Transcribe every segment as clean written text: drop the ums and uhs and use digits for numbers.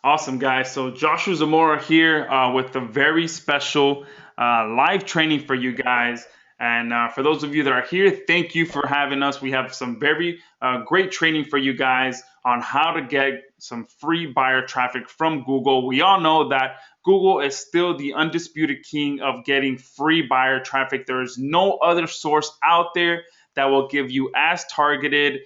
Awesome, guys. So Joshua Zamora here with a very special live training for you guys. And for those of you that are here, thank you for having us. We have some very great training for you guys on how to get some free buyer traffic from Google. We all know that Google is still the undisputed king of getting free buyer traffic. There is no other source out there that will give you as targeted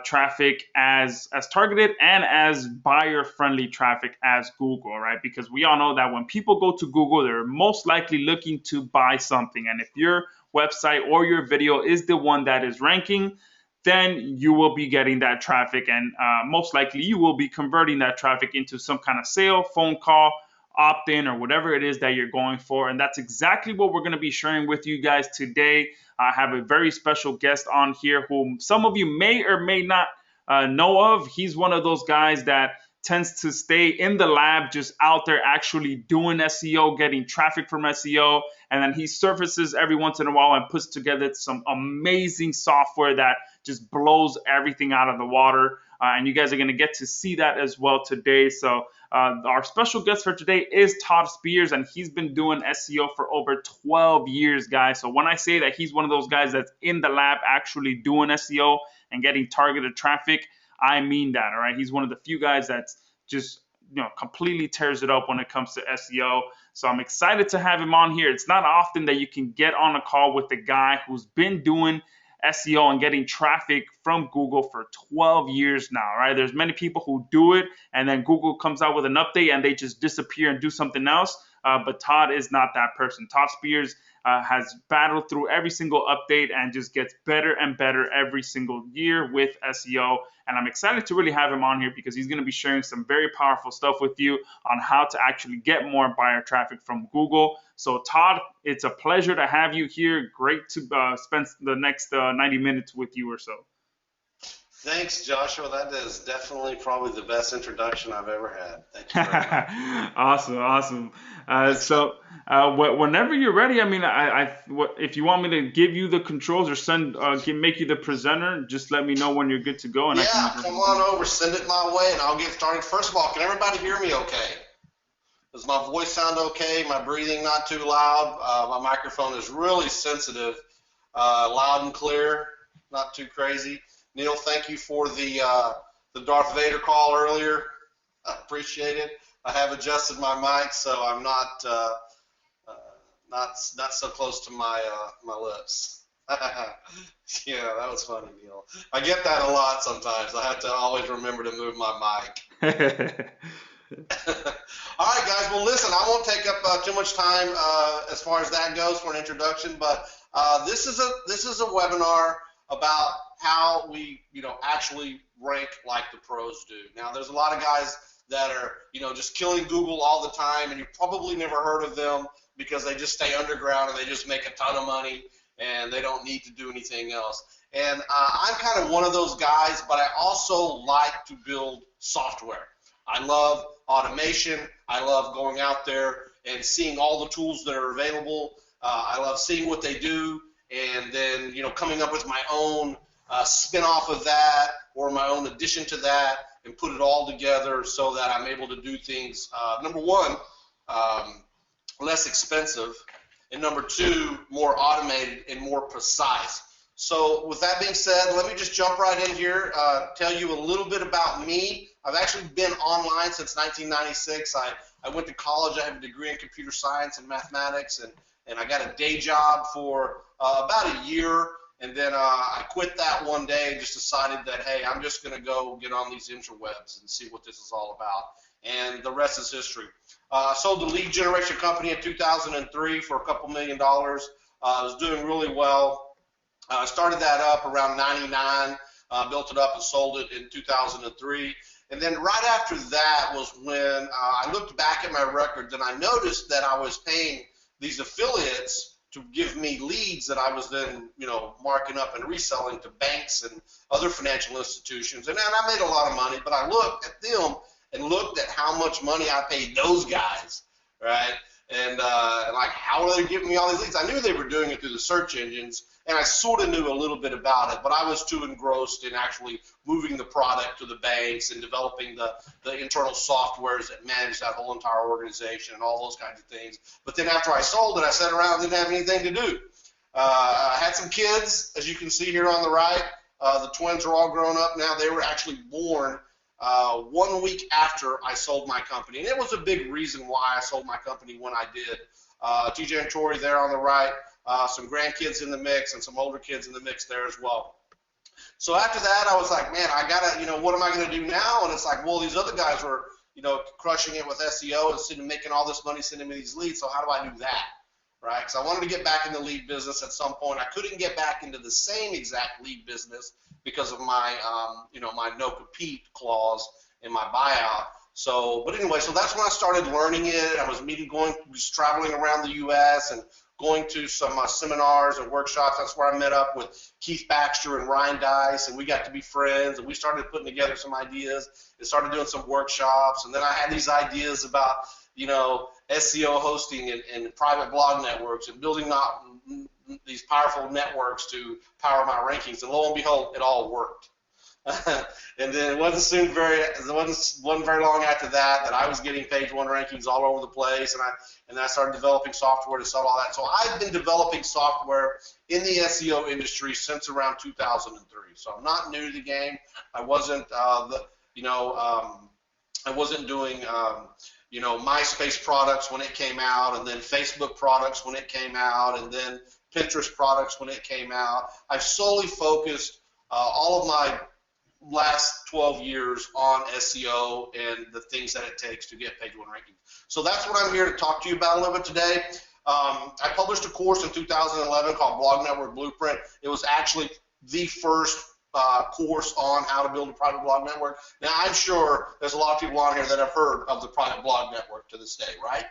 traffic as targeted and as buyer friendly traffic as Google, right? Because we all know that when people go to Google, they're most likely looking to buy something. And if your website or your video is the one that is ranking, then you will be getting that traffic, and most likely you will be converting that traffic into some kind of sale, phone call, opt in, or whatever it is that you're going for. And that's exactly what we're going to be sharing with you guys today. I have a very special guest on here whom some of you may or may not know of. He's one of those guys that tends to stay in the lab, just out there actually doing SEO, getting traffic from SEO. And then he surfaces every once in a while and puts together some amazing software that just blows everything out of the water. And you guys are going to get to see that as well today. So our special guest for today is Todd Spears, and he's been doing SEO for over 12 years, guys. So when I say that he's one of those guys that's in the lab actually doing SEO and getting targeted traffic, I mean that, all right? He's one of the few guys that's just completely tears it up when it comes to SEO. So I'm excited to have him on here. It's not often that you can get on a call with a guy who's been doing SEO and getting traffic from Google for 12 years now, right? There's many people who do it and then Google comes out with an update and they just disappear and do something else. But Todd is not that person. Todd Spears has battled through every single update and just gets better and better every single year with SEO. And I'm excited to really have him on here because he's going to be sharing some very powerful stuff with you on how to actually get more buyer traffic from Google. So, Todd, it's a pleasure to have you here. Great to spend the next 90 minutes with you or so. Thanks, Joshua. That is definitely probably the best introduction I've ever had. Thank you very much. Awesome, awesome. Whenever you're ready, I mean, if you want me to give you the controls or make you the presenter, just let me know when you're good to go, and I Yeah, can. come on over, send it my way, and I'll get started. First of all, can everybody hear me okay? Does my voice sound okay? My breathing not too loud? My microphone is really sensitive, loud and clear, not too crazy. Neil, thank you for the Darth Vader call earlier. I appreciate it. I have adjusted my mic so I'm not so close to my lips. Yeah, that was funny, Neil. I get that a lot sometimes. I have to always remember to move my mic. All right, guys. Well, listen, I won't take up too much time as far as that goes for an introduction, but this is a webinar about how we actually rank like the pros do. Now, there's a lot of guys that are just killing Google all the time, and you've probably never heard of them because they just stay underground and they just make a ton of money and they don't need to do anything else. And I'm kind of one of those guys, but I also like to build software. I love automation. I love going out there and seeing all the tools that are available. I love seeing what they do and then coming up with my own spin off of that or my own addition to that and put it all together so that I'm able to do things, number one, less expensive, and number two, more automated and more precise. So with that being said, let me just jump right in here, tell you a little bit about me. I've actually been online since 1996. I went to college. I have a degree in computer science and mathematics, and I got a day job for about a year. And then I quit that one day and just decided that, hey, I'm just going to go get on these interwebs and see what this is all about. And the rest is history. Sold the lead generation company in 2003 for a couple $1 million. I was doing really well. Started that up around 99, built it up and sold it in 2003. And then right after that was when I looked back at my records and I noticed that I was paying these affiliates to give me leads that I was then, marking up and reselling to banks and other financial institutions. And I made a lot of money, but I looked at them and looked at how much money I paid those guys, right? And like, how are they giving me all these leads? I knew they were doing it through the search engines, and I sort of knew a little bit about it, but I was too engrossed in actually moving the product to the banks and developing the internal softwares that manage that whole entire organization and all those kinds of things. But then after I sold it, I sat around and didn't have anything to do. I had some kids, as you can see here on the right. The twins are all grown up now. They were actually born 1 week after I sold my company. And it was a big reason why I sold my company when I did. TJ and Tori there on the right, some grandkids in the mix and some older kids in the mix there as well. So after that, I was like, man, I got to, what am I going to do now? And it's like, well, these other guys were, crushing it with SEO and making all this money, sending me these leads. So how do I do that? Right? Because I wanted to get back in the lead business at some point. I couldn't get back into the same exact lead business because of my, my no compete clause in my buyout. So, but anyway, so that's when I started learning it. I was traveling around the U.S. and going to some seminars and workshops. That's where I met up with Keith Baxter and Ryan Dice, and we got to be friends. And we started putting together some ideas and started doing some workshops. And then I had these ideas about, SEO hosting and private blog networks and building these powerful networks to power my rankings. And lo and behold, it all worked. And then it wasn't very long after that I was getting page one rankings all over the place, and I started developing software to sell all that. So I've been developing software in the SEO industry since around 2003. So I'm not new to the game. I wasn't doing MySpace products when it came out, and then Facebook products when it came out, and then Pinterest products when it came out. I've solely focused all of my last 12 years on SEO and the things that it takes to get page one rankings. So that's what I'm here to talk to you about a little bit today. I published a course in 2011 called Blog Network Blueprint. It was actually the first course on how to build a private blog network. Now, I'm sure there's a lot of people on here that have heard of the private blog network to this day, right?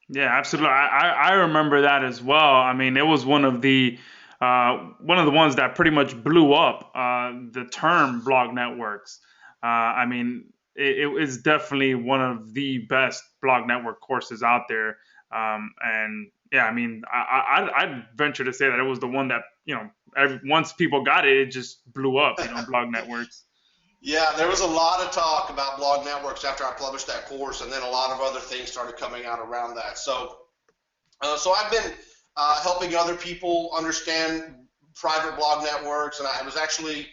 Yeah, absolutely. I remember that as well. I mean, it was one of the ones that pretty much blew up the term blog networks. I mean, it is definitely one of the best blog network courses out there. And yeah, I mean, I'd venture to say that it was the one that, once people got it, it just blew up, blog networks. Yeah, there was a lot of talk about blog networks after I published that course, and then a lot of other things started coming out around that. So I've been helping other people understand private blog networks, and I was actually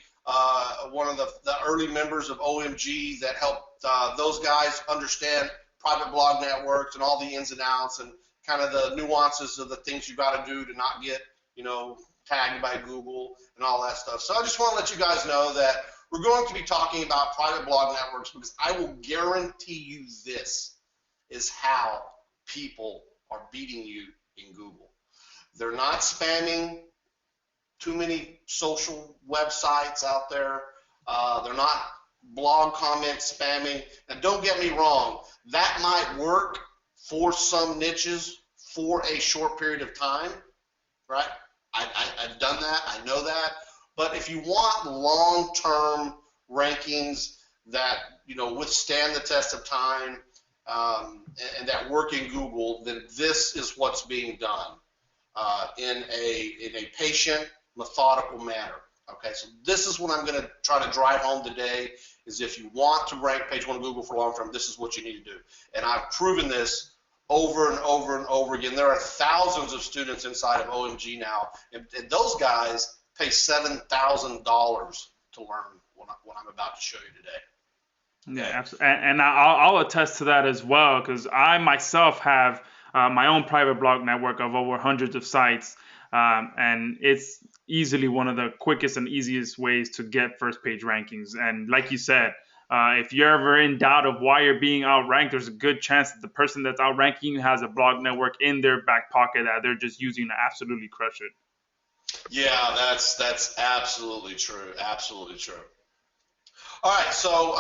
one of the early members of OMG that helped those guys understand private blog networks and all the ins and outs and kind of the nuances of the things you got to do to not get, tagged by Google and all that stuff. So I just want to let you guys know that we're going to be talking about private blog networks, because I will guarantee you this is how people are beating you in Google. They're not spamming too many social websites out there. They're not blog comment spamming. And don't get me wrong, that might work for some niches for a short period of time, right? I've done that. I know that. But if you want long-term rankings that withstand the test of time and that work in Google, then this is what's being done in a patient, methodical manner. Okay, so this is what I'm going to try to drive home today, is if you want to rank page one of Google for long term, this is what you need to do. And I've proven this over and over and over again. There are thousands of students inside of OMG now, and those guys pay $7,000 to learn what I'm about to show you today. Yeah, absolutely. And I'll attest to that as well, because I myself have my own private blog network of over hundreds of sites, and it's easily one of the quickest and easiest ways to get first page rankings. And like you said, if you're ever in doubt of why you're being outranked, there's a good chance that the person that's outranking you has a blog network in their back pocket that they're just using to absolutely crush it. Yeah, that's absolutely true. Absolutely true. All right, so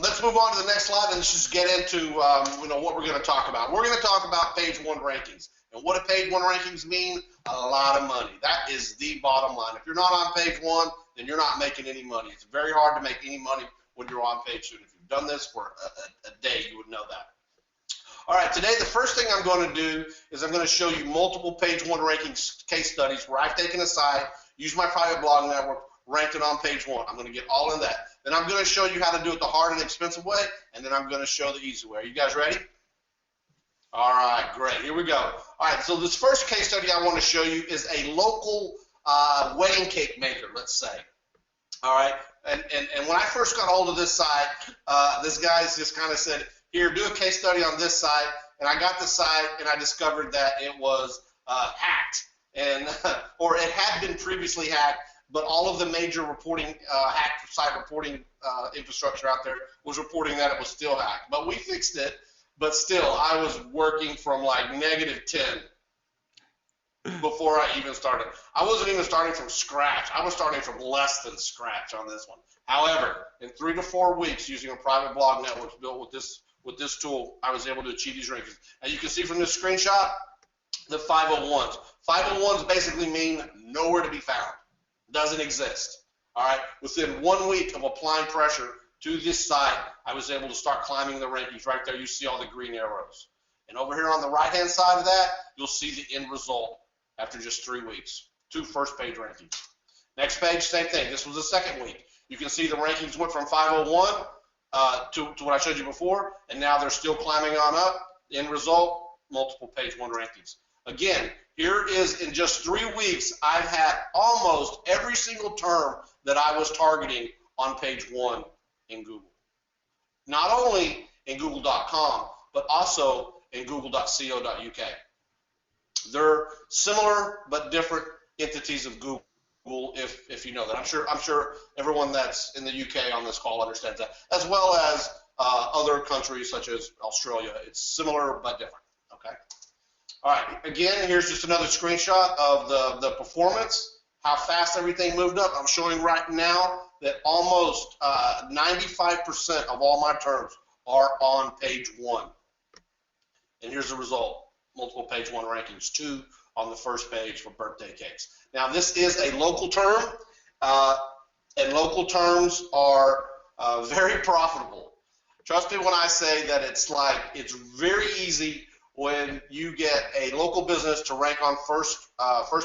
let's move on to the next slide and let's just get into what we're going to talk about. We're going to talk about page one rankings. And what do page one rankings mean? A lot of money. That is the bottom line. If you're not on page one, then you're not making any money. It's very hard to make any money when you're on page two. If you've done this for a day, you would know that. All right, today the first thing I'm going to do is I'm going to show you multiple page one ranking case studies where I've taken a site, used my private blog network, ranked it on page one. I'm going to get all in that. Then I'm going to show you how to do it the hard and expensive way, and then I'm going to show the easy way. Are you guys ready? All right, great. Here we go. All right, so this first case study I want to show you is a local wedding cake maker, let's say. All right, and when I first got hold of this site, this guy just kind of said, here, do a case study on this site, and I got the site, and I discovered that it was hacked, and or it had been previously hacked, but all of the major reporting, hacked site reporting infrastructure out there was reporting that it was still hacked. But we fixed it, but still, I was working from like -10 before I even started. I wasn't even starting from scratch. I was starting from less than scratch on this one. However, in 3 to 4 weeks, using a private blog network built with this tool, I was able to achieve these rankings. And you can see from this screenshot, the 501s. 501s basically mean nowhere to be found. Doesn't exist. All right. Within 1 week of applying pressure to this site, I was able to start climbing the rankings. Right there, you see all the green arrows. And over here on the right-hand side of that, you'll see the end result after just 3 weeks. 2 first-page rankings. Next page, same thing. This was the second week. You can see the rankings went from 501 to what I showed you before, and now they're still climbing on up. End result, multiple page one rankings. Again, here is in just 3 weeks, I've had almost every single term that I was targeting on page one in Google. Not only in Google.com, but also in Google.co.uk. They're similar but different entities of Google, if you know that. I'm sure everyone that's in the UK on this call understands that, as well as other countries such as Australia. It's similar but different. Okay. All right. Again, here's just another screenshot of the performance, how fast everything moved up. I'm showing right now that almost 95% of all my terms are on page one. And here's the result. Multiple page one rankings, 2 on the first page for birthday cakes. Now, this is a local term, and local terms are very profitable. Trust me when I say that it's very easy when you get a local business to rank on first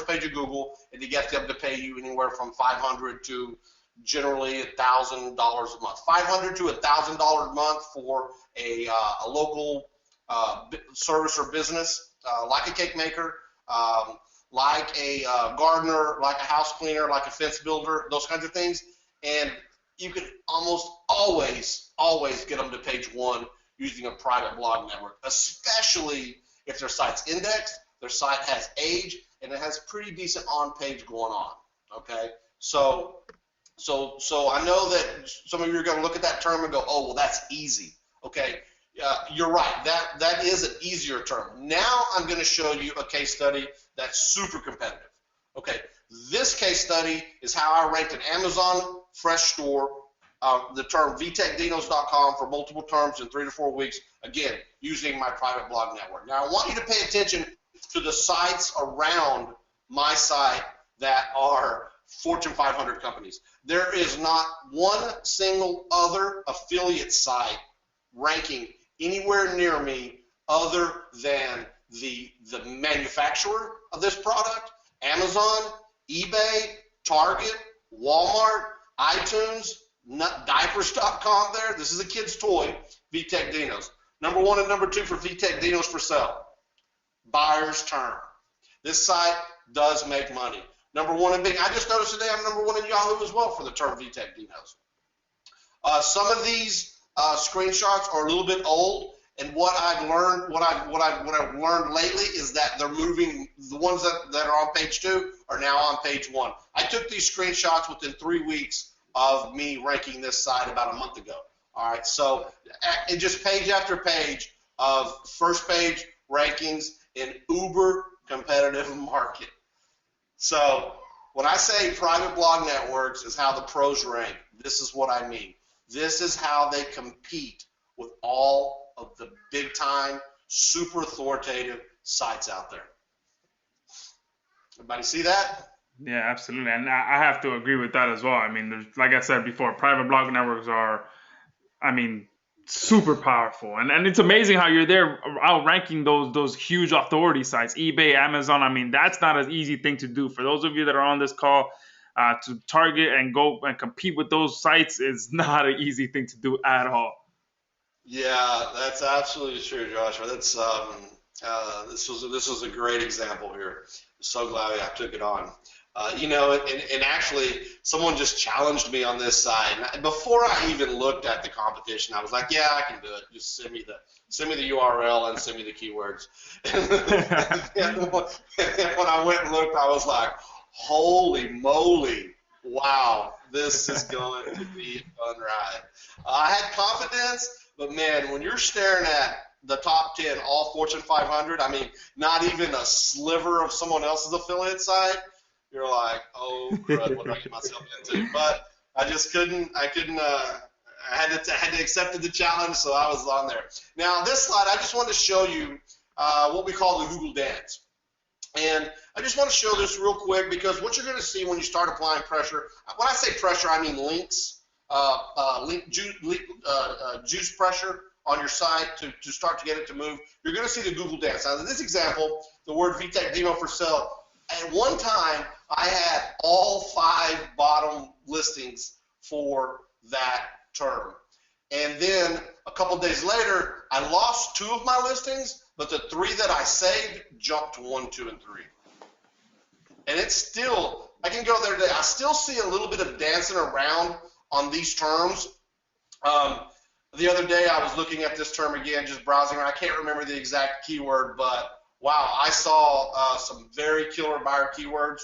page of Google and to get them to pay you anywhere from $500 to generally $1,000 a month. $500 to $1,000 a month for a local service or business, like a cake maker, like a gardener, like a house cleaner, like a fence builder, those kinds of things. And you can almost always get them to page one using a private blog network, especially if their site's indexed, their site has age, and it has pretty decent on-page going on. Okay, so I know that some of you are going to look at that term and go, oh, well, that's easy. Okay, you're right. That is an easier term. Now I'm going to show you a case study that's super competitive. Okay, this case study is how I ranked an Amazon Fresh store, the term vtechdinos.com for multiple terms in 3 to 4 weeks, again, using my private blog network. Now, I want you to pay attention to the sites around my site that are Fortune 500 companies. There is not one single other affiliate site ranking anywhere near me other than the manufacturer of this product, Amazon, eBay, Target, Walmart, iTunes, diapers.com there. This is a kid's toy, VTech Dinos. Number 1 and number 2 for VTech Dinos for sale. Buyer's term. This site does make money. Number 1 in Bing. I just noticed today I'm number 1 in Yahoo as well for the term VTech Dinos. Some of these screenshots are a little bit old, and what I've learned lately is that they're moving. The ones that are on page 2 are now on page 1. I took these screenshots within 3 weeks of me ranking this site about a month ago. All right, so it just page after page of first page rankings in uber competitive market. So when I say private blog networks is how the pros rank, this is what I mean. This is how they compete with all of the big time, super authoritative sites out there. Everybody see that? Yeah, absolutely. And I have to agree with that as well. I mean, like I said before, private blog networks are, I mean, super powerful, and it's amazing how you're there outranking those huge authority sites, eBay, Amazon. I mean, that's not an easy thing to do. For those of you that are on this call, to target and go and compete with those sites is not an easy thing to do at all. Yeah, that's absolutely true, Joshua. That's this was a great example here. So glad I took it on. And actually, someone just challenged me on this side. And before I even looked at the competition, I was like, "Yeah, I can do it. Just send me the URL and send me the keywords." And when I went and looked, I was like, "Holy moly! Wow, this is going to be a fun ride." I had confidence, but man, when you're staring at the top 10, all Fortune 500, I mean, not even a sliver of someone else's affiliate site, you're like, oh crud, what did I get myself into? But I just couldn't. I had to accept the challenge, so I was on there. Now this slide, I just wanted to show you what we call the Google Dance, and I just want to show this real quick because what you're going to see when you start applying pressure. When I say pressure, I mean links, juice pressure on your site to start to get it to move. You're going to see the Google Dance. Now in this example, the word VTech Demo for Sale. At one time, I had all 5 bottom listings for that term. And then a couple days later, I lost 2 of my listings, but the 3 that I saved jumped to 1, 2, and 3. And it's still, I can go there today. I still see a little bit of dancing around on these terms. The other day, I was looking at this term again, just browsing. I can't remember the exact keyword, but wow, I saw some very killer buyer keywords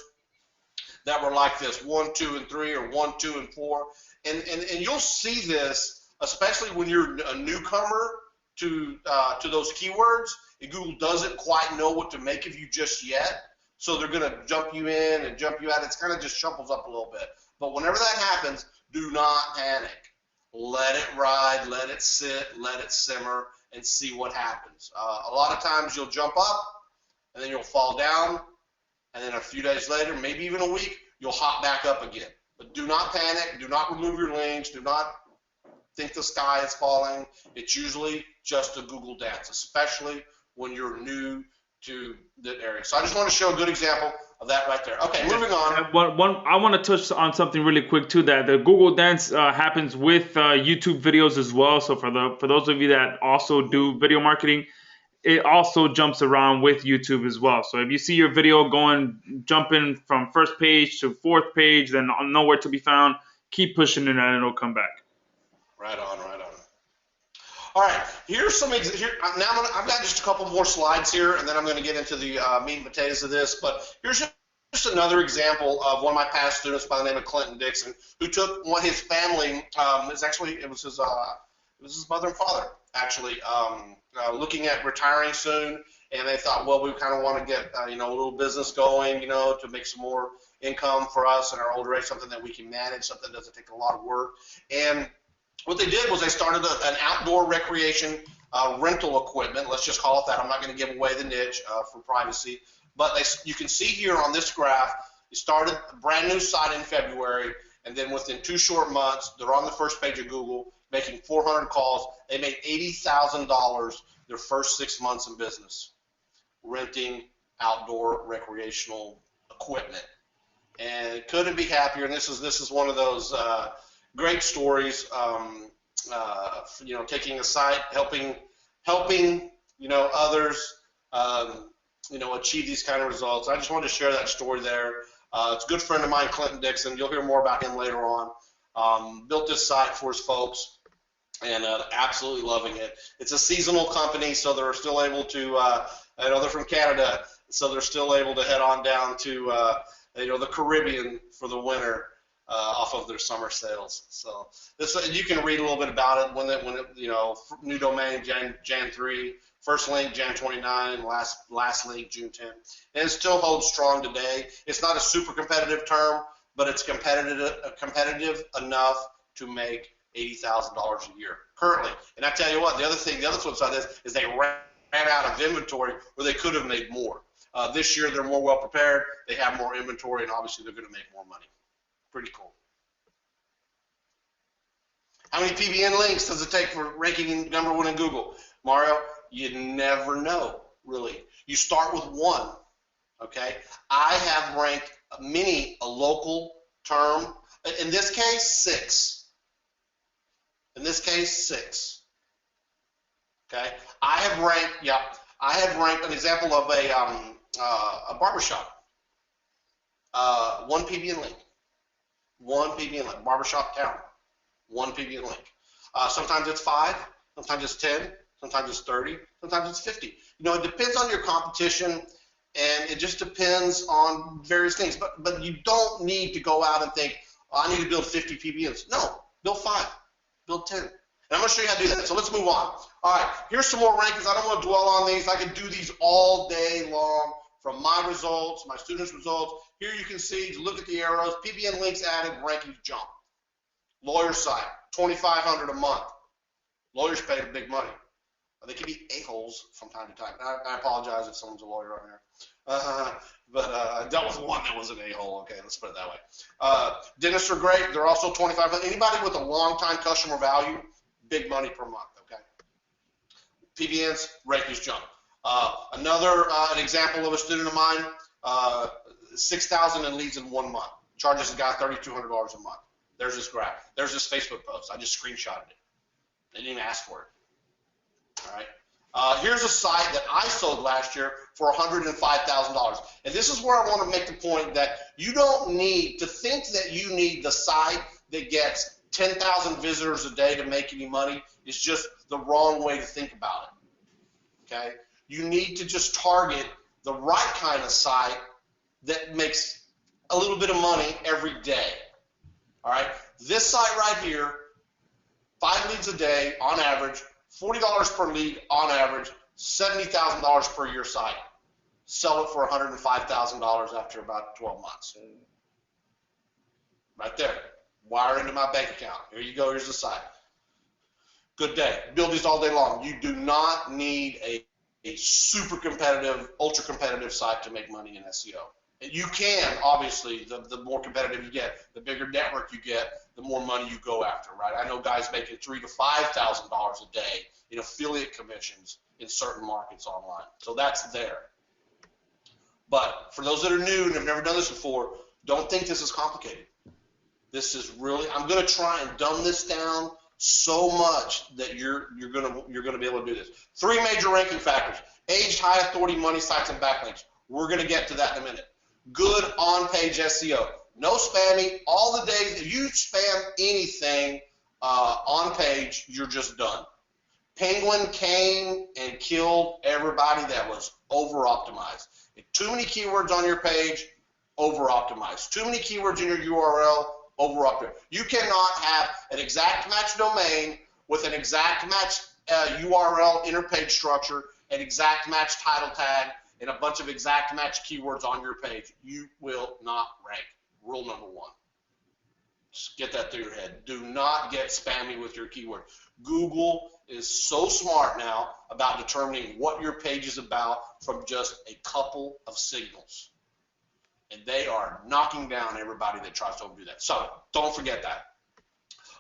that were like this: 1, 2, and 3, or 1, 2, and 4. And you'll see this, especially when you're a newcomer to those keywords. And Google doesn't quite know what to make of you just yet, so they're going to jump you in and jump you out. It's kind of just shuffles up a little bit. But whenever that happens, do not panic. Let it ride, let it sit, let it simmer, and see what happens. A lot of times you'll jump up, and then you'll fall down, and then a few days later, maybe even a week, you'll hop back up again. But do not panic. Do not remove your links. Do not think the sky is falling. It's usually just a Google Dance, especially when you're new to the area. So I just want to show a good example of that right there. Okay, moving on. I want to touch on something really quick too. That the Google Dance happens with YouTube videos as well. So for those of you that also do video marketing, it also jumps around with YouTube as well. So if you see your video jumping from first page to fourth page, then nowhere to be found, keep pushing it and it'll come back. Right on, right on. All right, here's some. Now I've got just a couple more slides here, and then I'm going to get into the meat and potatoes of this. But here's just another example of one of my past students by the name of Clinton Dixon, who took his family. It was his mother and father actually looking at retiring soon, and they thought, well, we kind of want to get a little business going, to make some more income for us in our older age, something that we can manage, something that doesn't take a lot of work. And what they did was they started an outdoor recreation rental equipment. Let's just call it that. I'm not going to give away the niche for privacy. But you can see here on this graph, they started a brand new site in February, and then within 2 short months, they're on the first page of Google, making 400 calls. They made $80,000 their first 6 months in business, renting outdoor recreational equipment. And couldn't be happier. And this is one of those great stories, taking a site, helping others, achieve these kind of results. I just wanted to share that story there. It's a good friend of mine, Clinton Dixon. You'll hear more about him later on. Built this site for his folks, and absolutely loving it. It's a seasonal company, so they're still able to, they're from Canada, so they're still able to head on down to, the Caribbean for the winter. Off of their summer sales. So you can read a little bit about it when it new domain Jan 3, first link Jan 29, last link June 10, and it still holds strong today. It's not a super competitive term, but it's competitive enough to make $80,000 a year currently. And I tell you what, the other flip side is they ran out of inventory where they could have made more. This year they're more well prepared. They have more inventory, and obviously they're going to make more money. Pretty cool. How many PBN links does it take for ranking in number 1 in Google? Mario, you never know, really. You start with 1, okay? I have ranked a local term. In this case, 6. In this case, 6. Okay? I have ranked an example of a barbershop. 1 PBN link. 1 PBN link. Barbershop town. 1 PBN link. Sometimes it's 5. Sometimes it's 10. Sometimes it's 30. Sometimes it's 50. You know, it depends on your competition, and it just depends on various things. But you don't need to go out and think, oh, I need to build 50 PBNs. No, build 5. Build 10. And I'm going to show you how to do that. So let's move on. All right, here's some more rankings. I don't want to dwell on these. I can do these all day long from my results, my students' results. Here you can see, look at the arrows, PBN links added, rankings jump. Lawyer site, $2,500 a month. Lawyers pay big money. They can be a-holes from time to time. I apologize if someone's a lawyer on here. But I dealt with one that was an a-hole. Okay, let's put it that way. Dentists are great. They're also $2,500. Anybody with a long-time customer value, big money per month. Okay. PBNs, rankings jump. An example of a student of mine, 6,000 in leads in 1 month. Charges a guy $3,200 a month. There's this graph. There's this Facebook post. I just screenshotted it. They didn't even ask for it. All right. Here's a site that I sold last year for $105,000. And this is where I want to make the point that you don't need to think that you need the site that gets 10,000 visitors a day to make any money. Is just the wrong way to think about it. Okay? You need to just target the right kind of site that makes a little bit of money every day. All right? This site right here, 5 leads a day on average, $40 per lead on average, $70,000 per year site. Sell it for $105,000 after about 12 months. Right there. Wire into my bank account. Here you go. Here's the site. Good day. Build these all day long. You do not need a super competitive, ultra competitive site to make money in SEO. You can, obviously, the more competitive you get, the bigger network you get, the more money you go after, right? I know guys making $3,000 to $5,000 a day in affiliate commissions in certain markets online. So that's there. But for those that are new and have never done this before, don't think this is complicated. This is really, I'm going to try and dumb this down so much that you're gonna be able to do this. 3 major ranking factors: aged, high authority, money sites, and backlinks. We're gonna get to that in a minute. Good on-page SEO. No spamming. All the days if you spam anything on page, you're just done. Penguin came and killed everybody that was over-optimized. Too many keywords on your page, over-optimized. Too many keywords in your URL, over-optimized. You cannot have an exact match domain with an exact match URL interpage structure, an exact match title tag, and a bunch of exact match keywords on your page. You will not rank. Rule number 1. Just get that through your head. Do not get spammy with your keyword. Google is so smart now about determining what your page is about from just a couple of signals. And they are knocking down everybody that tries to do that. So don't forget that.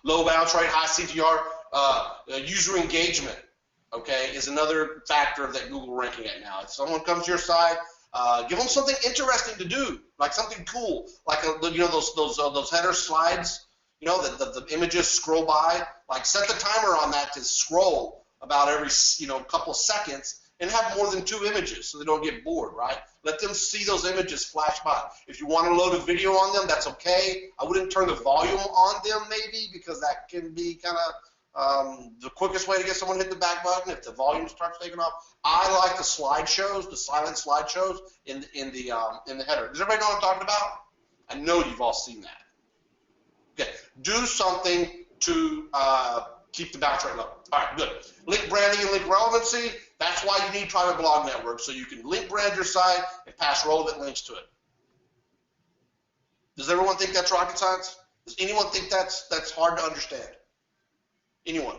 Low bounce rate, high CTR, user engagement, okay, is another factor that Google ranking at now. If someone comes to your site, give them something interesting to do, like something cool, like those header slides, the images scroll by. Like set the timer on that to scroll about every couple of seconds, and have more than 2 images so they don't get bored, right? Let them see those images flash by. If you want to load a video on them, that's okay. I wouldn't turn the volume on them maybe, because that can be kind of the quickest way to get someone to hit the back button if the volume starts taking off. I like the slideshows, the silent slideshows in the header. Does everybody know what I'm talking about? I know you've all seen that. Okay, do something to keep the bounce rate low. All right, good. Link branding and link relevancy. That's why you need private blog networks, so you can link brand your site and pass relevant links to it. Does everyone think that's rocket science? Does anyone think that's hard to understand? Anyone?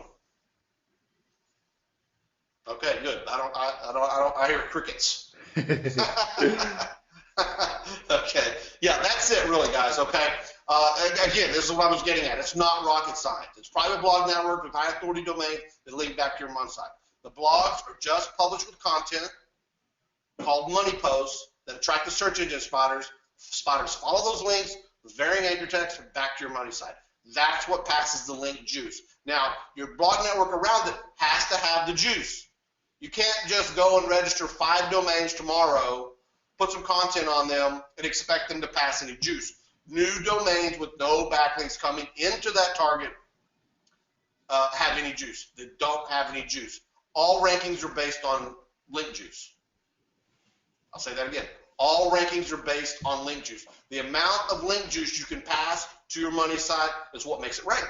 Okay, good. I hear crickets. Okay, yeah, that's it, really, guys. Okay, Again, this is what I was getting at. It's not rocket science. It's private blog network with high authority domain that link back to your money site. The blogs are just published with content called money posts that attract the search engine spotters. Spotters follow those links with varying anchor text back to your money site. That's what passes the link juice. Now, your blog network around it has to have the juice. You can't just go and register 5 domains tomorrow, put some content on them, and expect them to pass any juice. New domains with no backlinks coming into that target have any juice. They don't have any juice. All rankings are based on link juice. I'll say that again. All rankings are based on link juice. The amount of link juice you can pass to your money site is what makes it rank.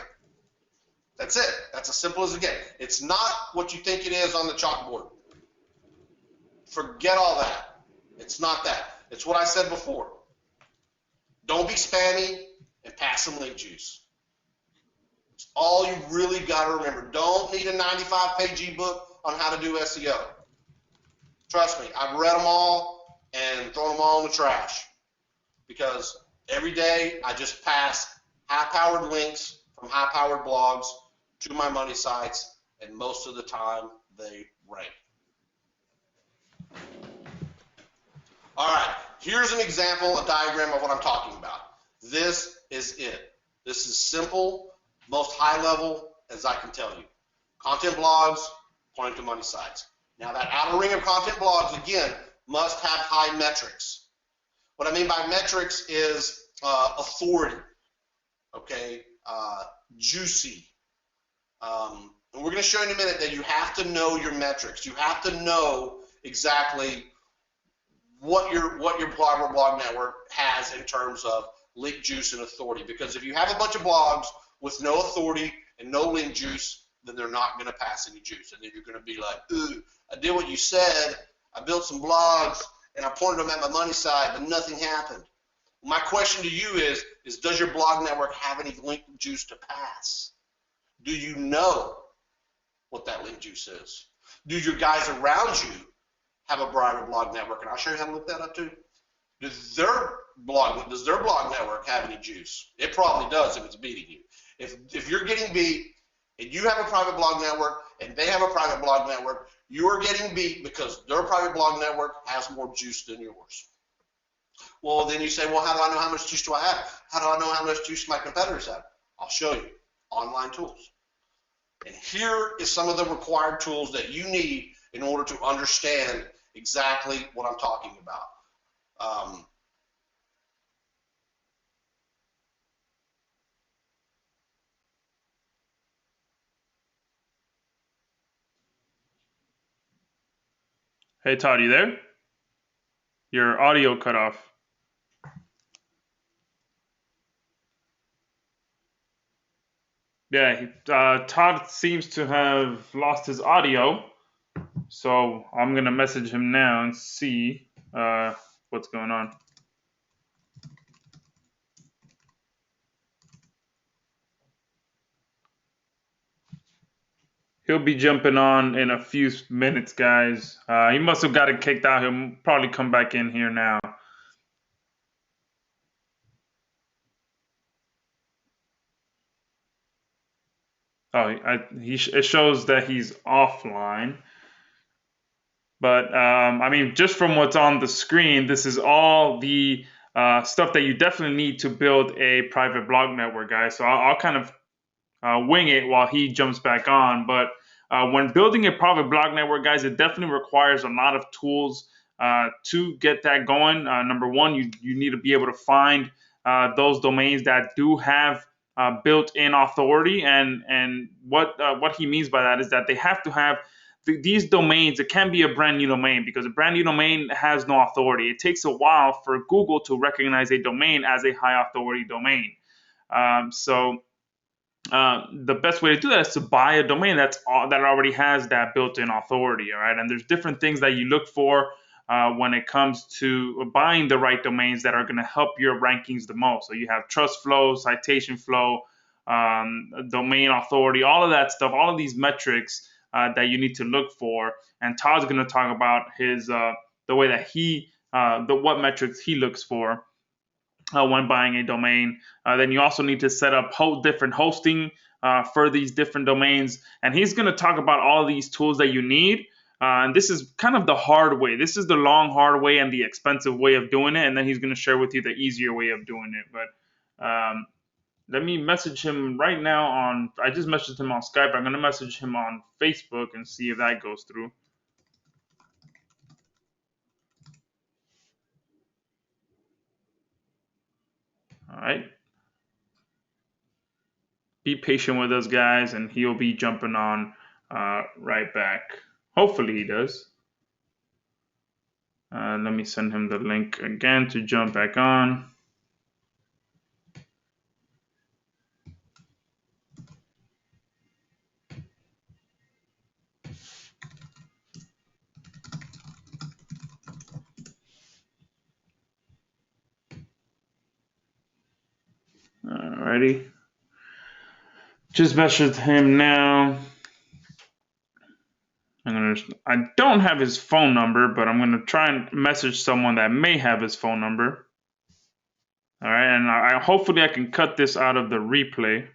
That's it. That's as simple as it gets. It's not what you think it is on the chalkboard. Forget all that. It's not that. It's what I said before. Don't be spammy and pass some link juice. It's all you really got to remember. Don't need a 95-page ebook on how to do SEO. Trust me, I've read them all and thrown them all in the trash because every day I just pass high-powered links from high-powered blogs to my money sites, and most of the time they rank. All right, here's an example, a diagram of what I'm talking about. This is it. This is simple, most high level as I can tell you. Content blogs pointing to money sites. Now that outer ring of content blogs, again, must have high metrics. What I mean by metrics is authority, okay, juicy. And we're going to show you in a minute that you have to know your metrics. You have to know exactly what your private blog network has in terms of link juice and authority. Because if you have a bunch of blogs with no authority and no link juice, then they're not going to pass any juice. And then you're going to be like, ooh, I did what you said. I built some blogs and I pointed them at my money site, but nothing happened. My question to you is does your blog network have any link juice to pass? Do you know what that link juice is? Do your guys around you have a private blog network? And I'll show you how to look that up too. Does their blog network have any juice? It probably does if it's beating you. If you're getting beat and you have a private blog network and they have a private blog network, you're getting beat because their private blog network has more juice than yours. Well, then you say, well, how do I know how much juice do I have? How do I know how much juice my competitors have? I'll show you. Online tools. And here is some of the required tools that you need in order to understand exactly what I'm talking about. Hey Todd, you there? Your audio cut off. Yeah, Todd seems to have lost his audio, so I'm gonna message him now and see what's going on. He'll be jumping on in a few minutes, guys. He must have gotten kicked out. He'll probably come back in here now. Oh, it shows that he's offline. But I mean, just from what's on the screen, this is all the stuff that you definitely need to build a private blog network, guys. So I'll kind of wing it while he jumps back on. But when building a private blog network, guys, it definitely requires a lot of tools to get that going. Number one, you need to be able to find those domains that do have built-in authority, and what he means by that is that they have to have these domains. It can be a brand new domain because a brand new domain has no authority. It takes a while for Google to recognize a domain as a high authority domain. The best way to do that is to buy a domain that already has that built-in authority. All right, and there's different things that you look for when it comes to buying the right domains that are going to help your rankings the most. So you have trust flow, citation flow, domain authority, all of that stuff, all of these metrics that you need to look for. And Todd's going to talk about his the way that what metrics he looks for. when buying a domain. Then you also need to set up different hosting for these different domains. And he's going to talk about all these tools that you need. And this is kind of the hard way. This is the long, hard way and the expensive way of doing it. And then he's going to share with you the easier way of doing it. But let me message him right now I just messaged him on Skype. I'm going to message him on Facebook and see if that goes through. All right. Be patient with us, guys, and he'll be jumping on right back. Hopefully he does. Let me send him the link again to jump back on. Alrighty. Just messaged him now. I don't have his phone number, but I'm gonna try and message someone that may have his phone number. All right, and hopefully I can cut this out of the replay.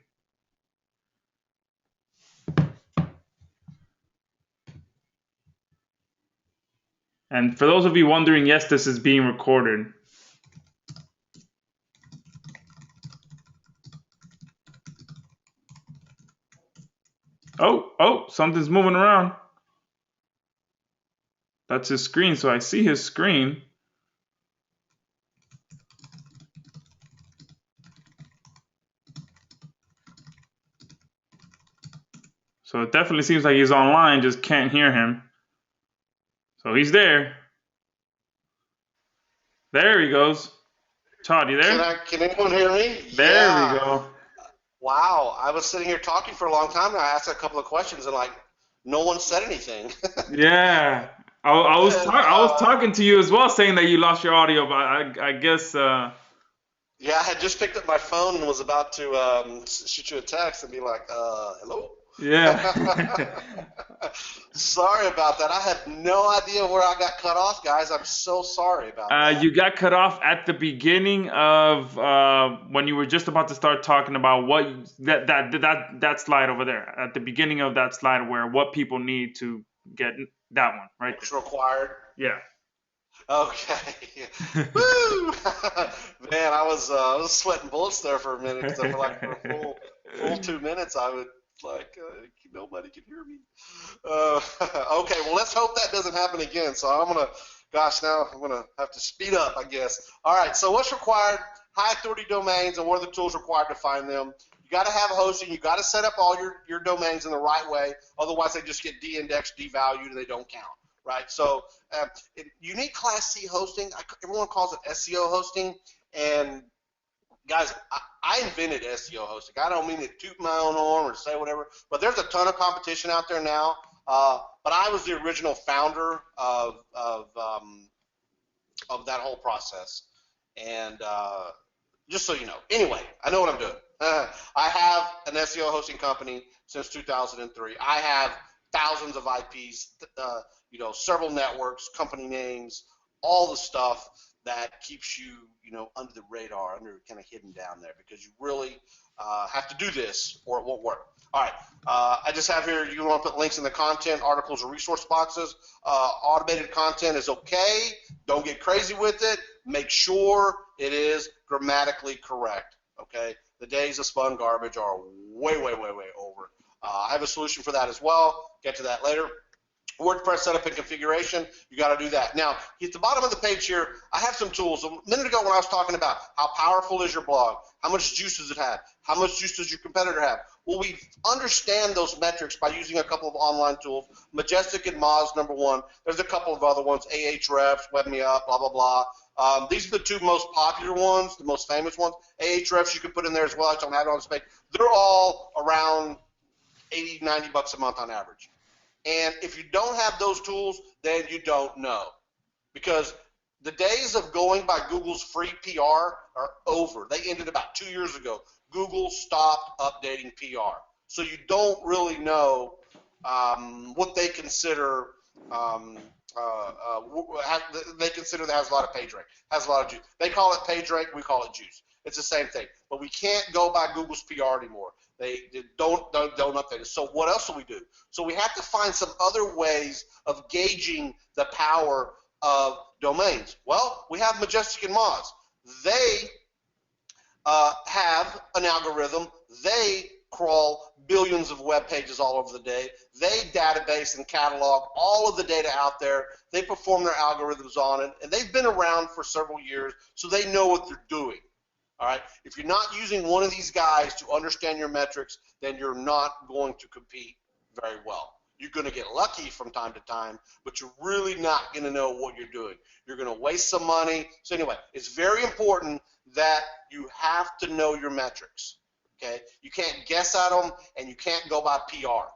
And for those of you wondering, yes, this is being recorded. Oh, something's moving around. That's his screen, so I see his screen. So it definitely seems like he's online, just can't hear him. So he's there. There he goes. Todd, you there? Can anyone hear me? There we go. Wow, I was sitting here talking for a long time, and I asked a couple of questions, and no one said anything. Yeah, I was talking to you as well, saying that you lost your audio, but I guess. Yeah, I had just picked up my phone and was about to shoot you a text and be like, hello? Yeah. Sorry about that. I have no idea where I got cut off, guys. I'm so sorry about that. You got cut off at the beginning of when you were just about to start talking about that slide over there. At the beginning of that slide, what people need to get that one right What's there. required? Yeah. Okay. Woo! Man, I was sweating bullets there for a minute because I feel like for a full 2 minutes I would nobody can hear me. Okay, well let's hope that doesn't happen again. So now I'm gonna have to speed up, I guess. All right. So what's required? High authority domains, and what are the tools required to find them? You got to have hosting. You got to set up all your domains in the right way. Otherwise, they just get de-indexed, devalued, and they don't count. Right. So you need Class C hosting. Everyone calls it SEO hosting, and guys, I invented SEO hosting. I don't mean to toot my own horn or say whatever, but there's a ton of competition out there now. But I was the original founder of that whole process. And just so you know, anyway, I know what I'm doing. I have an SEO hosting company since 2003. I have thousands of IPs, several networks, company names, all the stuff that keeps you, under the radar, kind of hidden down there, because you really have to do this or it won't work. All right, I just have here, you want to put links in the content, articles, or resource boxes. Automated content is okay. Don't get crazy with it. Make sure it is grammatically correct, okay? The days of spun garbage are way, way, way, way over. I have a solution for that as well. Get to that later. WordPress setup and configuration, you got to do that. Now, at the bottom of the page here, I have some tools. A minute ago when I was talking about how powerful is your blog, how much juice does it have, how much juice does your competitor have? Well, we understand those metrics by using a couple of online tools. Majestic and Moz, number one. There's a couple of other ones, Ahrefs, WebMeUp, blah, blah, blah. These are the two most popular ones, the most famous ones. Ahrefs you can put in there as well. I don't have it on this page. They're all around $80, $90 a month on average. And if you don't have those tools, then you don't know. Because the days of going by Google's free PR are over. They ended about 2 years ago. Google stopped updating PR. So you don't really know what they consider they consider that has a lot of page rank, has a lot of juice. They call it page rank, we call it juice. It's the same thing, but we can't go by Google's PR anymore. They don't update it. So what else do we do? So we have to find some other ways of gauging the power of domains. Well, we have Majestic and Moz. They have an algorithm. They crawl billions of web pages all over the day. They database and catalog all of the data out there. They perform their algorithms on it, and they've been around for several years, so they know what they're doing. All right. If you're not using one of these guys to understand your metrics, then you're not going to compete very well. You're going to get lucky from time to time, but you're really not going to know what you're doing. You're going to waste some money. So anyway, it's very important that you have to know your metrics. Okay? You can't guess at them, and you can't go by PR.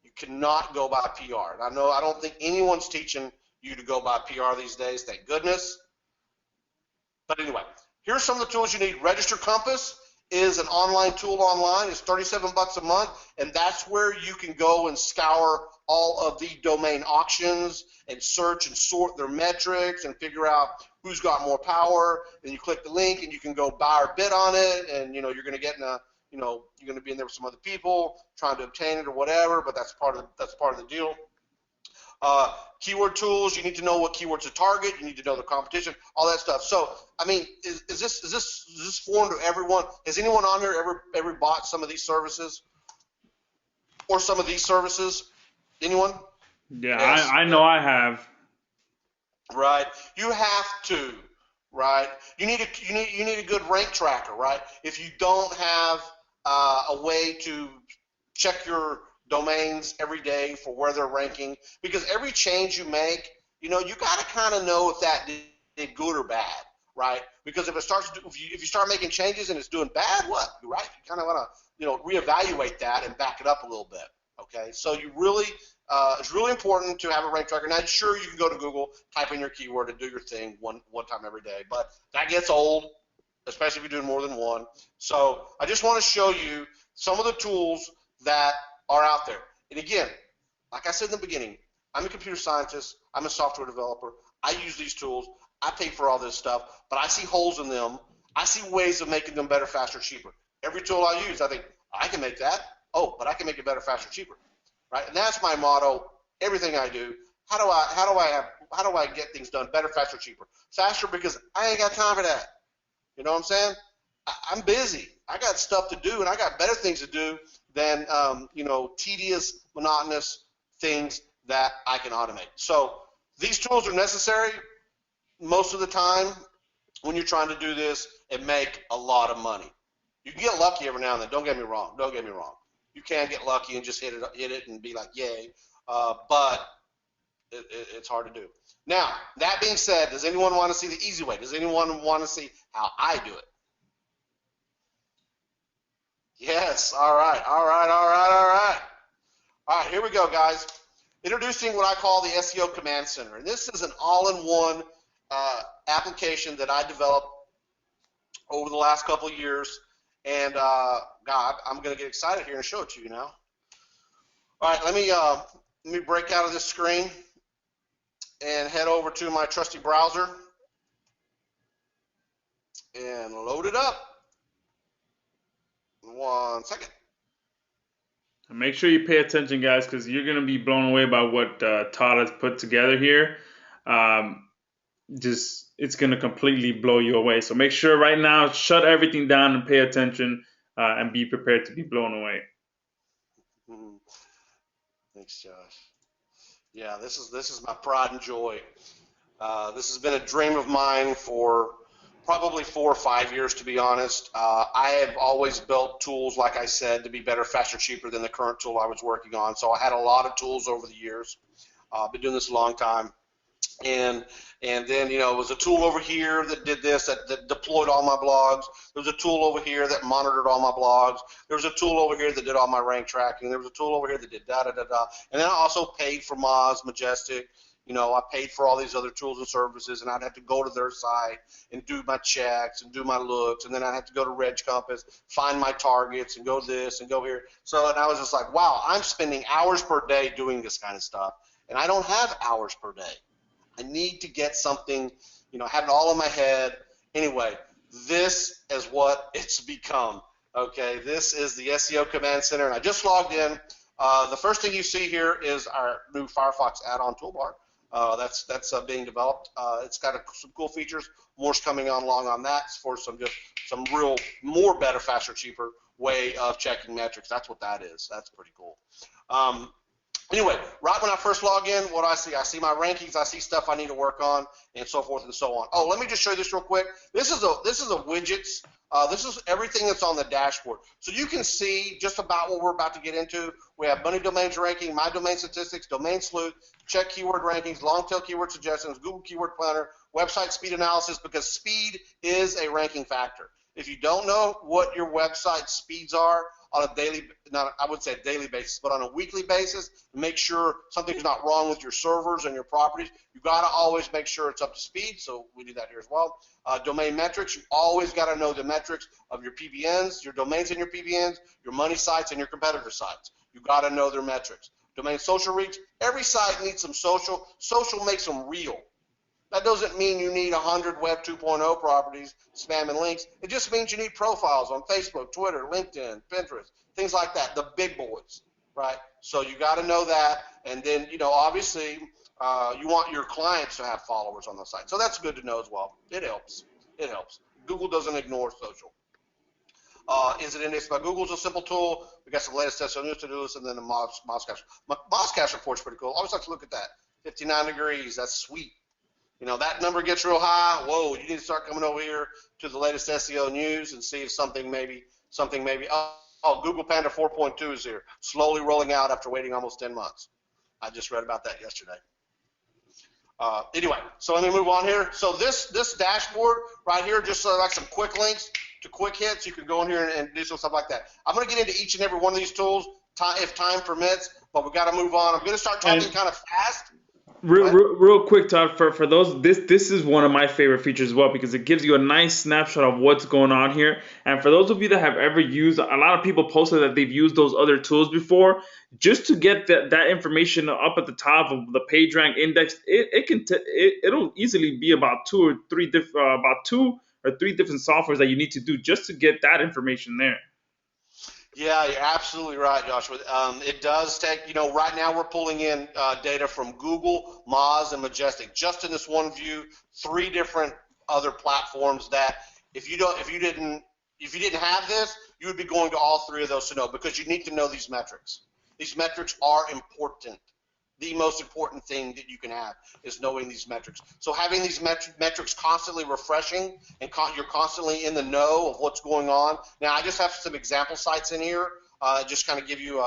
You cannot go by PR. And I don't think anyone's teaching you to go by PR these days, thank goodness. But anyway, here's some of the tools you need. Register Compass is an online tool online. It's $37 a month, and that's where you can go and scour all of the domain auctions and search and sort their metrics and figure out who's got more power. And you click the link, and you can go buy or bid on it, and you're going to get in a you're going to be in there with some other people trying to obtain it or whatever. But that's part of the deal. Keyword tools, you need to know what keywords to target, you need to know the competition, all that stuff. So, I mean, is this foreign to everyone? Has anyone on here ever bought some of these services or some of these services? Anyone? Yeah, Yes. I know I have. Right. You have to. Right. You need a good rank tracker. Right. If you don't have a way to check your domains every day for where they're ranking, because every change you make, you got to kind of know if that did good or bad, right? Because if you start making changes and it's doing bad, what? Right? You kind of want to reevaluate that and back it up a little bit. Okay, so you really it's really important to have a rank tracker. Now, sure, you can go to Google, type in your keyword, and do your thing one time every day, but that gets old, especially if you're doing more than one. So I just want to show you some of the tools that are out there. And again, like I said in the beginning, I'm a computer scientist. I'm a software developer. I use these tools. I pay for all this stuff, but I see holes in them. I see ways of making them better, faster, cheaper. Every tool I use, I think, I can make that. Oh, but I can make it better, faster, cheaper. Right? And that's my motto. Everything I do, how do I get things done better, faster, cheaper? Faster because I ain't got time for that. You know what I'm saying? I'm busy. I got stuff to do, and I got better things to do than tedious, monotonous things that I can automate. So these tools are necessary most of the time when you're trying to do this and make a lot of money. You can get lucky every now and then. Don't get me wrong. You can get lucky and just hit it and be like, yay. But it's hard to do. Now, that being said, does anyone want to see the easy way? Does anyone want to see how I do it? Yes. All right. All right, here we go, guys. Introducing what I call the SEO Command Center. And this is an all-in-one application that I developed over the last couple of years. And, God, I'm going to get excited here and show it to you now. All right, let me break out of this screen and head over to my trusty browser and load it up. 1 second. And make sure you pay attention, guys, because you're going to be blown away by what Todd has put together here. It's going to completely blow you away. So make sure right now, shut everything down and pay attention and be prepared to be blown away. Thanks, Josh. Yeah, this is my pride and joy. This has been a dream of mine for probably 4 or 5 years, to be honest. I have always built tools, like I said, to be better, faster, cheaper than the current tool I was working on. So I had a lot of tools over the years. I've been doing this a long time. And then, it was a tool over here that did this, that deployed all my blogs. There was a tool over here that monitored all my blogs. There was a tool over here that did all my rank tracking. There was a tool over here that did da-da-da-da. And then I also paid for Moz, Majestic. I paid for all these other tools and services, and I'd have to go to their site and do my checks and do my looks, and then I'd have to go to Reg Compass, find my targets, and go this and go here. So, and I was just like, wow, I'm spending hours per day doing this kind of stuff. and I don't have hours per day. I need to get something, have it all in my head. Anyway, this is what it's become. Okay, this is the SEO Command Center, and I just logged in. The first thing you see here is our new Firefox add-on toolbar. That's being developed. It's got some cool features. More's coming along on that for some real more better, faster, cheaper way of checking metrics. That's what that is. That's pretty cool. Anyway, right when I first log in, what do I see? I see my rankings. I see stuff I need to work on, and so forth and so on. Oh, let me just show you this real quick. This is a widgets. This is everything that's on the dashboard. So you can see just about what we're about to get into. We have Money Domains ranking, My Domain Statistics, Domain Sleuth, check keyword rankings, long tail keyword suggestions, Google Keyword Planner, website speed analysis, because speed is a ranking factor. If you don't know what your website speeds are on a daily, not I would say a daily basis, but on a weekly basis, to make sure something's not wrong with your servers and your properties, you got to always make sure it's up to speed. So we do that here as well. Domain metrics, you always got to know the metrics of your PBNs, your domains in your PBNs, your money sites, and your competitor sites. You got to know their metrics. Domain social reach, every site needs some social. Social makes them real. That doesn't mean you need 100 Web 2.0 properties, spam and links. It just means you need profiles on Facebook, Twitter, LinkedIn, Pinterest, things like that, the big boys, right? So you got to know that, and then, obviously, you want your clients to have followers on the site. So that's good to know as well. It helps. It helps. Google doesn't ignore social. Is it indexed by Google? It's a simple tool. We got some latest SEO news to do, and then the Mozcash. Mozcash report's pretty cool. I always like to look at that. 59 degrees. That's sweet. That number gets real high. Whoa, you need to start coming over here to the latest SEO news and see if something maybe. Oh, Google Panda 4.2 is here, slowly rolling out after waiting almost 10 months. I just read about that yesterday. Anyway, so let me move on here. So this dashboard right here, just like some quick links to quick hits. You can go in here and do some stuff like that. I'm going to get into each and every one of these tools if time permits, but we got to move on. I'm going to start talking kind of fast. Real quick, Todd, for those, this is one of my favorite features as well, because it gives you a nice snapshot of what's going on here. And for those of you that have ever used, a lot of people posted that they've used those other tools before, just to get that information up at the top of the PageRank index. It'll easily be about two or three different softwares that you need to do just to get that information there. Yeah, you're absolutely right, Joshua. It does take, right now we're pulling in data from Google, Moz, and Majestic. Just in this one view, 3 different other platforms that if you didn't have this, you would be going to all 3 of those to know, because you need to know these metrics. These metrics are important. The most important thing that you can have is knowing these metrics. So having these metrics constantly refreshing, and you're constantly in the know of what's going on. Now I just have some example sites in here, just kind of give you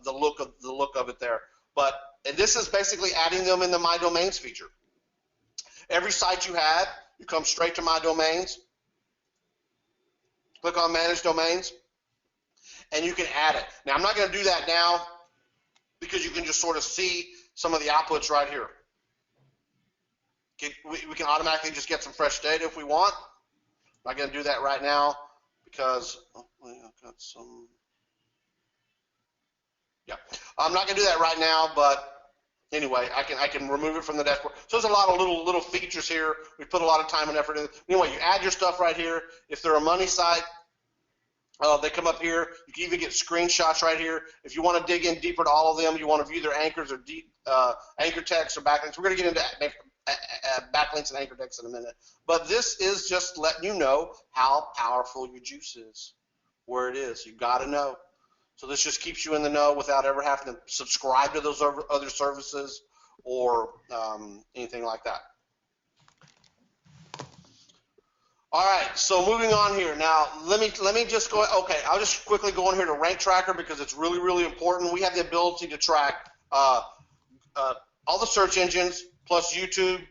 the look of it there. And this is basically adding them in the My Domains feature. Every site you have, you come straight to My Domains, click on Manage Domains, and you can add it. Now I'm not going to do that now, because you can just sort of see some of the outputs right here. We can automatically just get some fresh data if we want. I'm not going to do that right now because I've got some. Yeah, I'm not going to do that right now, but anyway, I can remove it from the dashboard. So there's a lot of little features here. We put a lot of time and effort in. Anyway, you add your stuff right here. If they're a money site, they come up here. You can even get screenshots right here. If you want to dig in deeper to all of them, you want to view their anchors or anchor text or backlinks. We're going to get into backlinks and anchor text in a minute. But this is just letting you know how powerful your juice is, where it is. You got to know. So this just keeps you in the know without ever having to subscribe to those other services or anything like that. All right, so moving on here. Now, let me just go. Okay, I'll just quickly go in here to Rank Tracker because it's really, really important. We have the ability to track all the search engines plus YouTube.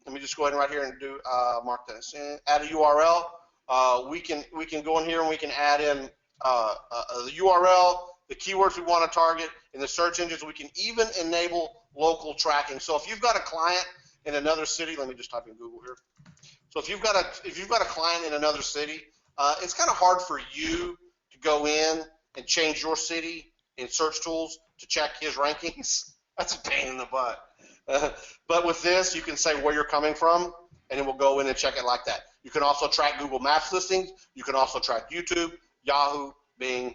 Let me just go ahead and right here and do mark that. Add a URL. We can go in here and we can add in the URL, the keywords we want to target, in the search engines. We can even enable local tracking. So if you've got a client in another city, let me just type in Google here. So if you've got a client in another city, it's kind of hard for you to go in and change your city in search tools to check his rankings. That's a pain in the butt. But with this, you can say where you're coming from, and it will go in and check it like that. You can also track Google Maps listings. You can also track YouTube, Yahoo, Bing,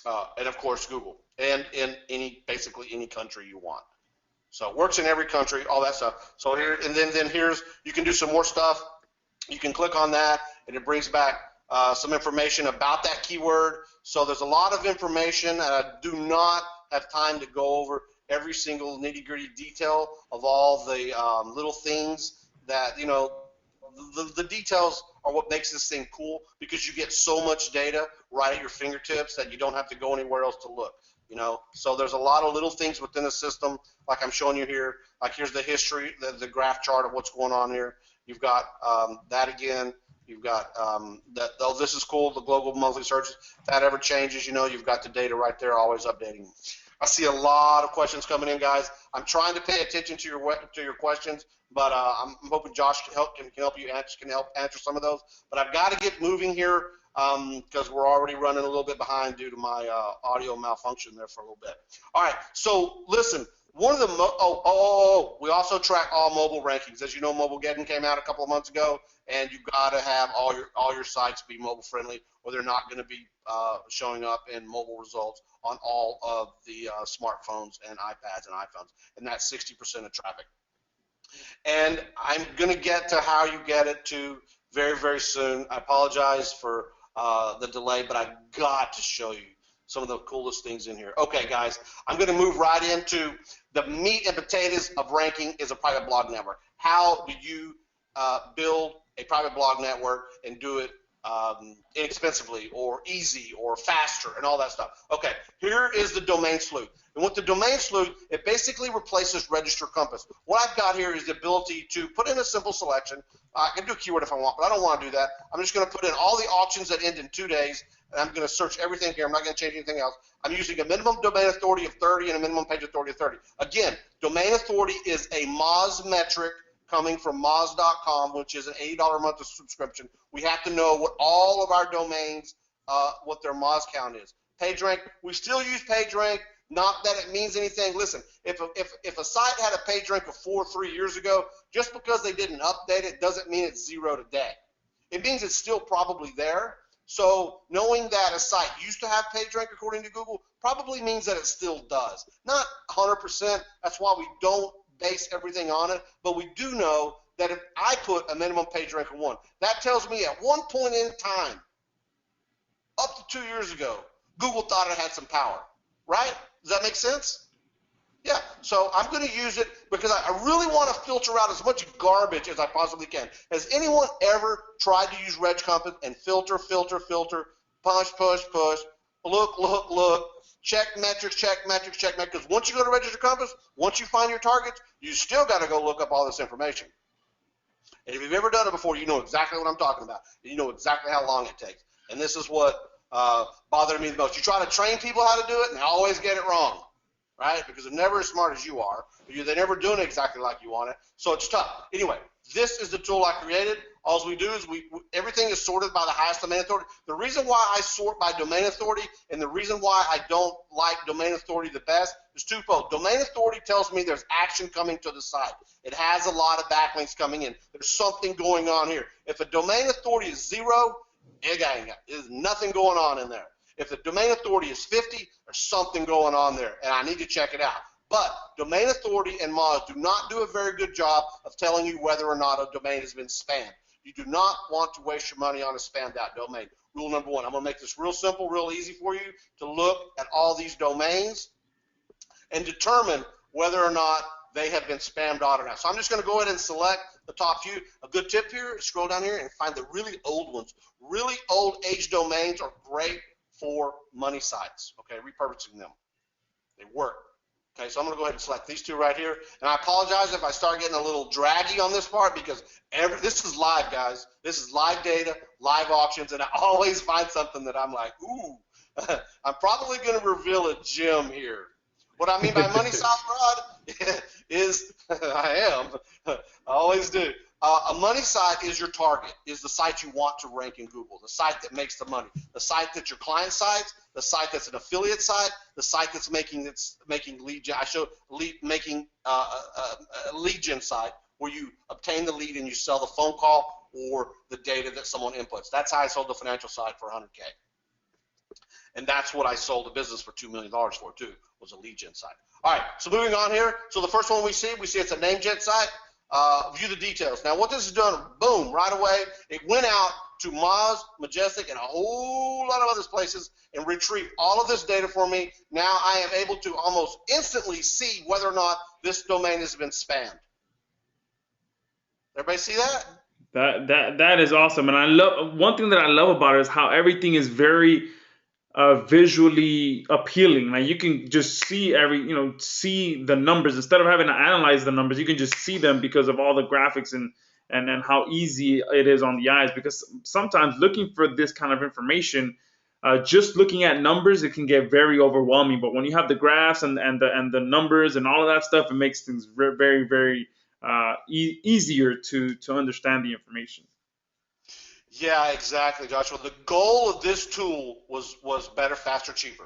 and of course Google, and in basically any country you want. So it works in every country, all that stuff. So here, and then here's, you can do some more stuff. You can click on that, and it brings back some information about that keyword. So there's a lot of information, and I do not have time to go over every single nitty-gritty detail of all the little things that, you know, the details are what makes this thing cool, because you get so much data right at your fingertips that you don't have to go anywhere else to look. You know, so there's a lot of little things within the system, like I'm showing you here. Like here's the history, the graph chart of what's going on here. You've got that again. You've got that. Oh, this is cool. The global monthly searches. If that ever changes, you know, you've got the data right there, always updating. I see a lot of questions coming in, guys. I'm trying to pay attention to your questions, but I'm hoping Josh can help you answer some of those. But I've got to get moving here, because we're already running a little bit behind due to my audio malfunction there for a little bit. All right, so listen, one of the we also track all mobile rankings. As you know, Mobilegeddon came out a couple of months ago, and you've got to have all your sites be mobile friendly, or they're not going to be showing up in mobile results on all of the smartphones and iPads and iPhones, and that's 60% of traffic. And I'm going to get to how you get it to very, very soon. I apologize for the delay, but I've got to show you some of the coolest things in here. Okay, guys, I'm going to move right into the meat and potatoes of ranking is a private blog network. How do you build a private blog network and do it inexpensively or easy or faster and all that stuff? Okay, here is the domain sleuth. And with the domain sleuth, it basically replaces Register Compass. What I've got here is the ability to put in a simple selection. I can do a keyword if I want, but I don't want to do that. I'm just going to put in all the auctions that end in 2 days, and I'm going to search everything here. I'm not going to change anything else. I'm using a minimum domain authority of 30 and a minimum page authority of 30. Again, domain authority is a Moz metric coming from Moz.com, which is an $80 a month subscription. We have to know what all of our domains, what their Moz count is. PageRank, we still use PageRank. Not that it means anything. Listen, if a site had a PageRank of 4 or 3 years ago, just because they didn't update it doesn't mean it's 0 today. It means it's still probably there. So knowing that a site used to have PageRank according to Google probably means that it still does. Not 100%. That's why we don't base everything on it. But we do know that if I put a minimum PageRank of 1, that tells me at one point in time, up to 2 years ago, Google thought it had some power, right? Does that make sense? Yeah, so I'm going to use it because I really want to filter out as much garbage as I possibly can. Has anyone ever tried to use Reg Compass and filter, push, look, check metrics? Because once you go to Register Compass, once you find your targets, you still got to go look up all this information. And if you've ever done it before, you know exactly what I'm talking about. You know exactly how long it takes. And this is what bothered me the most. You try to train people how to do it, and they always get it wrong, right? Because they're never as smart as you are. They're never doing it exactly like you want it, so it's tough. Anyway, this is the tool I created. All we do is everything is sorted by the highest domain authority. The reason why I sort by domain authority and the reason why I don't like domain authority the best is twofold. Domain authority tells me there's action coming to the site. It has a lot of backlinks coming in. There's something going on here. If a domain authority is 0, there's nothing going on in there. If the domain authority is 50, there's something going on there, and I need to check it out. But domain authority and Moz do not do a very good job of telling you whether or not a domain has been spammed. You do not want to waste your money on a spammed out domain. Rule number 1, I'm going to make this real simple, real easy for you to look at all these domains and determine whether or not they have been spammed out or not. So I'm just going to go ahead and select the top few. A good tip here is scroll down here and find the really old ones. Really old age domains are great for money sites, okay, repurposing them. They work. Okay, so I'm going to go ahead and select these 2 right here. And I apologize if I start getting a little draggy on this part because this is live, guys. This is live data, live auctions, and I always find something that I'm like, ooh, I'm probably going to reveal a gem here. What I mean by money site fraud is, I always do. A money site is your target, is the site you want to rank in Google, the site that makes the money, the site that's your client site, the site that's an affiliate site, the site that's making lead gen. I show making a lead gen site where you obtain the lead and you sell the phone call or the data that someone inputs. That's how I sold the financial site for 100K. And that's what I sold the business for $2 million for too, was a lead gen site. All right, so moving on here. So the first one we see it's a name gen site. View the details. Now what this is doing, boom, right away, it went out to Moz, Majestic, and a whole lot of other places and retrieved all of this data for me. Now I am able to almost instantly see whether or not this domain has been spammed. Everybody see that? That is awesome, and I love one thing that I love about it is how everything is very visually appealing. Like you can just see see the numbers instead of having to analyze the numbers. You can just see them because of all the graphics and how easy it is on the eyes. Because sometimes looking for this kind of information, just looking at numbers, it can get very overwhelming. But when you have the graphs and the numbers and all of that stuff, it makes things very, very easier to understand the information. Yeah, exactly, Joshua. The goal of this tool was better, faster, cheaper.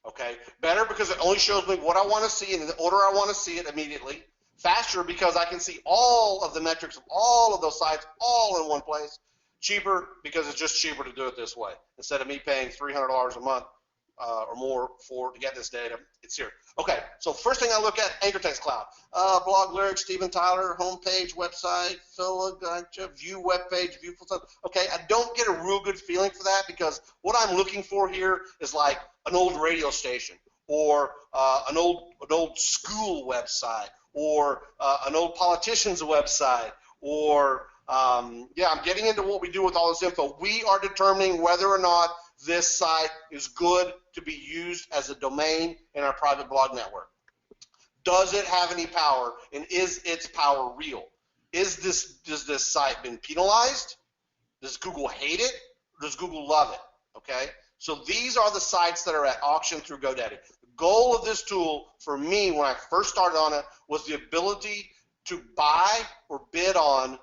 Okay, better because it only shows me what I want to see in the order I want to see it immediately. Faster because I can see all of the metrics of all of those sites all in one place. Cheaper because it's just cheaper to do it this way. Instead of me paying $300 a month or more to get this data, it's here. Okay, so first thing I look at, Anchor Text Cloud. Blog lyrics, Steven Tyler, homepage, website, view webpage, view full stuff. Okay, I don't get a real good feeling for that because what I'm looking for here is like an old radio station or an old school website or an old politician's website or I'm getting into what we do with all this info. We are determining whether or not this site is good to be used as a domain in our private blog network. Does it have any power, and is its power real? Does this site been penalized? Does Google hate it? Or does Google love it? Okay, so these are the sites that are at auction through GoDaddy. The goal of this tool for me when I first started on it was the ability to buy or bid on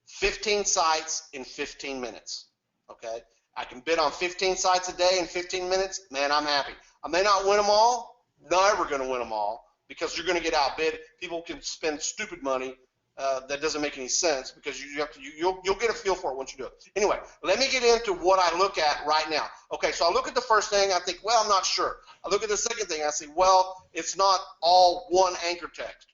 15 sites in 15 minutes. Okay, I can bid on 15 sites a day in 15 minutes. Man, I'm happy. I may not win them all. Never going to win them all because you're going to get outbid. People can spend stupid money that doesn't make any sense because you'll get a feel for it once you do it. Anyway, let me get into what I look at right now. Okay, so I look at the first thing. I think, well, I'm not sure. I look at the second thing. I say, well, it's not all one anchor text.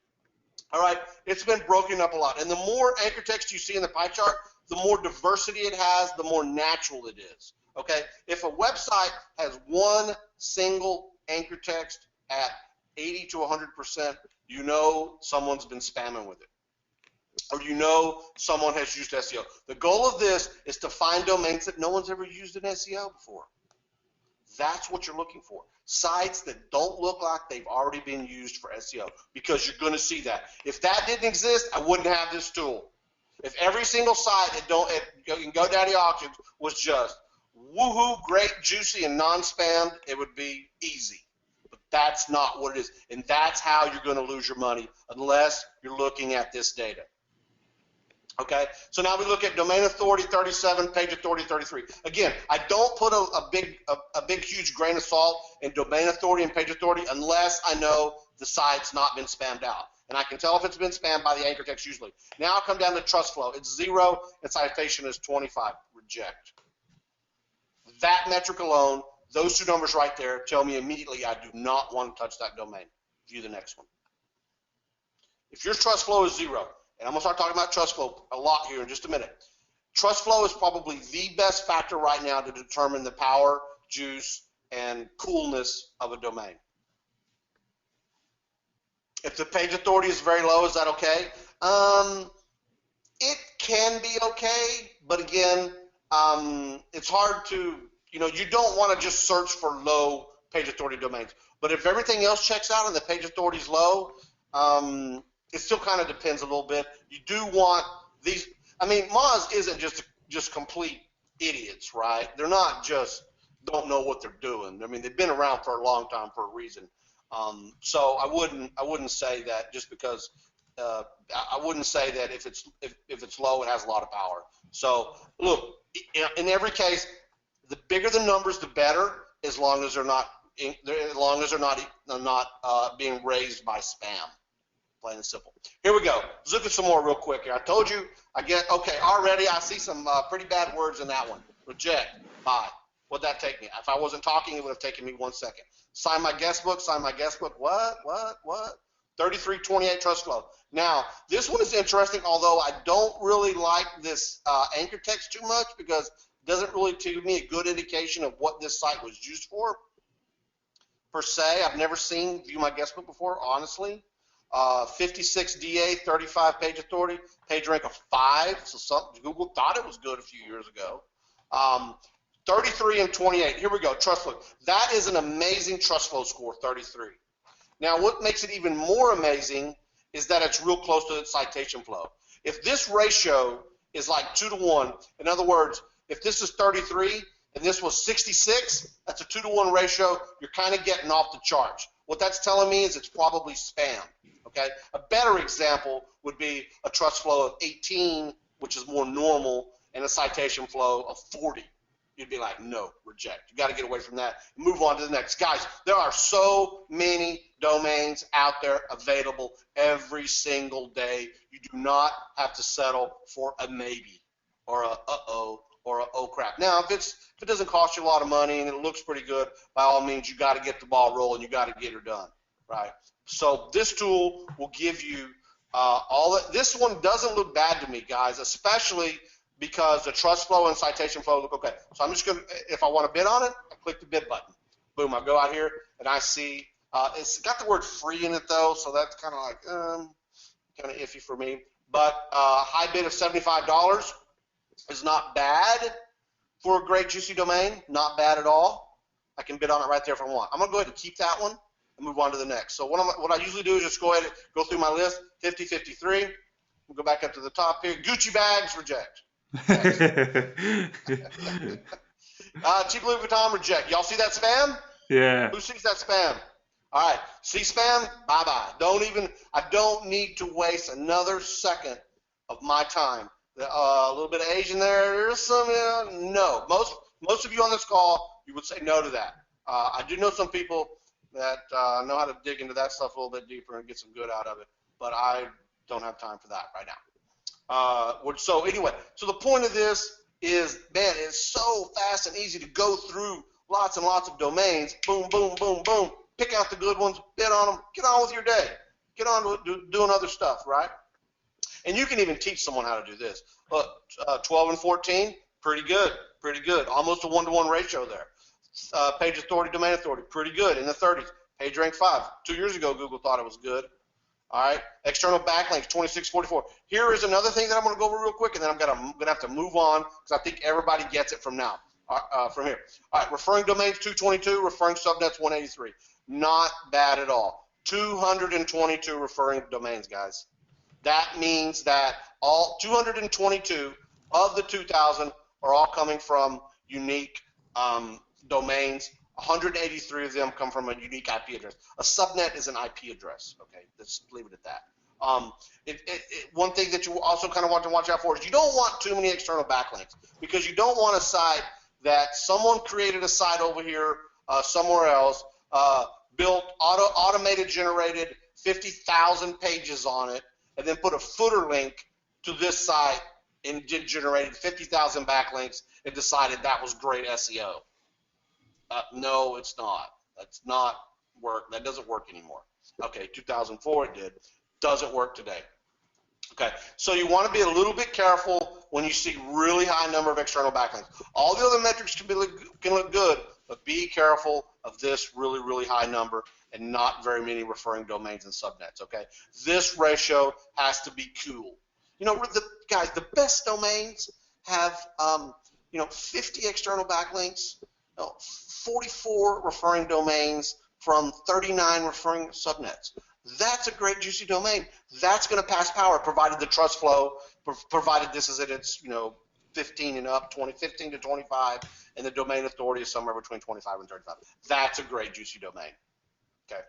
All right, it's been broken up a lot. And the more anchor text you see in the pie chart, the more diversity it has, the more natural it is. Okay, if a website has one single anchor text at 80 to 100%, you know someone's been spamming with it, or you know someone has used SEO. The goal of this is to find domains that no one's ever used in SEO before. That's what you're looking for. Sites that don't look like they've already been used for SEO, because you're going to see that. If that didn't exist, I wouldn't have this tool. If every single site in GoDaddy Auctions was just woohoo, great, juicy, and non-spammed, it would be easy. But that's not what it is. And that's how you're going to lose your money unless you're looking at this data. Okay, so now we look at domain authority 37, page authority 33. Again, I don't put a big, huge grain of salt in domain authority and page authority unless I know the site's not been spammed out. And I can tell if it's been spammed by the anchor text usually. Now I come down to trust flow. It's 0 and citation is 25. Reject. That metric alone, those two numbers right there, tell me immediately I do not want to touch that domain. View the next one. If your trust flow is 0, and I'm going to start talking about trust flow a lot here in just a minute. Trust flow is probably the best factor right now to determine the power, juice, and coolness of a domain. If the page authority is very low, is that okay? It can be okay, but again, it's hard to, you don't want to just search for low page authority domains. But if everything else checks out and the page authority is low, it still kind of depends a little bit. You do want these. I mean, Moz isn't just complete idiots, right? They're not just don't know what they're doing. I mean, they've been around for a long time for a reason. So I wouldn't say that just because I wouldn't say that if it's low, it has a lot of power. So look, in every case, the bigger the numbers, the better, as long as they're not being raised by spam. Plain and simple. Here we go. Let's look at some more real quick here. I told you okay, already I see some pretty bad words in that one. Reject, buy. What'd that take me? If I wasn't talking, it would have taken me 1 second. Sign my guest book, What? 3328 trust flow. Now, this one is interesting, although I don't really like this anchor text too much because it doesn't really give me a good indication of what this site was used for, per se. I've never seen View My Guest Book before, honestly. 56 DA, 35 page authority, page rank of 5. So Google thought it was good a few years ago. 33 and 28. Here we go. Trust flow. That is an amazing trust flow score, 33. Now, what makes it even more amazing is that it's real close to the citation flow. If this ratio is like 2 to 1, in other words, if this is 33 and this was 66, that's a 2 to 1 ratio. You're kind of getting off the charts. What that's telling me is it's probably spam. Okay, a better example would be a trust flow of 18, which is more normal, and a citation flow of 40. You'd be like, no, reject. You got to get away from that and move on to the next. Guys, there are so many domains out there available every single day. You do not have to settle for a maybe or a uh-oh or a oh crap. Now, if it doesn't cost you a lot of money and it looks pretty good, by all means, you got to get the ball rolling. You got to get her done, right? So this tool will give you all that. This one doesn't look bad to me, guys, especially because the trust flow and citation flow look okay. So I'm just going to, if I want to bid on it, I click the bid button. Boom, I go out here and I see, it's got the word free in it though, so that's kind of like, kind of iffy for me. But high bid of $75 is not bad for a great juicy domain, not bad at all. I can bid on it right there if I want. I'm going to go ahead and keep that one and move on to the next. So what I usually do is just go ahead and go through my list, 50, 53. We'll go back up to the top here. Gucci bags, reject. Cheap Louis Vuitton, reject. Y'all see that spam? Yeah. Who sees that spam? All right. See spam? Bye-bye. I don't need to waste another second of my time. A little bit of Asian there. There's some, no. Most of you on this call, you would say no to that. I do know some people that know how to dig into that stuff a little bit deeper and get some good out of it, but I don't have time for that right now. So anyway, so the point of this is, man, it's so fast and easy to go through lots and lots of domains. Boom, boom, boom, boom. Pick out the good ones, bid on them, get on with your day. Get on with doing other stuff, right? And you can even teach someone how to do this. Look, 12 and 14, pretty good, pretty good. Almost a 1-to-1 ratio there. Page authority, domain authority, pretty good in the 30s. Page rank 5. 2 years ago, Google thought it was good. All right, external backlinks, 2644. Here is another thing that I'm going to go over real quick, and then I'm going to have to move on because I think everybody gets it from now, from here. All right, referring domains, 222, referring subnets, 183. Not bad at all. 222 referring domains, guys. That means that all 222 of the 2,000 are all coming from unique domains. 183 of them come from a unique IP address. A subnet is an IP address. Okay, let's leave it at that. One thing that you also kind of want to watch out for is you don't want too many external backlinks because you don't want a site that someone created a site over here somewhere else, built automated generated 50,000 pages on it, and then put a footer link to this site and generated 50,000 backlinks and decided that was great SEO. No, it's not. That's not work. That doesn't work anymore. Okay, 2004 it did. Doesn't work today. Okay, so you want to be a little bit careful when you see really high number of external backlinks. All the other metrics can look good, but be careful of this really, really high number and not very many referring domains and subnets. Okay, this ratio has to be cool. You know, guys, the best domains have 50 external backlinks. 44 referring domains from 39 referring subnets. That's a great juicy domain. That's going to pass power provided the trust flow, provided this is at its 15 and up, 15 to 25, and the domain authority is somewhere between 25 and 35. That's a great juicy domain. Okay.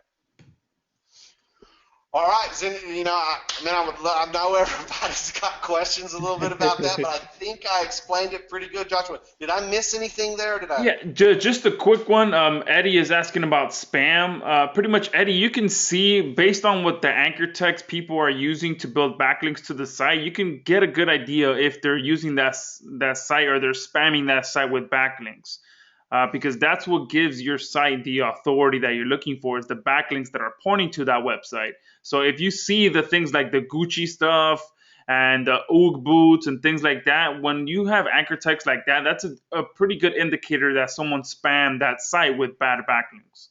All right, I know everybody's got questions a little bit about that, but I think I explained it pretty good, Joshua. Did I miss anything there? Did I? Yeah, just a quick one. Eddie is asking about spam. Pretty much, Eddie, you can see based on what the anchor text people are using to build backlinks to the site, you can get a good idea if they're using that site or they're spamming that site with backlinks. Because that's what gives your site the authority that you're looking for is the backlinks that are pointing to that website. So if you see the things like the Gucci stuff and the Ugg boots and things like that, when you have anchor text like that, that's a pretty good indicator that someone spammed that site with bad backlinks.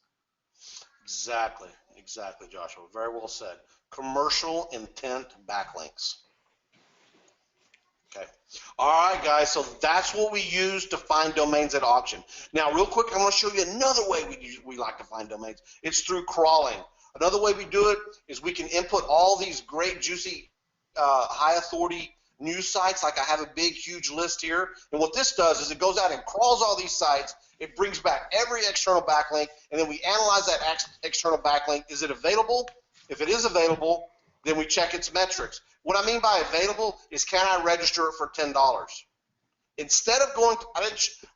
Exactly, Joshua. Very well said. Commercial intent backlinks. Okay. All right, guys. So that's what we use to find domains at auction. Now, real quick, I'm going to show you another way we like to find domains. It's through crawling. Another way we do it is we can input all these great, juicy, high authority news sites. Like I have a big, huge list here. And what this does is it goes out and crawls all these sites. It brings back every external backlink, and then we analyze that external backlink. Is it available? If it is available, then we check its metrics. What I mean by available is, can I register it for $10? Instead of going,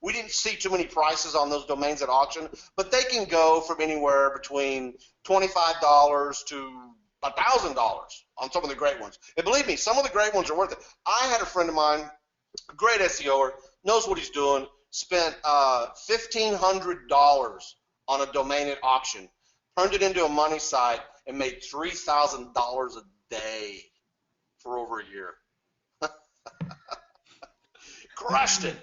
we didn't see too many prices on those domains at auction, but they can go from anywhere between $25 to $1,000 on some of the great ones. And believe me, some of the great ones are worth it. I had a friend of mine, a great SEOer, knows what he's doing, spent $1,500 on a domain at auction, turned it into a money site, and made $3,000 a day for over a year. Crushed it.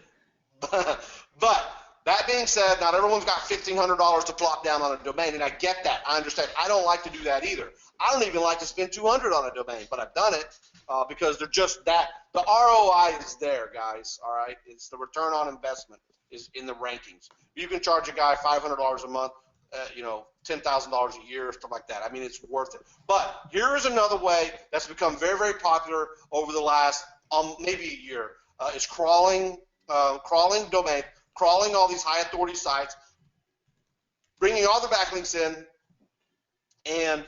But that being said, not everyone's got $1,500 to plop down on a domain, and I get that. I understand. I don't like to do that either. I don't even like to spend $200 on a domain, but I've done it because they're just that. The ROI is there, guys. All right, it's the return on investment is in the rankings. You can charge a guy $500 a month, $10,000 a year, stuff like that. I mean, it's worth it. But here is another way that's become very, very popular over the last maybe a year. Is crawling domain, crawling all these high authority sites, bringing all the backlinks in, and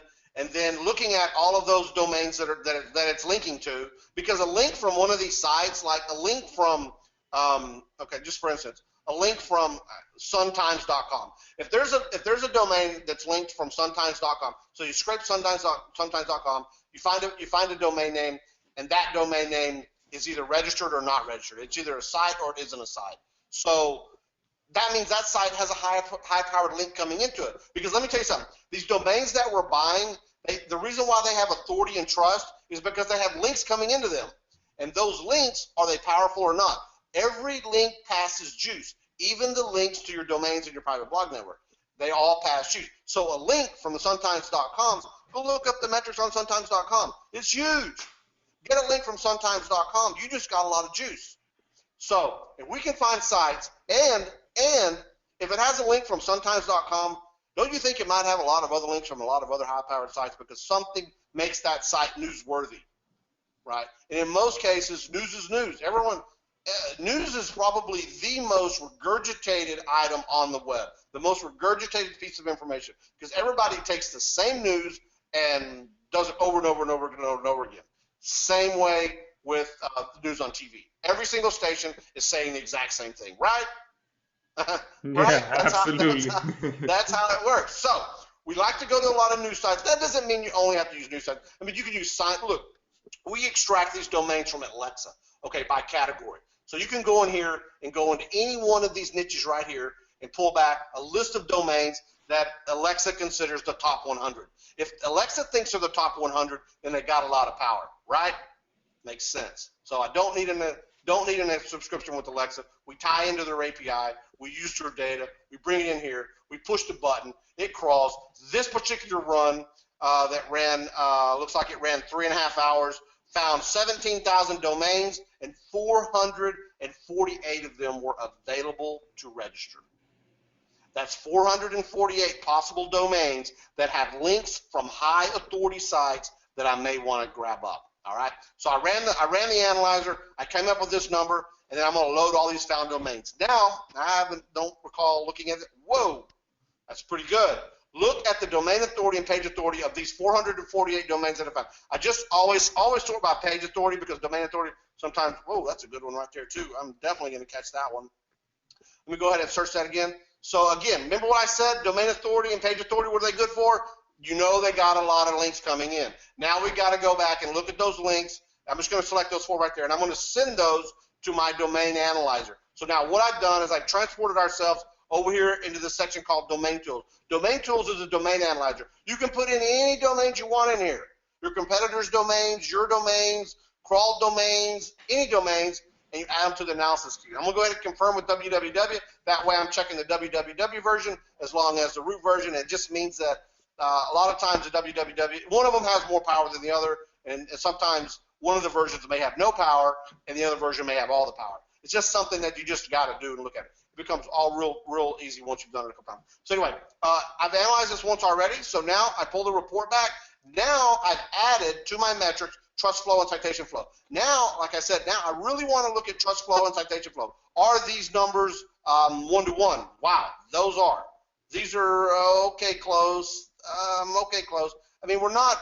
then looking at all of those domains that it's linking to. Because a link from one of these sites, like a link from just for instance, a link from suntimes.com. If there's a domain that's linked from suntimes.com, so you scrape suntimes.com, you find a domain name, and that domain name is either registered or not registered. It's either a site or it isn't a site. So that means that site has a high-powered link coming into it. Because let me tell you something. These domains that we're buying, the reason why they have authority and trust is because they have links coming into them. And those links, are they powerful or not? Every link passes juice, even the links to your domains in your private blog network. They all pass juice. So a link from the suntimes.com, go look up the metrics on suntimes.com. It's huge. Get a link from suntimes.com. You just got a lot of juice. So if we can find sites, and if it has a link from suntimes.com, don't you think it might have a lot of other links from a lot of other high-powered sites because something makes that site newsworthy, right? And in most cases, news is news. News is probably the most regurgitated item on the web, the most regurgitated piece of information, because everybody takes the same news and does it over and over and over and over and over again. Same way with news on TV. Every single station is saying the exact same thing, right? Right? Yeah, absolutely. That's how it works. So we like to go to a lot of news sites. That doesn't mean you only have to use news sites. I mean, you can use look, we extract these domains from Alexa, okay, by category. So you can go in here and go into any one of these niches right here and pull back a list of domains that Alexa considers the top 100. If Alexa thinks they're the top 100, then they got a lot of power, right? Makes sense. So I don't need a subscription with Alexa. We tie into their API. We use their data. We bring it in here. We push the button. It crawls. This particular run that ran, looks like it ran 3.5 hours, found 17,000 domains, and 448 of them were available to register. That's 448 possible domains that have links from high authority sites that I may want to grab up. All right. So I ran the analyzer. I came up with this number, and then I'm going to load all these found domains. Now I don't recall looking at it. Whoa, that's pretty good. look at the domain authority and page authority of these 448 domains that I found. I just always sort by page authority, because domain authority sometimes, oh, that's a good one right there too. I'm definitely going to catch that one. Let me go ahead and search that again. So again, remember what I said, domain authority and page authority, what are they good for? You know they got a lot of links coming in. Now we got to go back and look at those links. I'm just going to select those 4 right there, and I'm going to send those to my domain analyzer. So now what I've done is I've transported ourselves over here into this section called Domain Tools. Domain Tools is a domain analyzer. You can put in any domains you want in here. Your competitors' domains, your domains, crawled domains, any domains, and you add them to the analysis queue. I'm going to go ahead and confirm with www. That way I'm checking the www version as long as the root version. It just means that a lot of times the www, one of them has more power than the other, and sometimes one of the versions may have no power and the other version may have all the power. It's just something that you just got to do and look at it. It becomes all real easy once you've done it a couple times. So anyway, I've analyzed this once already, so now I pull the report back. Now I've added to my metrics trust flow and citation flow. Now, like I said, now I really want to look at trust flow and citation flow. Are these numbers 1-to-1? Wow, those are. These are okay close. Okay close. I mean, we're not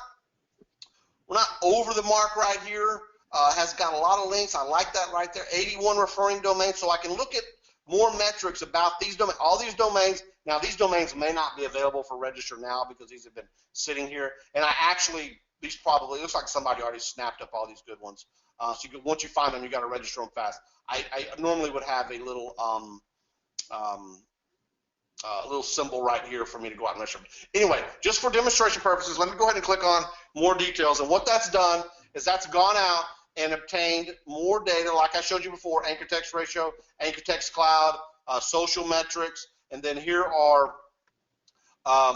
over the mark right here. Has got a lot of links. I like that right there. 81 referring domains, so I can look at more metrics about these domains. All these domains. Now, these domains may not be available for register now because these have been sitting here. And I actually, these probably, it looks like somebody already snapped up all these good ones. So once you find them, you got to register them fast. I normally would have a little symbol right here for me to go out and register. Anyway, just for demonstration purposes, let me go ahead and click on more details. And what that's done is that's gone out and obtained more data, like I showed you before, anchor text ratio, anchor text cloud, social metrics, and then here are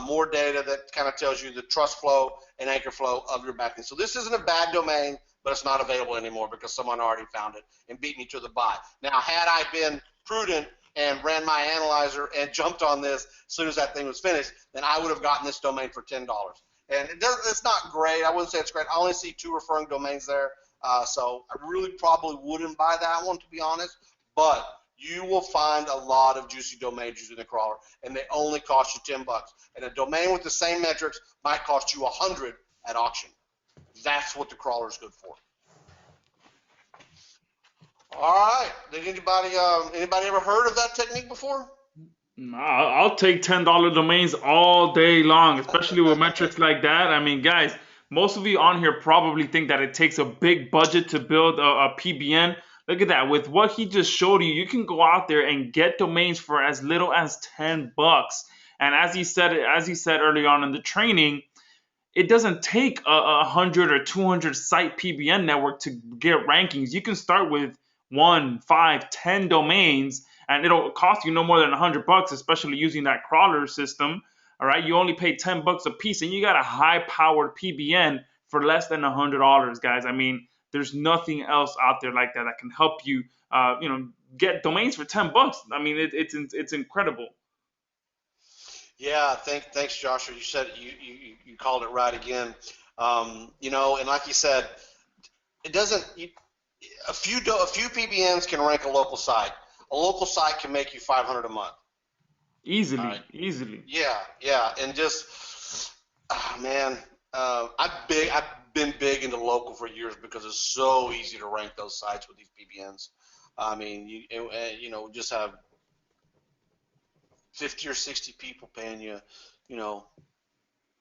more data that kind of tells you the trust flow and anchor flow of your backlink. So this isn't a bad domain, but it's not available anymore because someone already found it and beat me to the buy. Now, had I been prudent and ran my analyzer and jumped on this as soon as that thing was finished, then I would have gotten this domain for $10. And it's not great. I wouldn't say it's great. I only see 2 referring domains there. So I really probably wouldn't buy that one, to be honest. But you will find a lot of juicy domains using the crawler, and they only cost you $10. And a domain with the same metrics might cost you $100 at auction. That's what the crawler is good for. All right. Did anybody ever heard of that technique before? I'll take $10 domains all day long, especially with metrics like that. I mean, guys, most of you on here probably think that it takes a big budget to build a PBN. Look at that. With what he just showed you, you can go out there and get domains for as little as $10. And as he said early on in the training, it doesn't take a 100 or 200 site PBN network to get rankings. You can start with 1, 5, 10 domains, and it'll cost you no more than $100, especially using that crawler system. All right, you only pay $10 a piece, and you got a high-powered PBN for less than $100, guys. I mean, there's nothing else out there like that that can help you, get domains for $10. I mean, it's incredible. Yeah, thanks, Joshua. You said you called it right again. And like you said, it doesn't. A few PBNs can rank a local site. A local site can make you $500 a month. Easily. Yeah, and just, man, I've been big into local for years because it's so easy to rank those sites with these PBNs. I mean, you just have 50 or 60 people paying you, $300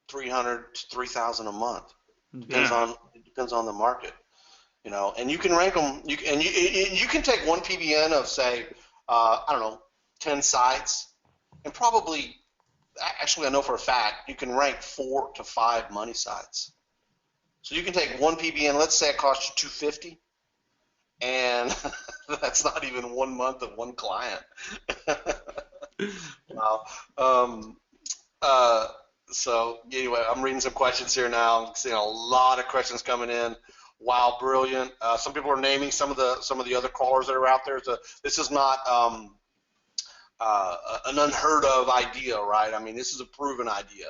to $3,000 a month. It depends on the market, and you can rank them. You can take one PBN of, say, 10 sites, and probably, actually, I know for a fact, you can rank 4 to 5 money sites. So you can take one PBN. Let's say it costs you $250, and that's not even 1 month of one client. Wow. So anyway, I'm reading some questions here now. I'm seeing a lot of questions coming in. Wow, brilliant. Some people are naming some of the other crawlers that are out there. So this is not an unheard of idea, right? I mean, this is a proven idea.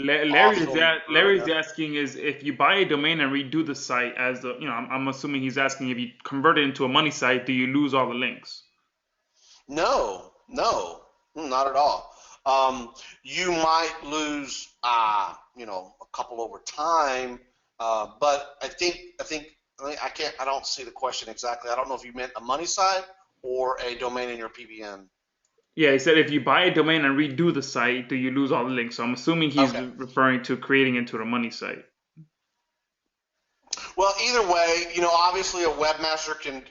Larry's asking is if you buy a domain and redo the site as I'm assuming he's asking if you convert it into a money site, do you lose all the links? No, not at all. You might lose, a couple over time, but I don't see the question exactly. I don't know if you meant a money site or a domain in your PBN. Yeah, he said if you buy a domain and redo the site, do you lose all the links? So I'm assuming he's Okay. referring to creating into the money site. Well, either way, obviously a webmaster can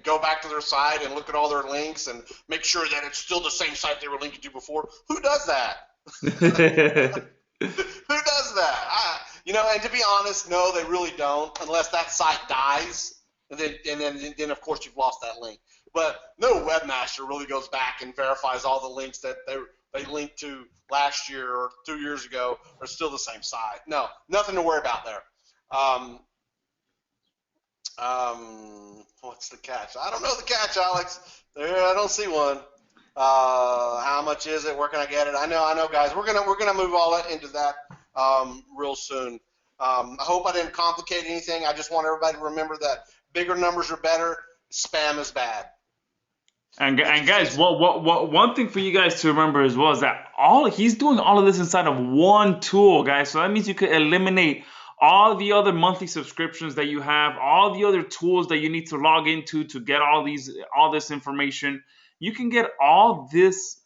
go back to their site and look at all their links and make sure that it's still the same site they were linking to before. Who does that? Who does that? And to be honest, no, they really don't, unless that site dies, and then of course you've lost that link. But no webmaster really goes back and verifies all the links that they linked to last year or 2 years ago are still the same site. No, nothing to worry about there. What's the catch? I don't know the catch, Alex. I don't see one. How much is it? Where can I get it? I know, guys. We're gonna move all that into that real soon. I hope I didn't complicate anything. I just want everybody to remember that bigger numbers are better. Spam is bad. And guys, one thing for you guys to remember as well is that he's doing all of this inside of one tool, guys. So that means you could eliminate all the other monthly subscriptions that you have, all the other tools that you need to log into to get all this information. You can get all these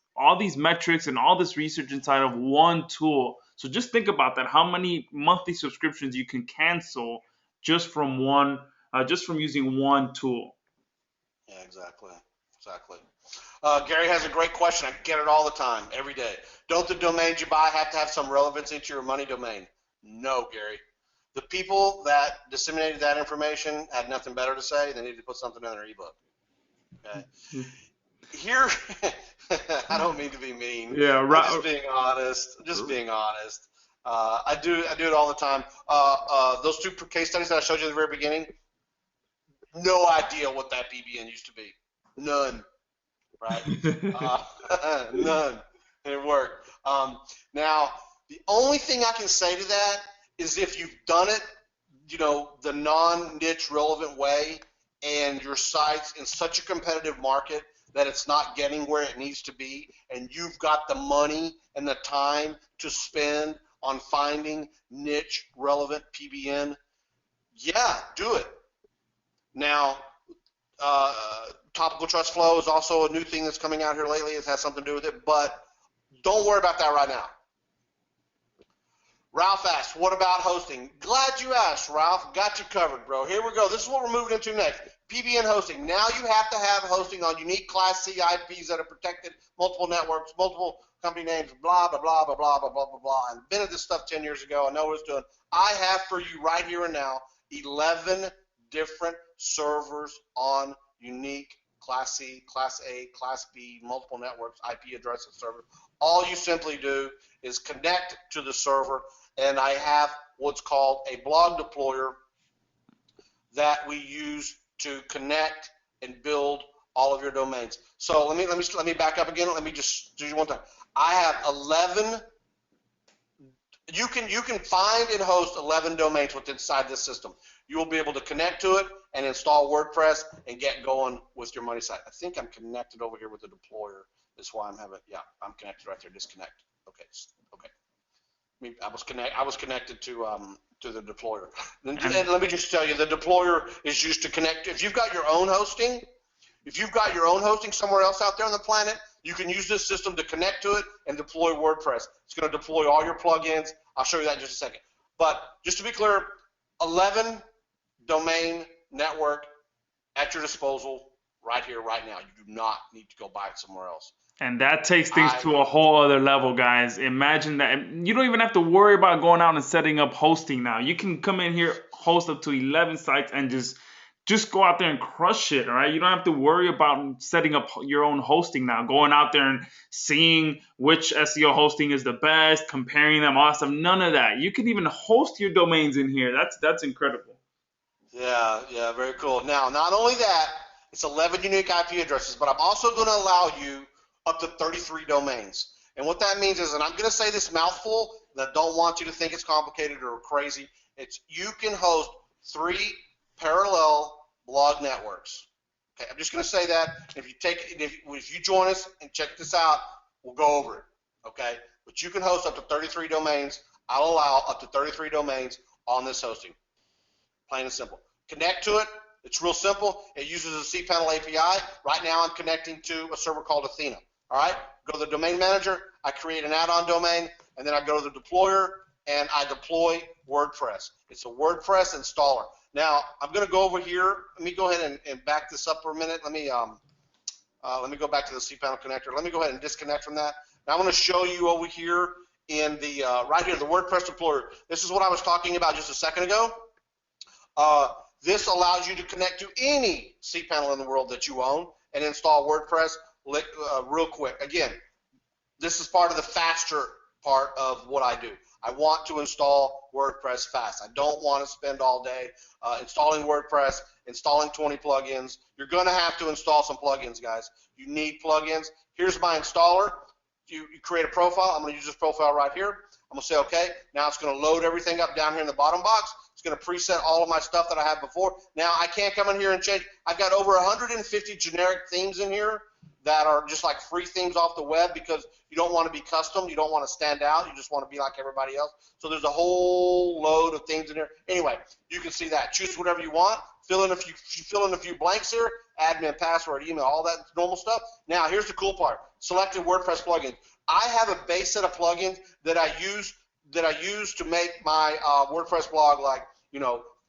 metrics and all this research inside of one tool. So just think about that, how many monthly subscriptions you can cancel just from using one tool. Yeah, exactly. Gary has a great question. I get it all the time, every day. Don't the domains you buy have to have some relevance into your money domain? No, Gary. The people that disseminated that information had nothing better to say. They needed to put something in their ebook. Okay. Here, I don't mean to be mean. Yeah, right. Just being honest. I do it all the time. Those two case studies that I showed you at the very beginning, no idea what that PBN used to be. None. Right? None. And it worked. Now, the only thing I can say to that is if you've done it, the non-niche relevant way, and your site's in such a competitive market that it's not getting where it needs to be, and you've got the money and the time to spend on finding niche relevant PBN, yeah, do it. Now, topical trust flow is also a new thing that's coming out here lately. It has something to do with it, but don't worry about that right now. Ralph asks, what about hosting? Glad you asked, Ralph. Got you covered, bro. Here we go. This is what we're moving into next. PBN hosting. Now you have to have hosting on unique Class C IPs that are protected, multiple networks, multiple company names, blah, blah, blah, blah, blah, blah, blah, blah, blah. I invented this stuff 10 years ago. I know what it's doing. I have for you right here and now 11 different servers on unique Class C, Class A, Class B, multiple networks, IP addresses server. All you simply do is connect to the server, and I have what's called a blog deployer that we use to connect and build all of your domains. So let me back up again. Let me just do you one time. I have 11. You can find and host 11 domains within inside this system. You will be able to connect to it and install WordPress and get going with your money site. I think I'm connected over here with the deployer. That's why I'm I'm connected right there. Disconnect. Okay. I was connected to the deployer. And let me just tell you, the deployer is used to connect. If you've got your own hosting, somewhere else out there on the planet, you can use this system to connect to it and deploy WordPress. It's going to deploy all your plugins. I'll show you that in just a second. But just to be clear, 11 domain network at your disposal right here, right now. You do not need to go buy it somewhere else. And that takes things to a whole other level, guys. Imagine that. You don't even have to worry about going out and setting up hosting now. You can come in here, host up to 11 sites, and just go out there and crush it, all right? You don't have to worry about setting up your own hosting now, going out there and seeing which SEO hosting is the best, comparing them, all that stuff. None of that. You can even host your domains in here. That's incredible. Yeah, very cool. Now, not only that, it's 11 unique IP addresses, but I'm also going to allow you up to 33 domains. And what that means is, and I'm going to say this mouthful, and I don't want you to think it's complicated or crazy, it's you can host 3 parallel blog networks. Okay, I'm just going to say that. If you join us and check this out, we'll go over it, okay? But you can host up to 33 domains. I'll allow up to 33 domains on this hosting. Plain and simple. Connect to it. It's real simple. It uses a cPanel API. Right now I'm connecting to a server called Athena. All right? Go to the domain manager. I create an add-on domain, and then I go to the deployer, and I deploy WordPress. It's a WordPress installer. Now, I'm going to go over here. Let me go ahead and back this up for a minute. Let me go back to the cPanel connector. Let me go ahead and disconnect from that. Now I'm going to show you over here in the right here, the WordPress deployer. This is what I was talking about just a second ago. This allows you to connect to any cPanel in the world that you own and install WordPress real quick. Again, this is part of the faster part of what I do. I want to install WordPress fast. I don't want to spend all day installing WordPress, installing 20 plugins. You're going to have to install some plugins, guys. You need plugins. Here's my installer. You create a profile. I'm going to use this profile right here. I'm going to say OK. Now it's going to load everything up down here in the bottom box. It's going to preset all of my stuff that I had before. Now I can't come in here and change. I've got over 150 generic themes in here that are just like free themes off the web because you don't want to be custom. You don't want to stand out. You just want to be like everybody else. So there's a whole load of things in here. Anyway, you can see that. Choose whatever you want. Fill in a few blanks here. Admin, password, email, all that normal stuff. Now here's the cool part. Selected WordPress plugins. I have a base set of plugins that I use to make my WordPress blog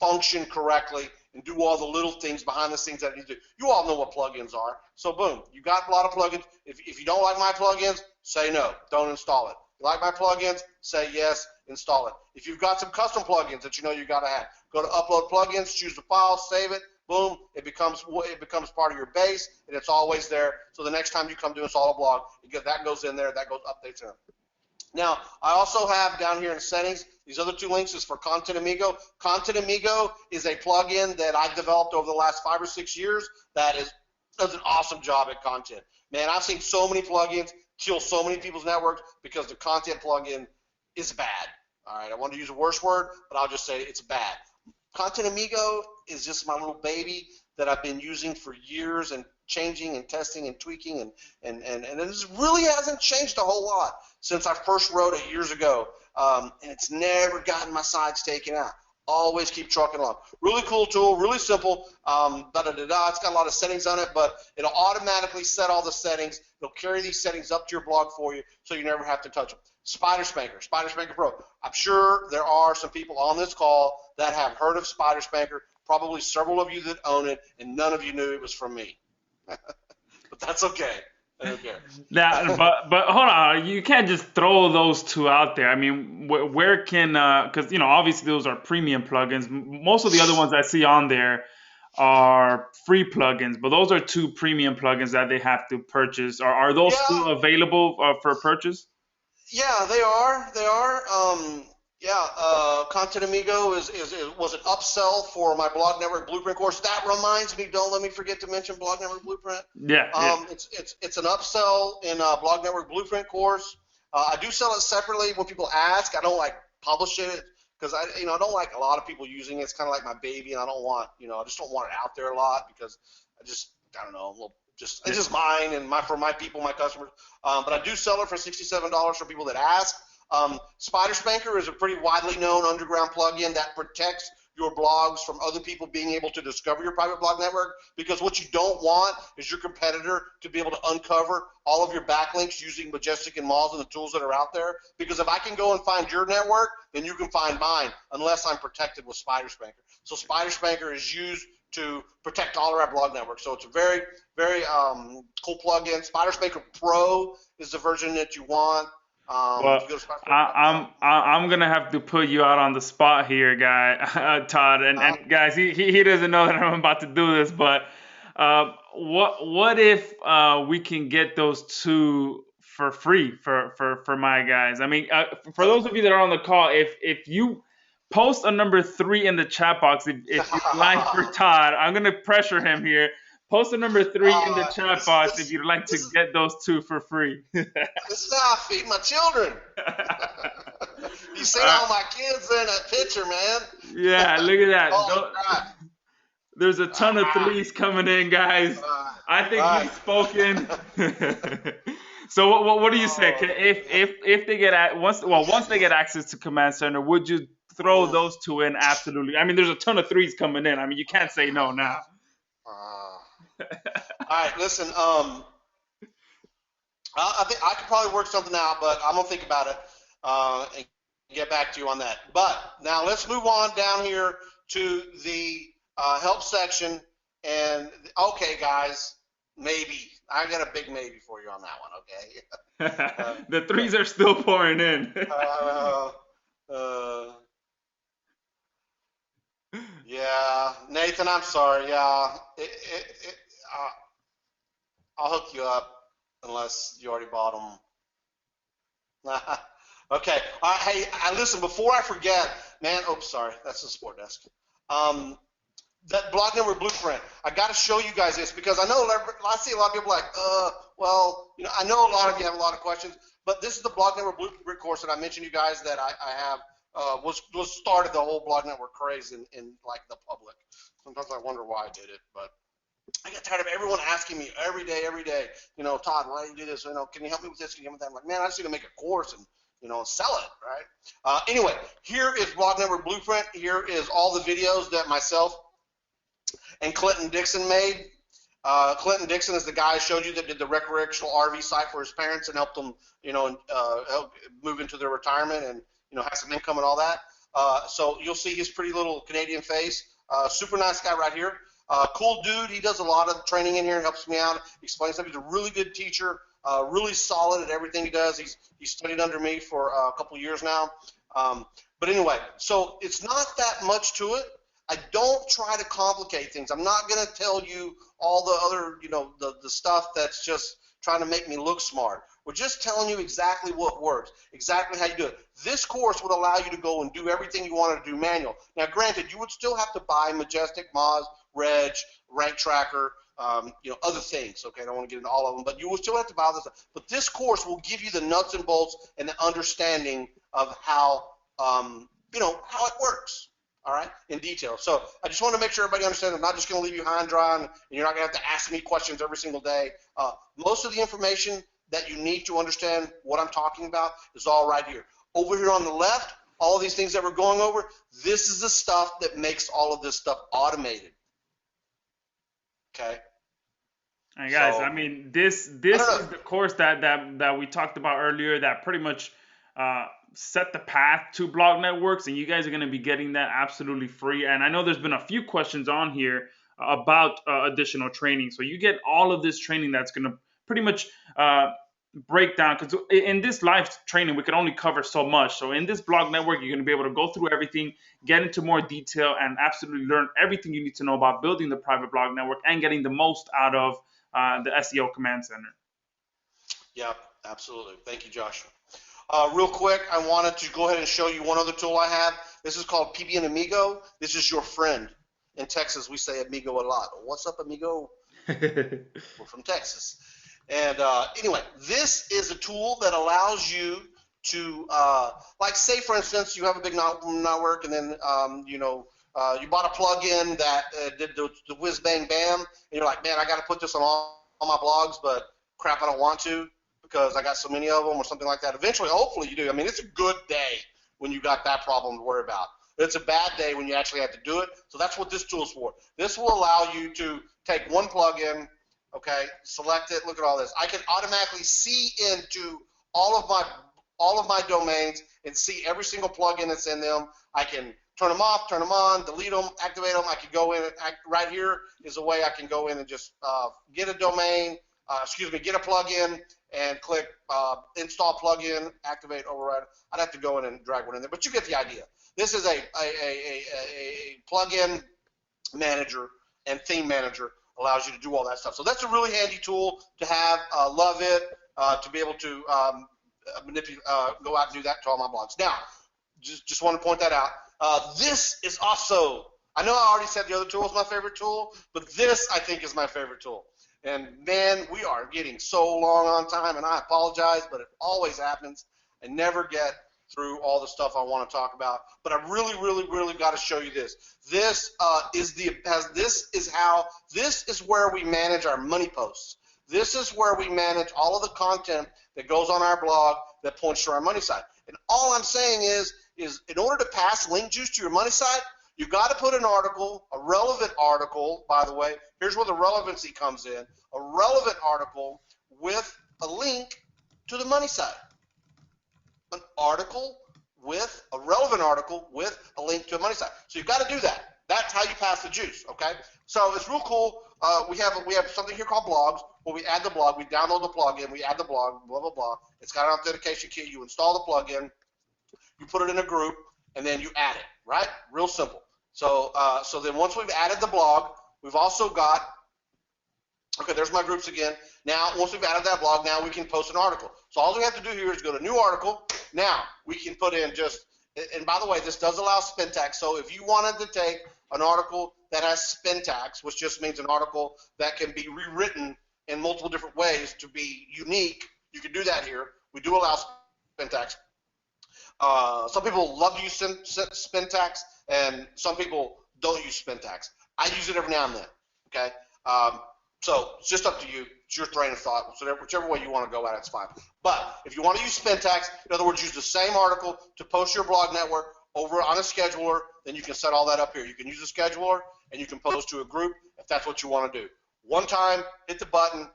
function correctly and do all the little things behind the scenes that I need to do. You all know what plugins are. So boom, you got a lot of plugins. If you don't like my plugins, say no, don't install it. You like my plugins, say yes, install it. If you've got some custom plugins that you know you got to have, go to upload plugins, choose the file, save it, boom, it becomes part of your base, and it's always there. So the next time you come to install a blog, that goes in there, that goes updates in. Now, I also have down here in settings, these other two links is for Content Amigo. Content Amigo is a plugin that I've developed over the last 5 or 6 years that does an awesome job at content. Man, I've seen so many plugins kill so many people's networks because the content plugin is bad. All right, I want to use a worse word, but I'll just say it's bad. Content Amigo is just my little baby that I've been using for years and changing and testing and tweaking, and it really hasn't changed a whole lot since I first wrote it years ago, and it's never gotten my sides taken out. Always keep trucking along. Really cool tool, really simple. It's got a lot of settings on it, but it'll automatically set all the settings. It'll carry these settings up to your blog for you, so you never have to touch them. SpiderSpanker Pro. I'm sure there are some people on this call that have heard of SpiderSpanker, probably several of you that own it, and none of you knew it was from me. But that's okay. Okay. Now, but hold on, you can't just throw those two out there. I mean, where can because obviously those are premium plugins. Most of the other ones I see on there are free plugins, but those are two premium plugins that they have to purchase. Are those still available for purchase? Yeah, they are. They are. Content Amigo was an upsell for my Blog Network Blueprint course. That reminds me, don't let me forget to mention Blog Network Blueprint. Yeah. It's an upsell in Blog Network Blueprint course. I do sell it separately when people ask. I don't publish it because I don't like a lot of people using it. It's kind of like my baby, and I just don't want it out there a lot because I don't know. It's just mine and for my people, my customers. But I do sell it for $67 for people that ask. SpiderSpanker is a pretty widely known underground plugin that protects your blogs from other people being able to discover your private blog network, because what you don't want is your competitor to be able to uncover all of your backlinks using Majestic and Moz and the tools that are out there. Because if I can go and find your network, then you can find mine, unless I'm protected with SpiderSpanker. So SpiderSpanker is used to protect all of our blog network. So it's a very, very cool plugin. SpiderSpanker Pro is the version that you want. I'm gonna have to put you out on the spot here, Todd, and guys, he doesn't know that I'm about to do this, but what if we can get those two for free for my guys? I mean, for those of you that are on the call, if you post a number 3 in the chat box, if you'd like for Todd, I'm gonna pressure him here. Post a number 3 in the chat box if you'd like to get those two for free. This is how I feed my children. You see all my kids in that picture, man. Yeah, look at that. There's a ton of 3s coming in, guys. I think he's spoken. So what do you say? Oh, If they get once they get access to Command Center, would you throw mm, those two in? Absolutely. I mean, there's a ton of threes coming in. I mean, you can't say no now. all right, listen. I think I could probably work something out, but I'm gonna think about it and get back to you on that. But now let's move on down here to the help section. And okay, guys, maybe I got a big maybe for you on that one. Okay. The threes are still pouring in. uh, uh, yeah, Nathan, I'm sorry. Yeah, I'll hook you up unless you already bought them. Okay. All right. Hey, listen, before I forget, man. Oops, sorry. That's the support desk. Um, that block number blueprint. I got to show you guys this because I see a lot of people like, well, I know a lot of you have a lot of questions, but this is the block number blueprint course that I mentioned you guys that I have was started the whole blog network craze in like the public. Sometimes I wonder why I did it, but I get tired of everyone asking me every day, Todd, why do you do this? Can you help me with this? Can you help me with that? I'm like, man, I just need to make a course and sell it, right? Anyway, here is Block Network Blueprint. Here is all the videos that myself and Clinton Dixon made. Clinton Dixon is the guy I showed you that did the recreational RV site for his parents and helped them, help move into their retirement and have some income and all that. So you'll see his pretty little Canadian face. Super nice guy right here. Cool dude. He does a lot of training in here and helps me out. He explains stuff. He's a really good teacher. Really solid at everything he does. He's studied under me for a couple years now. But anyway, so it's not that much to it. I don't try to complicate things. I'm not going to tell you all the other, the stuff that's just trying to make me look smart. We're just telling you exactly what works, exactly how you do it. This course would allow you to go and do everything you wanted to do manual. Now, granted, you would still have to buy Majestic, Moz, Reg, Rank Tracker, other things. Okay, I don't want to get into all of them, but you will still have to buy this stuff. But this course will give you the nuts and bolts and the understanding of how, how it works. All right, in detail. So I just want to make sure everybody understands I'm not just going to leave you high and dry, and you're not going to have to ask me questions every single day. Most of the information that you need to understand what I'm talking about is all right here. Over here on the left, all of these things that we're going over, this is the stuff that makes all of this stuff automated. Okay. And guys, So I mean, this I don't is know. the course that we talked about earlier that pretty much set the path to blog networks, and you guys are going to be getting that absolutely free. And I know there's been a few questions on here about additional training, so you get all of this training that's going to pretty much break down, because in this live training we can only cover so much. So in this blog network, you're going to be able to go through everything, get into more detail, and absolutely learn everything you need to know about building the private blog network and getting the most out of the SEO Command Center. Yep, absolutely. Thank you, Joshua. Real quick, I wanted to go ahead and show you one other tool I have. This is called PBN Amigo. This is your friend. In Texas, we say amigo a lot. What's up, amigo? We're from Texas. And anyway, this is a tool that allows you to, like, say, for instance, you have a big network, and then, you bought a plugin that did the whiz bang bam, and you're like, man, I got to put this on all my blogs, but crap, I don't want to because I got so many of them or something like that. Eventually, hopefully you do. I mean, it's a good day when you got that problem to worry about. It's a bad day when you actually have to do it. So that's what this tool is for. This will allow you to take one plugin, okay, select it, look at all this. I can automatically see into all of my domains and see every single plugin that's in them. I can turn them off, turn them on, delete them, activate them. I can go in, right here is a way I can go in and just get a domain, get a plugin, and click install plugin, activate, override. I'd have to go in and drag one in there, but you get the idea. This is a plugin manager and theme manager, allows you to do all that stuff. So that's a really handy tool to have. Love it to be able to go out and do that to all my blogs. Now, just want to point that out. This is also, I know I already said the other tool is my favorite tool, but this I think is my favorite tool. And man, we are getting so long on time, and I apologize, but it always happens. I never get through all the stuff I want to talk about, but I really, really, really got to show you this. This is where we manage our money posts. This is where we manage all of the content that goes on our blog that points to our money site. And all I'm saying is in order to pass link juice to your money site, you've got to put an article, a relevant article, by the way. Here's where the relevancy comes in. A relevant article with a link to the money site. An article with a relevant article with a link to a money site. So you've got to do that. That's how you pass the juice, okay? So it's real cool. We have something here called blogs where we add the blog. We download the plugin. We add the blog, blah, blah, blah. It's got an authentication key. You install the plugin. You put it in a group, and then you add it, right? Real simple. So then once we've added the blog, we've also got, okay, there's my groups again. Now, once we've added that blog, now we can post an article. So all we have to do here is go to new article. Now, we can put in just, and by the way, this does allow spin tags. So if you wanted to take an article that has spin tags, which just means an article that can be rewritten in multiple different ways to be unique, you can do that here. We do allow spin tags. Some people love to use spin tags, and some people don't use spin tags. I use it every now and then, okay? So it's just up to you. It's your train of thought. So whichever way you want to go at it, it's fine. But if you want to use spin tags, in other words, use the same article to post your blog network over on a scheduler, then you can set all that up here. You can use a scheduler, and you can post to a group if that's what you want to do. One time, hit the button,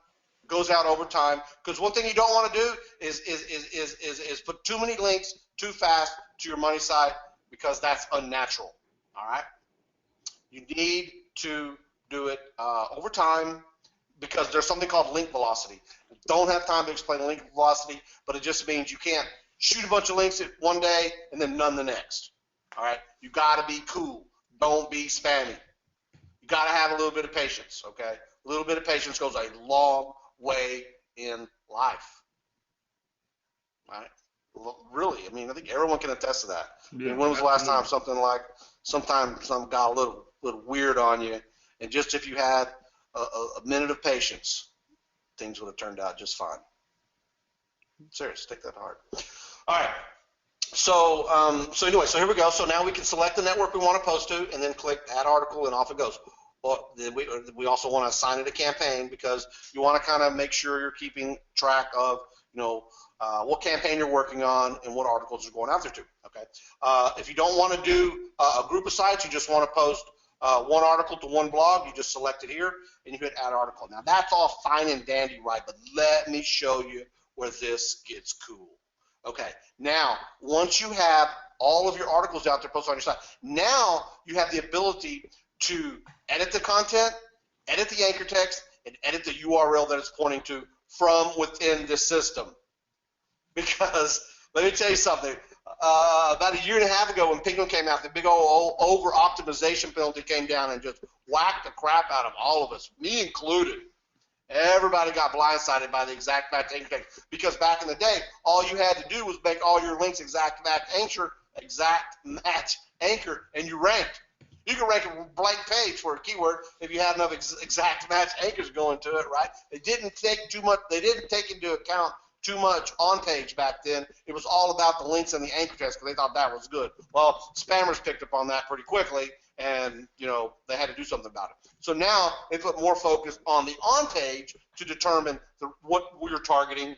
goes out over time. Because one thing you don't want to do is put too many links too fast to your money site, because that's unnatural. All right? You need to do it over time, because there's something called link velocity. Don't have time to explain link velocity, but it just means you can't shoot a bunch of links at one day and then none the next. All right? You got to be cool. Don't be spammy. You got to have a little bit of patience, okay? A little bit of patience goes a long way in life. All right? Really, I mean, I think everyone can attest to that. Yeah, I mean, when was the last time something got a little weird on you, and just if you had a minute of patience, things would have turned out just fine. Serious, take that to heart. All right. So anyway, so here we go. So now we can select the network we want to post to, and then click Add Article, and off it goes. Well, we also want to assign it a campaign, because you want to kind of make sure you're keeping track of, what campaign you're working on and what articles you're going out there to. Okay. If you don't want to do a group of sites, you just want to post one article to one blog, you just select it here and you hit Add Article. Now that's all fine and dandy, right? But let me show you where this gets cool. Okay. Now, once you have all of your articles out there posted on your site, now you have the ability to edit the content, edit the anchor text, and edit the URL that it's pointing to from within the system. Because let me tell you something. About a year and a half ago, when Penguin came out, the big old over-optimization penalty came down and just whacked the crap out of all of us, me included. Everybody got blindsided by the exact match anchor text, because back in the day, all you had to do was make all your links exact match anchor, and you ranked. You can rank a blank page for a keyword if you had enough exact match anchors going to it, right? They didn't take too much. They didn't take into account too much on page back then. It was all about the links and the anchor text, because they thought that was good. Well, spammers picked up on that pretty quickly, and they had to do something about it. So now they put more focus on the on page to determine what we're targeting,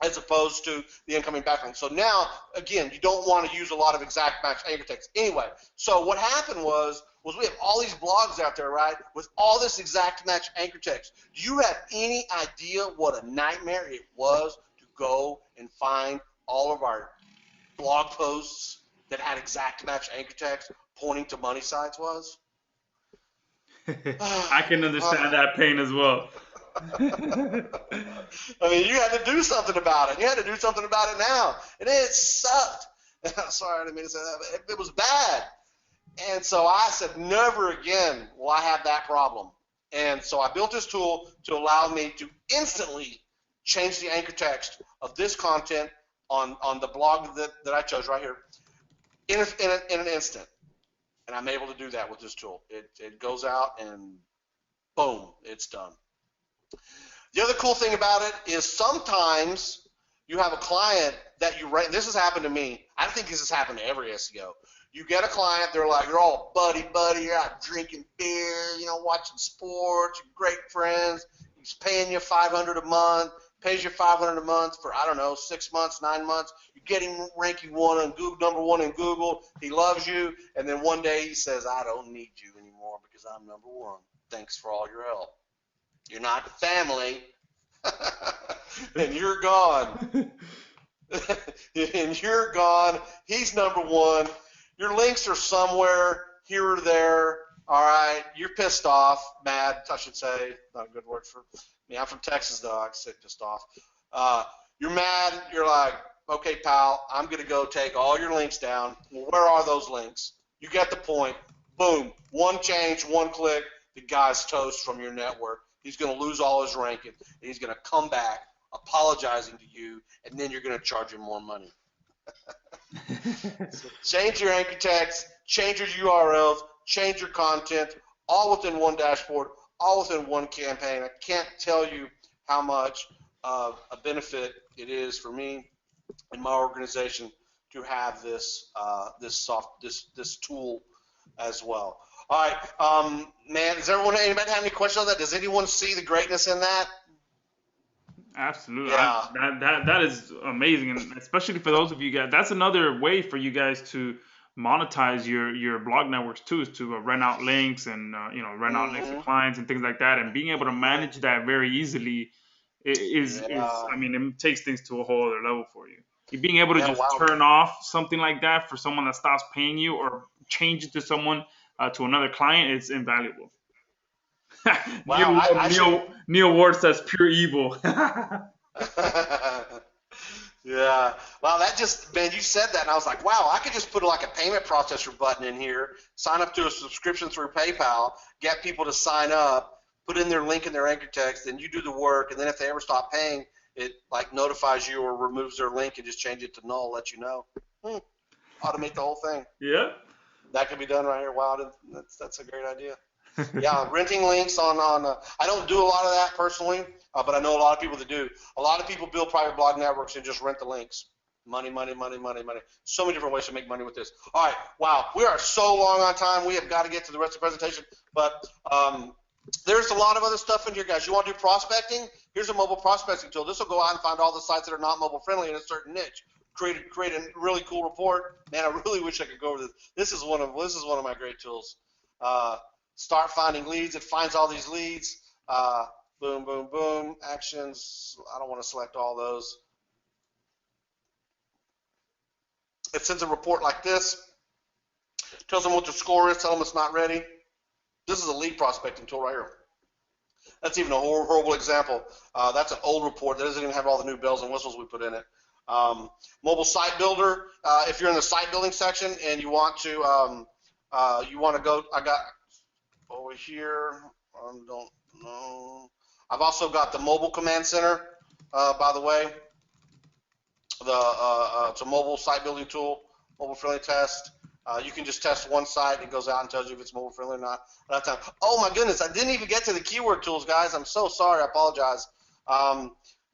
as opposed to the incoming backlink. So now, again, you don't want to use a lot of exact match anchor text. Anyway, so what happened was we have all these blogs out there, right, with all this exact match anchor text. Do you have any idea what a nightmare it was to go and find all of our blog posts that had exact match anchor text pointing to money sites was? I can understand that pain as well. I mean, you had to do something about it. You had to do something about it now. And it sucked. Sorry, I didn't mean to say that, but it was bad. And so I said, never again will I have that problem. And so I built this tool to allow me to instantly change the anchor text of this content on the blog that I chose right here in an instant. And I'm able to do that with this tool. It goes out and boom, it's done. The other cool thing about it is sometimes you have a client that you rank. This has happened to me. I think this has happened to every SEO. You get a client, they're like, you're all buddy, you're out drinking beer, watching sports, you're great friends. You He's paying you $500 a month, pays you $500 a month for, I don't know, 6 months, 9 months. You get him ranking one on Google, number one in Google. He loves you, and then one day he says, I don't need you anymore because I'm number one. Thanks for all your help. You're not family, and you're gone. And you're gone. He's number one. Your links are somewhere here or there. All right, you're pissed off, mad, I should say. Not a good word for me. I'm from Texas, though. I say pissed off. You're mad. You're like, okay, pal, I'm going to go take all your links down. Well, where are those links? You get the point. Boom. One change, one click, the guy's toast from your network. He's going to lose all his ranking, and he's going to come back apologizing to you, and then you're going to charge him more money. So change your anchor text, change your URLs, change your content, all within one dashboard, all within one campaign. I can't tell you how much of a benefit it is for me and my organization to have this this tool as well. All right, man. Anybody have any questions on that? Does anyone see the greatness in that? Absolutely. Yeah. That is amazing, and especially for those of you guys, that's another way for you guys to monetize your blog networks too, is to rent out links and rent out links to clients and things like that, and being able to manage that very easily is I mean, it takes things to a whole other level for you. Being able to just turn off something like that for someone that stops paying you, or change it to someone to another client, it's invaluable. Wow, Neil Ward says pure evil. Yeah. Wow, man, you said that, and I was like, wow, I could just put like a payment processor button in here, sign up to a subscription through PayPal, get people to sign up, put in their link in their anchor text, then you do the work, and then if they ever stop paying, it like notifies you or removes their link and just change it to null, let you know. Automate the whole thing. Yeah. That can be done right here. Wow, that's a great idea. Yeah, renting links on I don't do a lot of that personally, but I know a lot of people that do. A lot of people build private blog networks and just rent the links. Money. So many different ways to make money with this. All right, wow, we are so long on time. We have got to get to the rest of the presentation, but there's a lot of other stuff in here, guys. You want to do prospecting? Here's a mobile prospecting tool. This will go out and find all the sites that are not mobile friendly in a certain niche. Create a really cool report. Man, I really wish I could go over this. This is one of my great tools. Start finding leads. It finds all these leads. Boom, boom, boom. Actions. I don't want to select all those. It sends a report like this. Tells them what their score is. Tell them it's not ready. This is a lead prospecting tool right here. That's even a horrible example. That's an old report that doesn't even have all the new bells and whistles we put in it. Mobile site builder. If you're in the site building section and you want to go, I got over here. I don't know. I've also got the mobile command center. By the way, it's a mobile site building tool, mobile friendly test. You can just test one site, and it goes out and tells you if it's mobile friendly or not. Oh my goodness, I didn't even get to the keyword tools, guys. I'm so sorry. I apologize.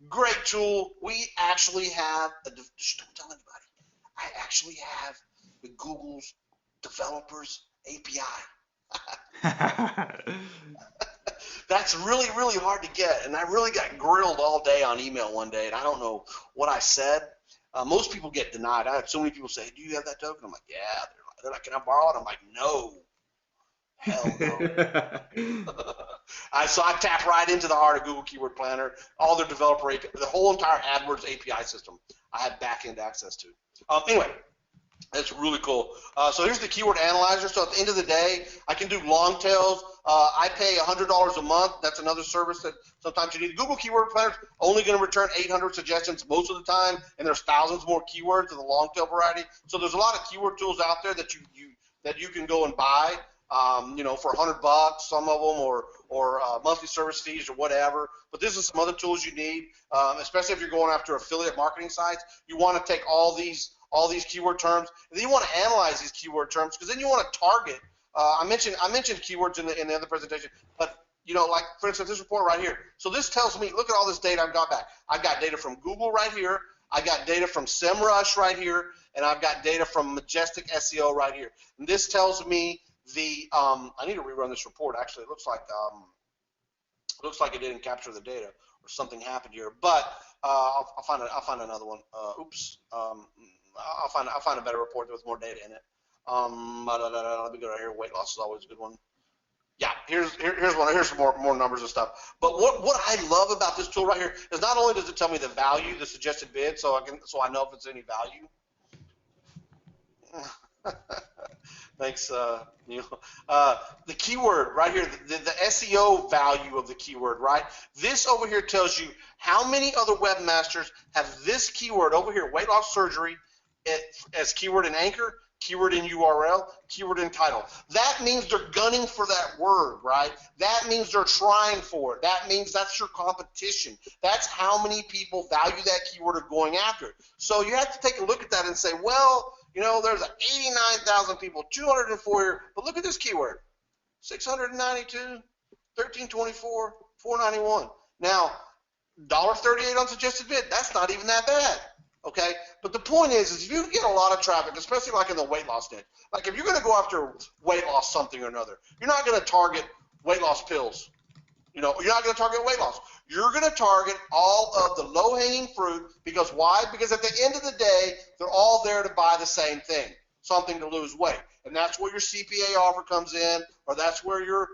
Great tool. We actually have just don't tell anybody. I actually have the Google's developers API. That's really, really hard to get, and I really got grilled all day on email one day, and I don't know what I said. Most people get denied. I had so many people say, "Do you have that token?" I'm like, "Yeah." They're like, "Can I borrow it?" I'm like, "No, hell no." So I tap right into the heart of Google Keyword Planner, all their developer API, the whole entire AdWords API system. I had back-end access to. Anyway. That's really cool. So here's the keyword analyzer. So at the end of the day, I can do long tails. I pay $100 a month. That's another service that sometimes you need. Google Keyword Planner is only going to return 800 suggestions most of the time, and there's thousands more keywords in the long tail variety. So there's a lot of keyword tools out there that you can go and buy, for $100, some of them, or monthly service fees or whatever. But this is some other tools you need, especially if you're going after affiliate marketing sites. You want to take all these keyword terms, and then you want to analyze these keyword terms, because then you want to target. I mentioned keywords in the other presentation, but like for instance, this report right here. So this tells me, look at all this data I've got back. I've got data from Google right here. I got data from SEMrush right here, and I've got data from Majestic SEO right here. And this tells me I need to rerun this report. Actually, it looks like It looks like it didn't capture the data or something happened here, but I'll find another one. Oops. I'll find a better report with more data in it. Let me go right here. Weight loss is always a good one. Yeah, here's one. Here's some more numbers and stuff. But what I love about this tool right here is not only does it tell me the value, the suggested bid, so I know if it's any value. Thanks, Neil. The keyword right here, the SEO value of the keyword, right? This over here tells you how many other webmasters have this keyword over here, weight loss surgery, as keyword in anchor, keyword in URL, keyword in title. That means they're gunning for that word, right? That means they're trying for it. That means that's your competition. That's how many people value that keyword or going after it. So you have to take a look at that and say, well, there's 89,000 people, 204 here, but look at this keyword, 692, 1324, 491. Now, $1.38 on suggested bid, that's not even that bad. Okay, but the point is if you get a lot of traffic, especially like in the weight loss niche, like if you're going to go after weight loss something or another, you're not going to target weight loss pills. You're not going to target weight loss. You're going to target all of the low-hanging fruit because why? Because at the end of the day, they're all there to buy the same thing, something to lose weight, and that's where your CPA offer comes in, or that's where your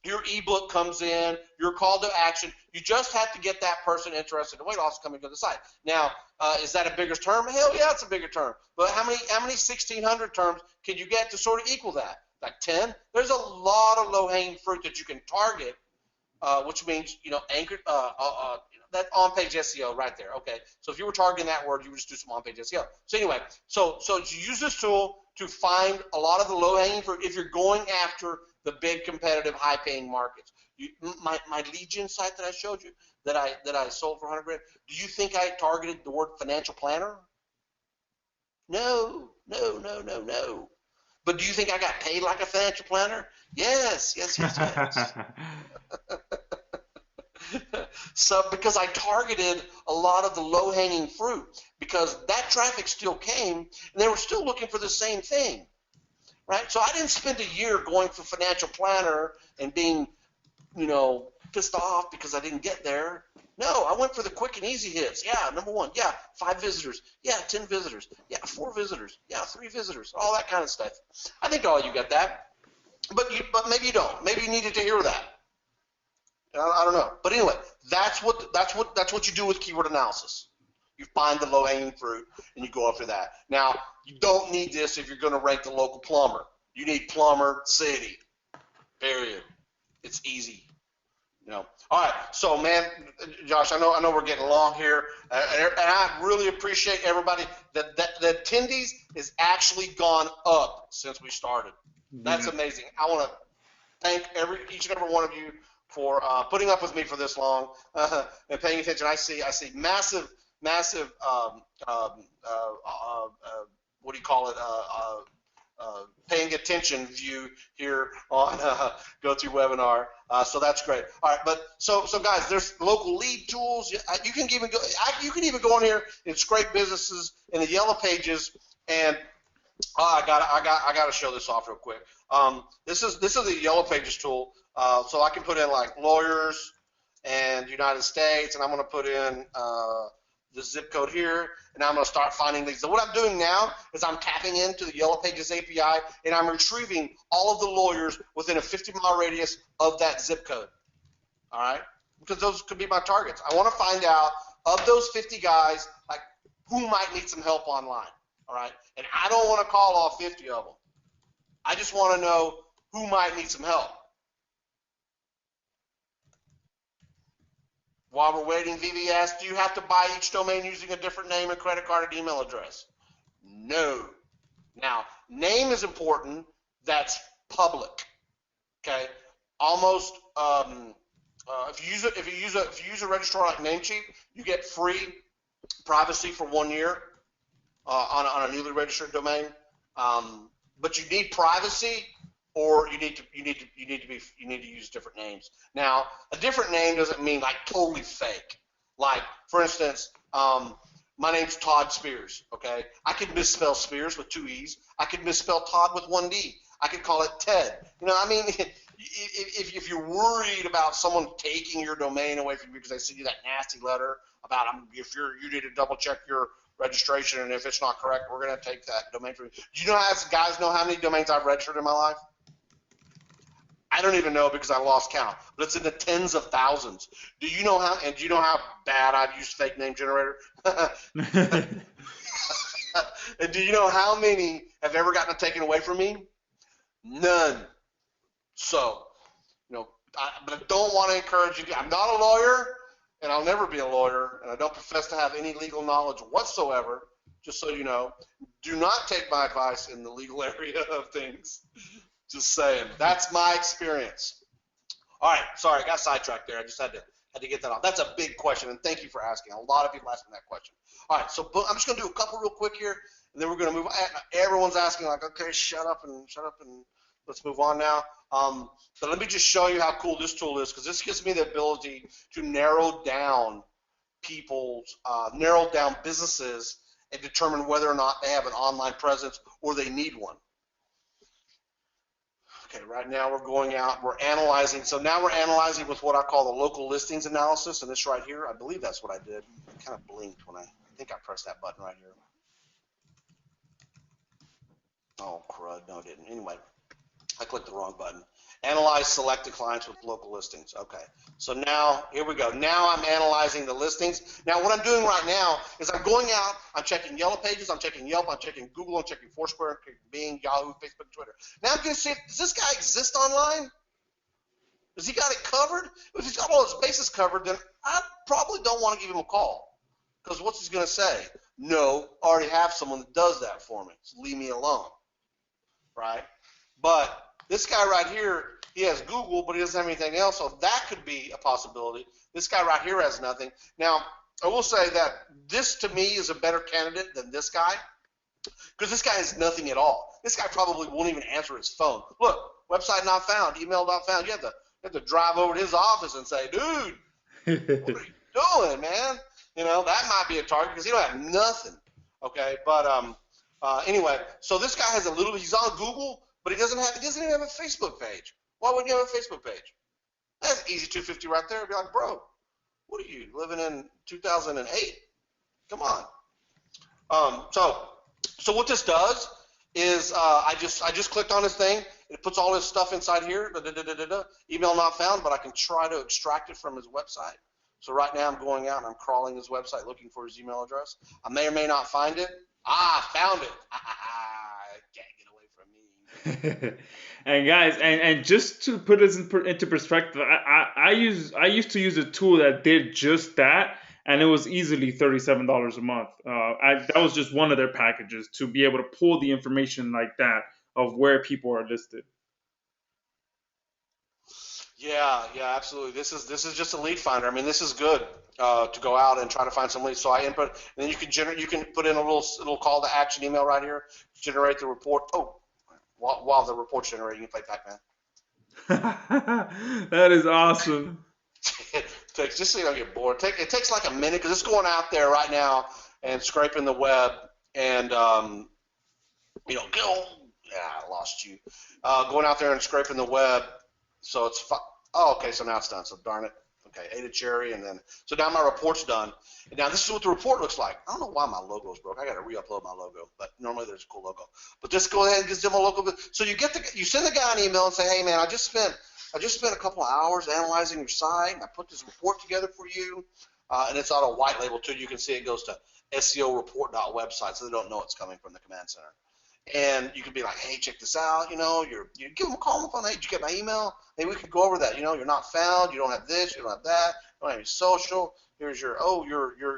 ebook comes in, your call to action. You just have to get that person interested in weight loss coming to the site. Now, is that a bigger term? Hell yeah, it's a bigger term. But how many 1,600 terms can you get to sort of equal that? Like 10? There's a lot of low-hanging fruit that you can target, which means, anchored, that on-page SEO right there. Okay, so if you were targeting that word, you would just do some on-page SEO. So anyway, so you use this tool to find a lot of the low-hanging fruit if you're going after the big competitive high-paying markets. My lead gen site that I showed you that I sold for 100 grand, do you think I targeted the word financial planner? No. But do you think I got paid like a financial planner? Yes. So because I targeted a lot of the low-hanging fruit, because that traffic still came and they were still looking for the same thing. Right? So I didn't spend a year going for financial planner and being, pissed off because I didn't get there. No, I went for the quick and easy hits. Yeah, number one. Yeah, 5 visitors. Yeah, 10 visitors. Yeah, 4 visitors. Yeah, 3 visitors. All that kind of stuff. I think all you got that. But maybe you don't. Maybe you needed to hear that. I don't know. But anyway, that's what you do with keyword analysis. You find the low-hanging fruit, and you go after that. Now, you don't need this if you're going to rank the local plumber. You need plumber city, period. It's easy. All right, so, man, Josh, I know we're getting long here, and I really appreciate everybody. The attendees has actually gone up since we started. That's amazing. I want to thank each and every one of you for putting up with me for this long and paying attention. I see massive what do you call it, paying attention view here on GoToWebinar. So that's great. All right, but so guys, there's local lead tools. You can even go on here and scrape businesses in the yellow pages. And I gotta show this off real quick. This is the yellow pages tool. So I can put in like lawyers and United States, and I'm going to put in the zip code here, and I'm going to start finding these. So what I'm doing now is I'm tapping into the Yellow Pages API, and I'm retrieving all of the lawyers within a 50-mile radius of that zip code, all right? Because those could be my targets. I want to find out, of those 50 guys, like who might need some help online, all right? And I don't want to call all 50 of them. I just want to know who might need some help. While we're waiting, Vivi asked, do you have to buy each domain using a different name and credit card and email address? No. Now, name is important. That's public. Okay. Almost. If you use a registrar like Namecheap, you get free privacy for 1 year on a newly registered domain. But you need privacy, or you need to use different names. Now, a different name doesn't mean like totally fake. Like, for instance, my name's Todd Spears, okay? I could misspell Spears with 2 E's. I could misspell Todd with 1 D. I could call it Ted. I mean, if you're worried about someone taking your domain away from you because they send you that nasty letter about if you need to double check your registration, and if it's not correct, we're going to take that domain from you. Do you know, as guys, know how many domains I've registered in my life? I don't even know because I lost count, but it's in the tens of thousands. Do you know how? And do you know how bad I've used fake name generator? And do you know how many have ever gotten it taken away from me? None. So, but I don't want to encourage you. I'm not a lawyer, and I'll never be a lawyer, and I don't profess to have any legal knowledge whatsoever. Just so you know, do not take my advice in the legal area of things. Just saying. That's my experience. All right. Sorry, I got sidetracked there. I just had to get that off. That's a big question, and thank you for asking. A lot of people asking that question. All right. So I'm just going to do a couple real quick here, and then we're going to move on. Everyone's asking, like, okay, shut up and let's move on now. But let me just show you how cool this tool is, because this gives me the ability to narrow down businesses and determine whether or not they have an online presence or they need one. Okay, right now we're going out, we're analyzing. So now we're analyzing with what I call the local listings analysis, and this right here, I believe that's what I did. I kind of blinked when I think I pressed that button right here. Oh, crud, no, I didn't. Anyway, I clicked the wrong button. Analyze selected clients with local listings. Okay, so now, here we go. Now I'm analyzing the listings. Now what I'm doing right now is I'm going out, I'm checking Yellow Pages, I'm checking Yelp, I'm checking Google, I'm checking Foursquare, I'm checking Bing, Yahoo, Facebook, Twitter. Now I'm going to see, does this guy exist online? Does he got it covered? If he's got all his bases covered, then I probably don't want to give him a call. Because what's he going to say? No, I already have someone that does that for me, so leave me alone, right? But this guy right here, he has Google, but he doesn't have anything else, so that could be a possibility. This guy right here has nothing. Now, I will say that this, to me, is a better candidate than this guy, because this guy has nothing at all. This guy probably won't even answer his phone. Look, website not found, email not found. You have to drive over to his office and say, dude, what are you doing, man? That might be a target because he don't have nothing. Okay, but anyway, so this guy has he's on Google, but he doesn't even have a Facebook page. Why wouldn't you have a Facebook page? That's easy 250 right there. I'd be like, bro, what are you, living in 2008? Come on. So what this does is I just clicked on this thing. It puts all his stuff inside here. Email not found, but I can try to extract it from his website. So right now I'm going out and I'm crawling his website looking for his email address. I may or may not find it. Found it. Can't get away from me. And guys, and just to put this into perspective, I used to use a tool that did just that, and it was easily $37 a month. That was just one of their packages to be able to pull the information like that of where people are listed. Yeah, absolutely. This is just a lead finder. I mean, this is good to go out and try to find some leads. So I input, and then you can put in a little call to action email right here, generate the report. Oh, while the report's generating, you play Pac-Man. That is awesome. Just so you don't get bored. It takes like a minute because it's going out there right now and scraping the web and I lost you. Going out there and scraping the web. So it's okay. So now it's done. So darn it. Okay, Ada Cherry, and then so now my report's done. And now this is what the report looks like. I don't know why my logo's broke. I got to re-upload my logo, but normally there's a cool logo. But just go ahead and give them a logo. So you send the guy an email and say, hey man, I just spent a couple of hours analyzing your site, and I put this report together for you. And it's on a white label too. You can see it goes to SEOreport.website, so they don't know it's coming from the command center. And you can be like, hey, check this out. You give them a call on the phone. Hey, did you get my email? Hey, we could go over that. You're not found. You don't have this. You don't have that. You don't have any social. Here's your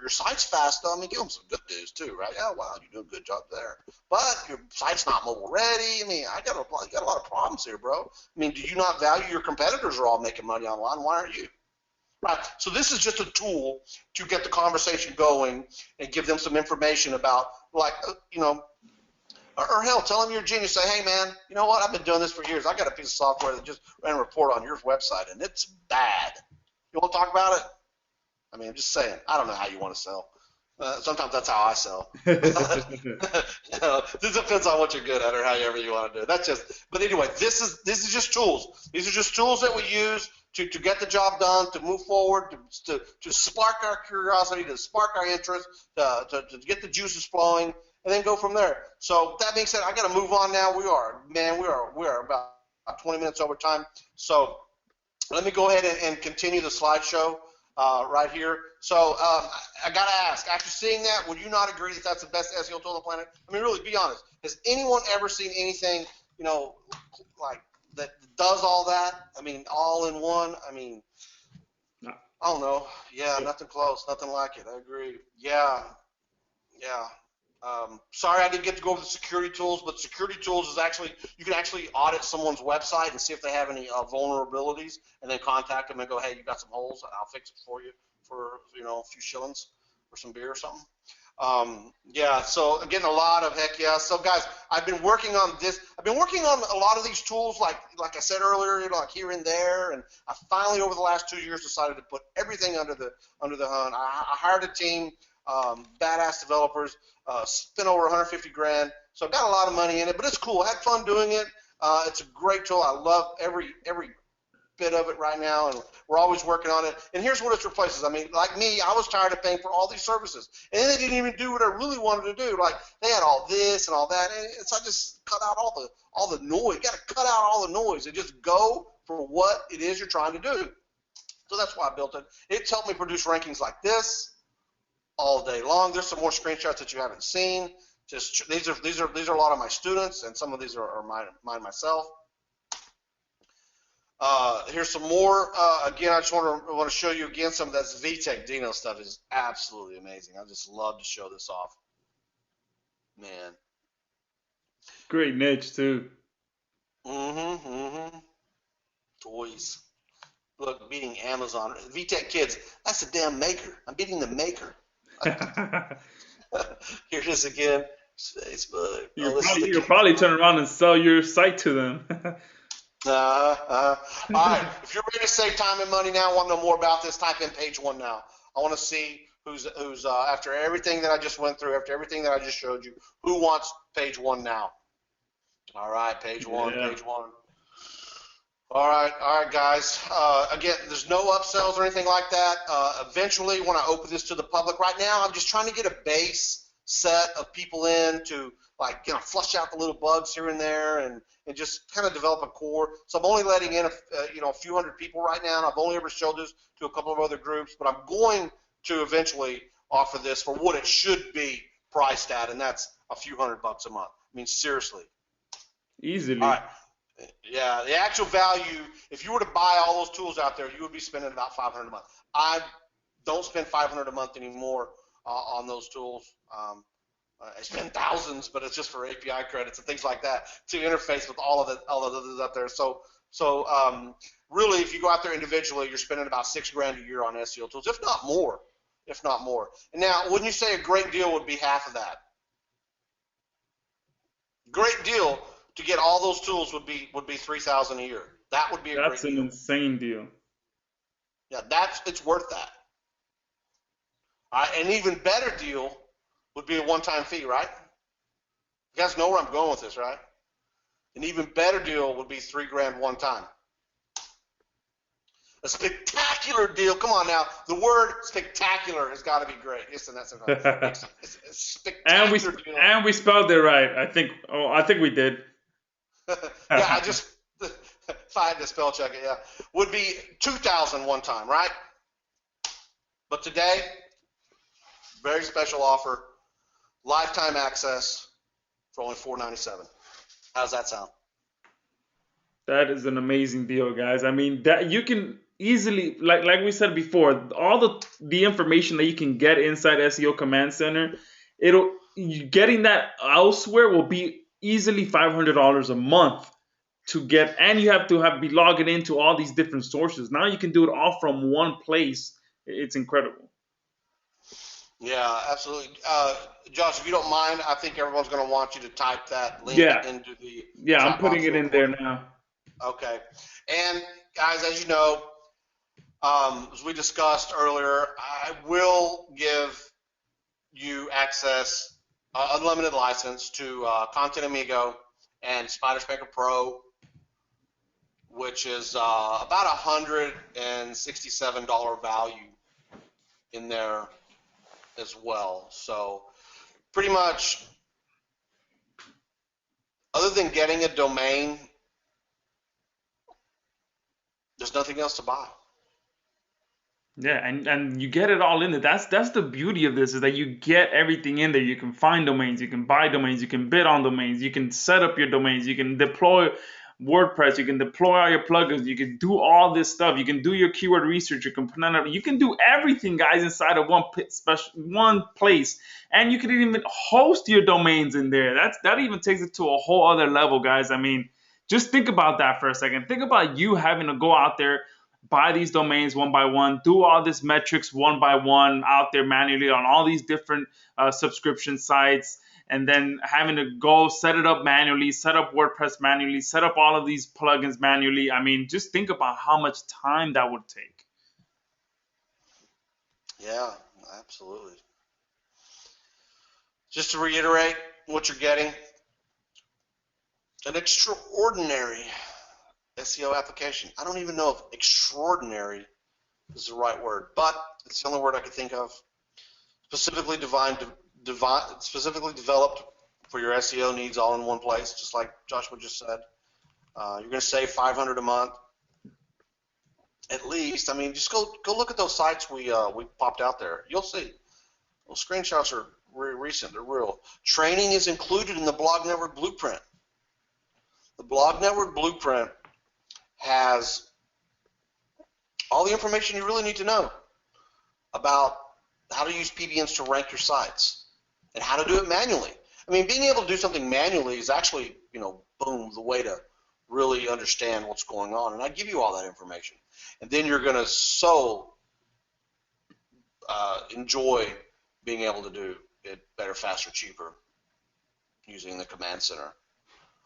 site's fast. I mean, give them some good news too, right? Oh, wow, you're doing a good job there. But your site's not mobile ready. I mean, you got a lot of problems here, bro. I mean, do you not value your competitors are all making money online? Why aren't you? Right. So this is just a tool to get the conversation going and give them some information about, like, or hell, tell them you're a genius. Say, hey, man, you know what? I've been doing this for years. I got a piece of software that just ran a report on your website, and it's bad. You want to talk about it? I mean, I'm just saying. I don't know how you want to sell. Sometimes that's how I sell. This depends on what you're good at or however you want to do it. But anyway, this is just tools. These are just tools that we use to get the job done, to move forward, to spark our curiosity, to spark our interest, to get the juices flowing, and then go from there. So that being said, I got to move on now. We are about 20 minutes over time. So let me go ahead and continue the slideshow right here. So I got to ask, after seeing that, would you not agree that that's the best SEO tool on the planet? I mean, really, be honest. Has anyone ever seen anything, like that does all that? I mean, all in one? I mean, No. I don't know. Yeah, nothing close. Nothing like it. I agree. Yeah. Yeah. Sorry, I didn't get to go over the security tools, but security tools is actually, you can actually audit someone's website and see if they have any vulnerabilities, and then contact them and go, hey, you got some holes, I'll fix it for you for a few shillings or some beer or something. Yeah, so again, a lot of heck yeah. So guys, I've been working on this. I've been working on a lot of these tools, like I said earlier, like here and there, and I finally over the last 2 years decided to put everything under the hood. I hired a team, badass developers, spent over 150 grand. So I got a lot of money in it, but it's cool. I had fun doing it. It's a great tool. I love every bit of it right now, and we're always working on it. And here's what it replaces. I mean, like me, I was tired of paying for all these services, and they didn't even do what I really wanted to do. Like they had all this and all that, and so I just cut out all the noise. You got to cut out all the noise and just go for what it is you're trying to do. So that's why I built it. It's helped me produce rankings like this all day long. There's some more screenshots that you haven't seen. Just these are a lot of my students, and some of these are mine myself. Here's some more. Again, I just want to show you again some of that VTech Dino stuff is absolutely amazing. I just love to show this off. Man. Great niche too. Toys. Look, beating Amazon. VTech Kids. That's the damn maker. I'm beating the maker. Here it is again. Facebook. You'll probably turn around and sell your site to them. All right. If you're ready to save time and money now, want to know more about this, type in page one now. I want to see who's after everything that I just went through, after everything that I just showed you, who wants page one now? All right, page one, page one. All right, guys. Again, there's no upsells or anything like that. Eventually, when I open this to the public, right now, I'm just trying to get a base set of people in to flush out the little bugs here and there, and just kind of develop a core. So I'm only letting in a few hundred people right now. And I've only ever showed this to a couple of other groups, but I'm going to eventually offer this for what it should be priced at, and that's a few $100 a month. I mean, seriously. Easily. All right. Yeah, the actual value, if you were to buy all those tools out there, you would be spending about $500 a month. I don't spend $500 a month anymore on those tools. I spend thousands, but it's just for API credits and things like that to interface with all of the others out there. So really, if you go out there individually, you're spending about $6,000 a year on SEO tools, if not more. And now, wouldn't you say a great deal would be half of that? Great deal to get all those tools would be $3,000 a year. That would be a great deal. That's an insane deal. Yeah, it's worth that. All right, an even better deal would be a one-time fee, right? You guys know where I'm going with this, right? An even better deal would be $3,000 one time. A spectacular deal. Come on now. The word spectacular has got to be great. Isn't that something? It's a spectacular deal. And we spelled it right. I think we did. Yeah, if I had to spell check it, yeah. Would be $2,000 one time, right? But today, very special offer. Lifetime access for only $497. How does that sound? That is an amazing deal, guys. I mean, that you can easily, like we said before, all the information that you can get inside SEO Command Center, getting that elsewhere will be easily $500 a month to get, and you have to be logging into all these different sources. Now you can do it all from one place. It's incredible. Yeah, absolutely. Josh, if you don't mind, I think everyone's going to want you to type that link into the Yeah, I'm putting it in there now. Okay. And guys, as you know, as we discussed earlier, I will give you access unlimited license to Content Amigo and SpiderSpanker Pro, which is about $167 value in there as well. So pretty much, other than getting a domain, there's nothing else to buy. Yeah, and you get it all in there. That's the beauty of this, is that you get everything in there. You can find domains, you can buy domains, you can bid on domains, you can set up your domains, you can deploy WordPress, you can deploy all your plugins, you can do all this stuff, you can do your keyword research, you can do everything, guys, inside of one place, and you can even host your domains in there. That even takes it to a whole other level, guys. I mean, just think about that for a second. Think about you having to go out there, buy these domains one by one, do all this metrics one by one out there manually on all these different subscription sites, and then having to go set it up manually, set up WordPress manually, set up all of these plugins manually. I mean, just think about how much time that would take. Yeah, absolutely. Just to reiterate what you're getting, an extraordinary SEO application. I don't even know if extraordinary is the right word, but it's the only word I could think of. Specifically developed for your SEO needs, all in one place, just like Joshua just said. You're going to save $500 a month, at least. I mean, just go look at those sites we popped out there. You'll see. Those screenshots are recent. They're real. Training is included in the Blog Network Blueprint. The Blog Network Blueprint has all the information you really need to know about how to use PBNs to rank your sites and how to do it manually. I mean, being able to do something manually is actually, boom, the way to really understand what's going on. And I give you all that information. And then you're going to enjoy being able to do it better, faster, cheaper using the Command Center.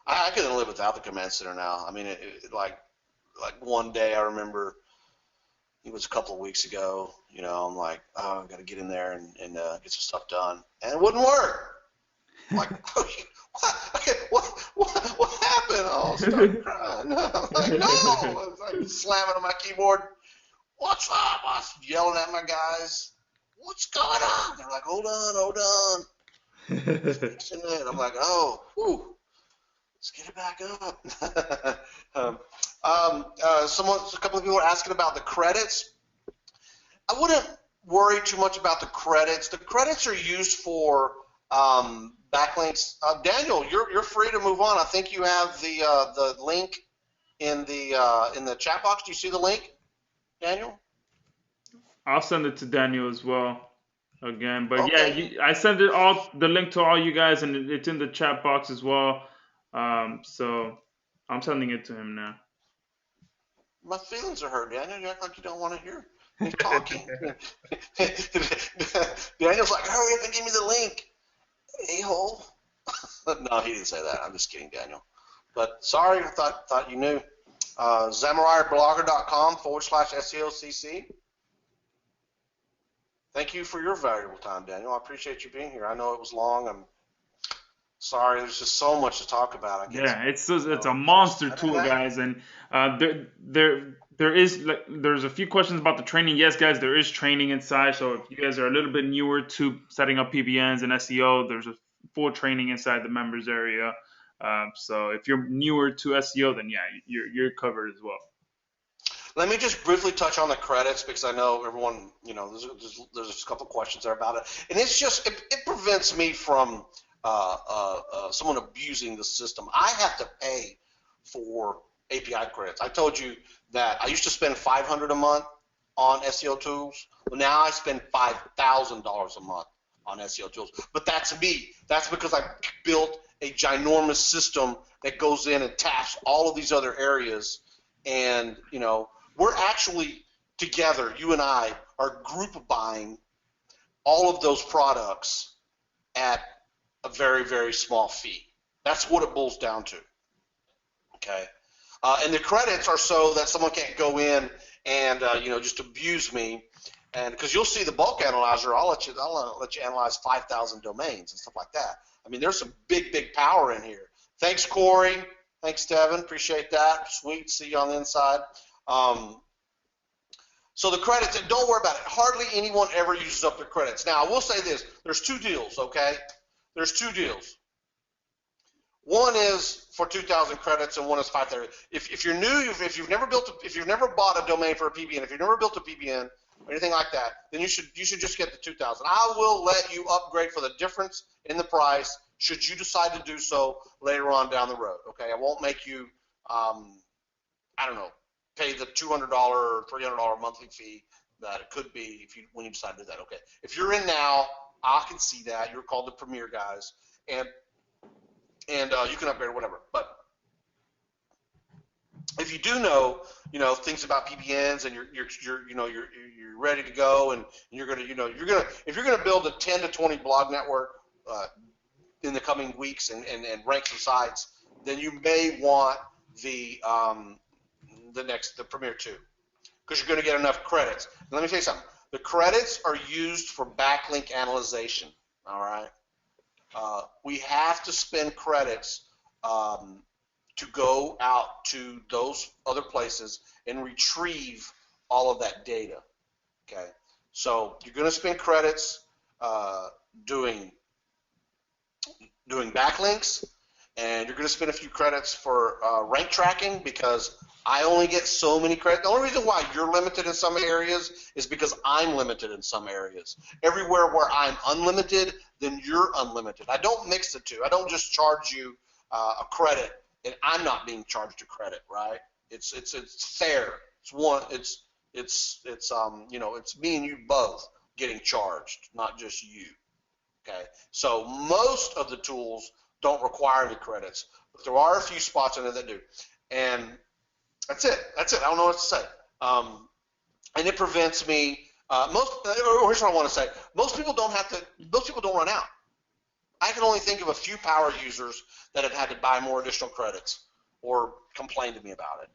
I couldn't live without the Command Center now. I mean, like one day I remember, it was a couple of weeks ago, I'm like, oh, I've got to get in there and get some stuff done. And it wouldn't work. I'm like, what happened? Oh, I started crying. No. I was like slamming on my keyboard. What's up? I was yelling at my guys. What's going on? They're like, hold on. Fixing it. I'm like, oh, whew. Let's get it back up. A couple of people are asking about the credits. I wouldn't worry too much about the credits. The credits are used for backlinks. Daniel, you're free to move on. I think you have the link in the chat box. Do you see the link, Daniel? I'll send it to Daniel as well again. But okay. I sent the link to all you guys, and it's in the chat box as well. So I'm sending it to him now. My feelings are hurt, Daniel. You act like you don't want to hear me talking. Daniel's like, hurry up and give me the link, a-hole. No, he didn't say that. I'm just kidding, Daniel. But sorry, I thought you knew. ZamariaBlogger.com/SEOCC. Thank you for your valuable time, Daniel. I appreciate you being here. I know it was long. I'm sorry, there's just so much to talk about. It's a monster tool, guys, and there's a few questions about the training. Yes, guys, there is training inside. So if you guys are a little bit newer to setting up PBNs and SEO, there's a full training inside the members area. So if you're newer to SEO, then you're covered as well. Let me just briefly touch on the credits, because I know everyone, there's a couple questions there about it, and it's just it prevents me from someone abusing the system. I have to pay for API credits. I told you that I used to spend $500 a month on SEO tools. Well, now I spend $5,000 a month on SEO tools. But that's me. That's because I built a ginormous system that goes in and taps all of these other areas. And, we're actually together, you and I, are group buying all of those products at a very, very small fee. That's what it boils down to. Okay? And the credits are so that someone can't go in and, just abuse me And because you'll see the bulk analyzer, I'll let you analyze 5,000 domains and stuff like that. I mean, there's some big power in here. Thanks, Corey. Thanks, Devin. Appreciate that. Sweet. See you on the inside. So the credits, and don't worry about it. Hardly anyone ever uses up their credits. Now, I will say this. There's 2 deals, okay? There's 2 deals. One is for 2,000 credits, and one is 5,000. If you're new, if you've never bought a domain for a PBN, if you've never built a PBN or anything like that, then you should just get the 2,000. I will let you upgrade for the difference in the price should you decide to do so later on down the road. Okay, I won't make you, I don't know, pay the $200 or $300 monthly fee that it could be when you decide to do that. Okay, if you're in now, I can see that you're called the Premier guys, and you can upgrade or whatever. But if you do know, things about PBNs, and you're ready to go, and if you're gonna build a 10 to 20 blog network in the coming weeks and rank some sites, then you may want the Premier 2, because you're going to get enough credits. And let me tell you something. The credits are used for backlink analyzation. All right. We have to spend credits to go out to those other places and retrieve all of that data. Okay. So you're going to spend credits doing backlinks, and you're going to spend a few credits for rank tracking, because I only get so many credits. The only reason why you're limited in some areas is because I'm limited in some areas. Everywhere where I'm unlimited, then you're unlimited. I don't mix the two. I don't just charge you a credit and I'm not being charged a credit, right? It's fair. It's me and you both getting charged, not just you. Okay. So most of the tools don't require any credits, but there are a few spots in there that do. And that's it. I don't know what to say. And it prevents me. Here's what I want to say. Most people don't run out. I can only think of a few power users that have had to buy more additional credits or complain to me about it.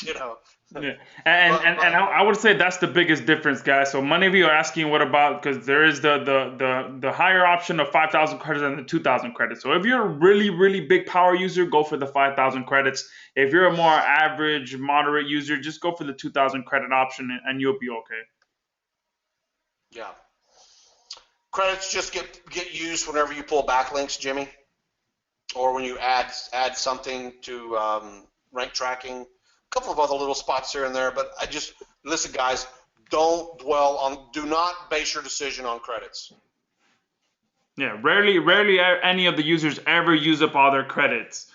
Yeah. And I would say that's the biggest difference, guys. So many of you are asking what about, because there is the higher option of 5,000 credits and the 2,000 credits. So if you're a really big power user, go for the 5,000 credits. If you're a more average, moderate user, just go for the 2,000 credit option and you'll be okay. Yeah. Credits just get used whenever you pull backlinks, Jimmy, or when you add something to rank tracking. A couple of other little spots here and there, but listen, guys, do not base your decision on credits. Yeah, rarely any of the users ever use up all their credits.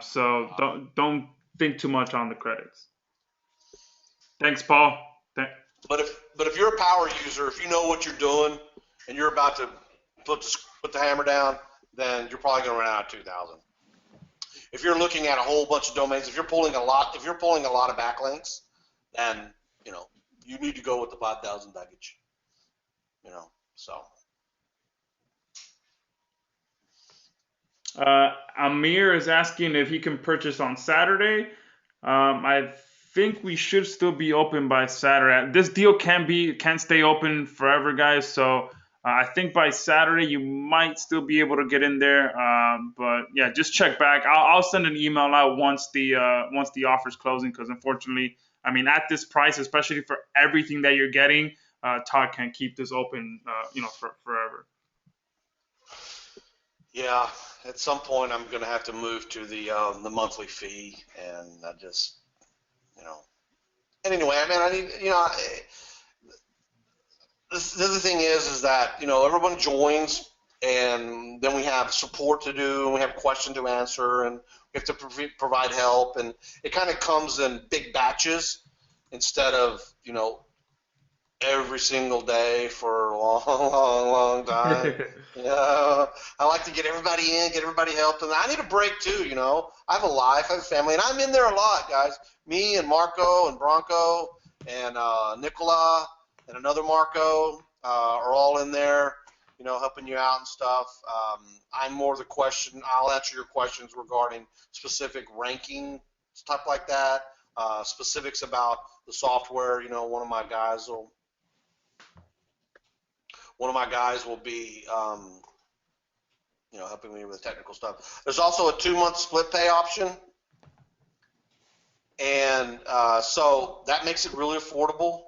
So don't think too much on the credits. Thanks, Paul. But if you're a power user, if you know what you're doing and you're about to put the hammer down, then you're probably going to run out of 2,000. If you're looking at a whole bunch of domains, if you're pulling a lot of backlinks, then you need to go with the 5,000 package. So. Amir is asking if he can purchase on Saturday. I think we should still be open by Saturday. This deal can stay open forever, guys. So I think by Saturday you might still be able to get in there. But yeah, just check back. I'll send an email out once the offer's closing, because unfortunately, I mean, at this price, especially for everything that you're getting, Todd can't keep this open, for forever. Yeah, at some point I'm going to have to move to the monthly fee, and I just, And anyway, I mean, I need, the other thing is that, everyone joins, and then we have support to do, and we have questions to answer, and we have to provide help, and it kind of comes in big batches instead of, every single day for a long time. I like to get everybody in, get everybody helped, and I need a break too. I have a life, I have a family, and I'm in there a lot, guys. Me and Marco and Bronco and Nicola and another Marco are all in there, helping you out and stuff. I'm more the question. I'll answer your questions regarding specific ranking, stuff like that, specifics about the software. One of my guys will one of my guys will be, helping me with the technical stuff. There's also a 2-month split pay option. And so that makes it really affordable,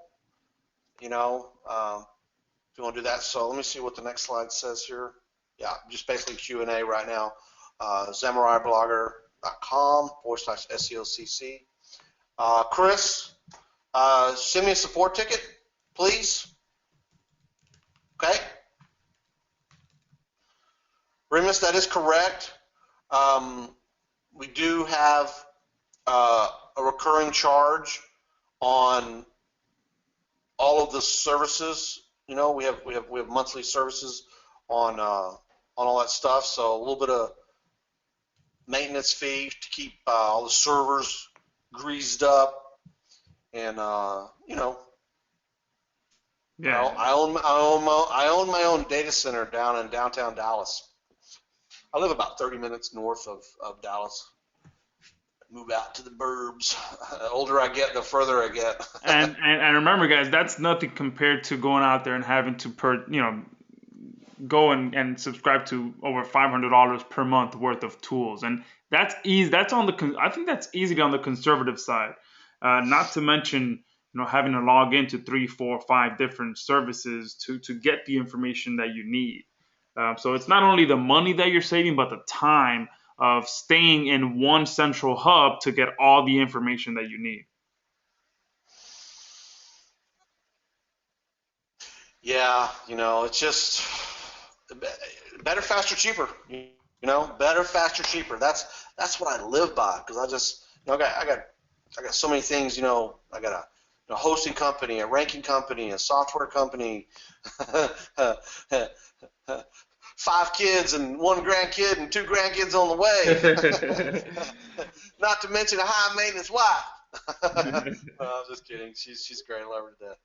if you want to do that. So let me see what the next slide says here. Yeah, just basically Q&A right now. ZamoraiBlogger.com/SEOCC. Chris, send me a support ticket, please. Okay. Remus, that is correct. We do have a recurring charge on all of the services. We have monthly services on all that stuff. So a little bit of maintenance fee to keep all the servers greased up, and Yeah. I own my own data center down in downtown Dallas. I live about 30 minutes north of Dallas. Move out to the burbs. The older I get, the further I get. And remember, guys, that's nothing compared to going out there and having to go and subscribe to over $500 per month worth of tools, and that's easy. I think that's easy on the conservative side. Not to mention, having to log into 3, 4, 5 different services to get the information that you need. So it's not only the money that you're saving, but the time of staying in one central hub to get all the information that you need. Yeah, it's just better, faster, cheaper. Better, faster, cheaper. That's what I live by, because I just, I got so many things. I got a hosting company, a ranking company, a software company, 5 kids and 1 grandkid and 2 grandkids on the way. Not to mention a high maintenance wife. No, I'm just kidding. She's great. I love her to death.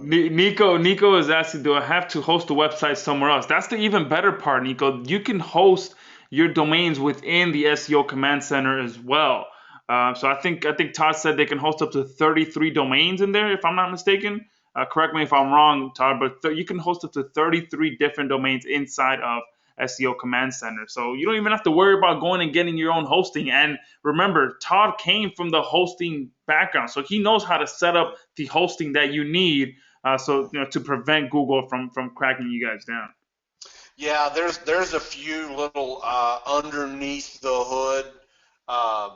Nico is asking, do I have to host a website somewhere else? That's the even better part, Nico. You can host your domains within the SEO Command Center as well. So I think Todd said they can host up to 33 domains in there, if I'm not mistaken. Correct me if I'm wrong, Todd, but you can host up to 33 different domains inside of SEO Command Center. So you don't even have to worry about going and getting your own hosting. And remember, Todd came from the hosting background, so he knows how to set up the hosting that you need, to prevent Google from cracking you guys down. Yeah, there's a few little underneath the hood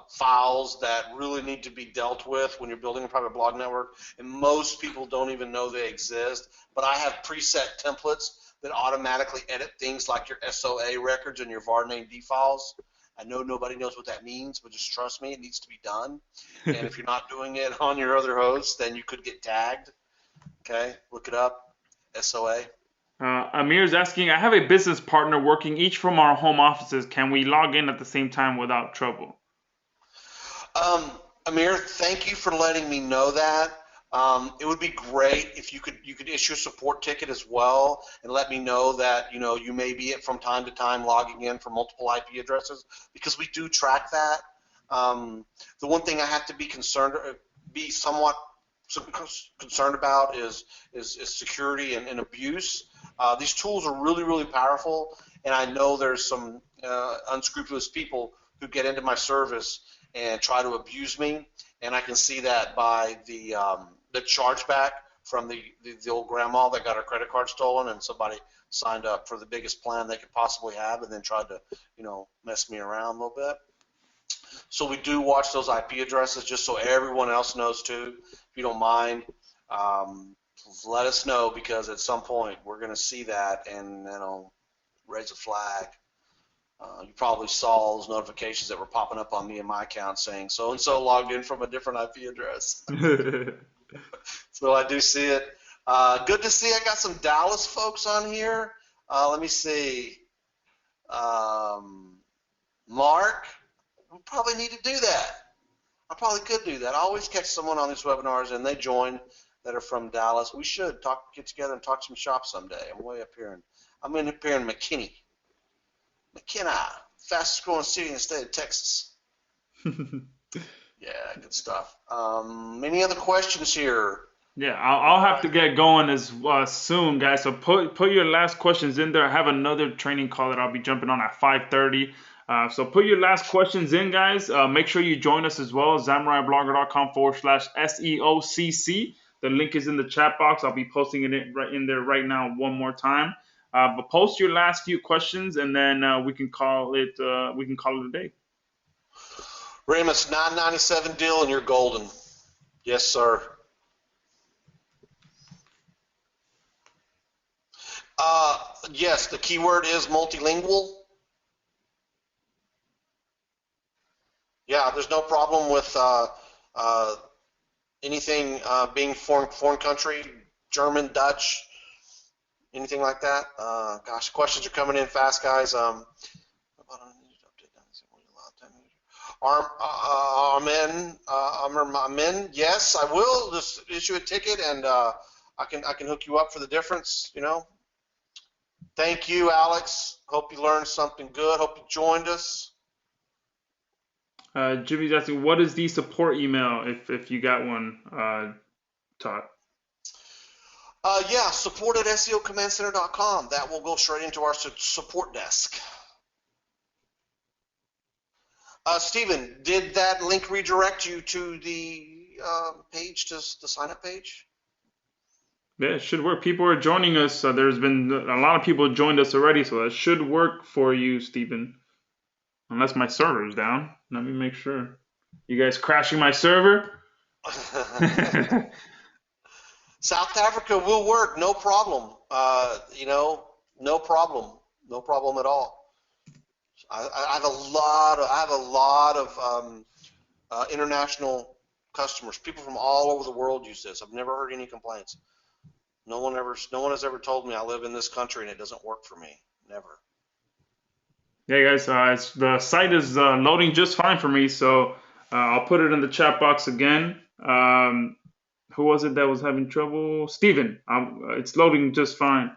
files that really need to be dealt with when you're building a private blog network, and most people don't even know they exist. But I have preset templates that automatically edit things like your SOA records and your varname files. I know nobody knows what that means, but just trust me, it needs to be done. And if you're not doing it on your other hosts, then you could get tagged. Okay, look it up, SOA. Amir's asking, I have a business partner working each from our home offices. Can we log in at the same time without trouble? Amir, thank you for letting me know that. It would be great if you could issue a support ticket as well and let me know that you may be from time to time logging in for multiple IP addresses, because we do track that. The one thing I have to be somewhat concerned about is security and abuse. These tools are really, really powerful, and I know there's some unscrupulous people who get into my service and try to abuse me, and I can see that by the chargeback from the old grandma that got her credit card stolen, and somebody signed up for the biggest plan they could possibly have and then tried to mess me around a little bit. So we do watch those IP addresses just so everyone else knows too. If you don't mind, let us know, because at some point we're going to see that and raise a flag. You probably saw those notifications that were popping up on me and my account saying so-and-so logged in from a different IP address. So I do see it. Good to see I got some Dallas folks on here. Let me see. Mark, we probably need to do that. I probably could do that. I always catch someone on these webinars and they join that are from Dallas. We should get together and talk some shop someday. I'm way up here. I'm up here in McKinney, fastest growing city in the state of Texas. Yeah, good stuff. Any other questions here? Yeah, I'll have to get going as soon, guys. So put your last questions in there. I have another training call that I'll be jumping on at 5:30. So put your last questions in, guys. Make sure you join us as well. ZamuraiBlogger.com/SEOCC. The link is in the chat box. I'll be posting it right in there right now one more time. But post your last few questions, and then we can call it. We can call it a day. Remus, $9.97 deal and you're golden. Yes, sir. Yes, the keyword is multilingual. Yeah, there's no problem with anything being foreign country, German, Dutch, anything like that. Gosh, questions are coming in fast, guys. Amen. Yes, I will. Just issue a ticket, and I can hook you up for the difference. Thank you, Alex. Hope you learned something good. Hope you joined us. Jimmy's asking, what is the support email if you got one, Todd? Yeah, support at SEOcommandcenter.com. That will go straight into our support desk. Stephen, did that link redirect you to the page, to the sign-up page? Yeah, it should work. People are joining us. There's been a lot of people joined us already, so that should work for you, Stephen. Unless my server's down. Let me make sure. You guys crashing my server? South Africa will work, no problem. No problem, no problem at all. I have a lot of international customers. People from all over the world use this. I've never heard any complaints. No one has ever told me I live in this country and it doesn't work for me. Never. Yeah, guys, the site is loading just fine for me, so I'll put it in the chat box again. Who was it that was having trouble? Steven. It's loading just fine.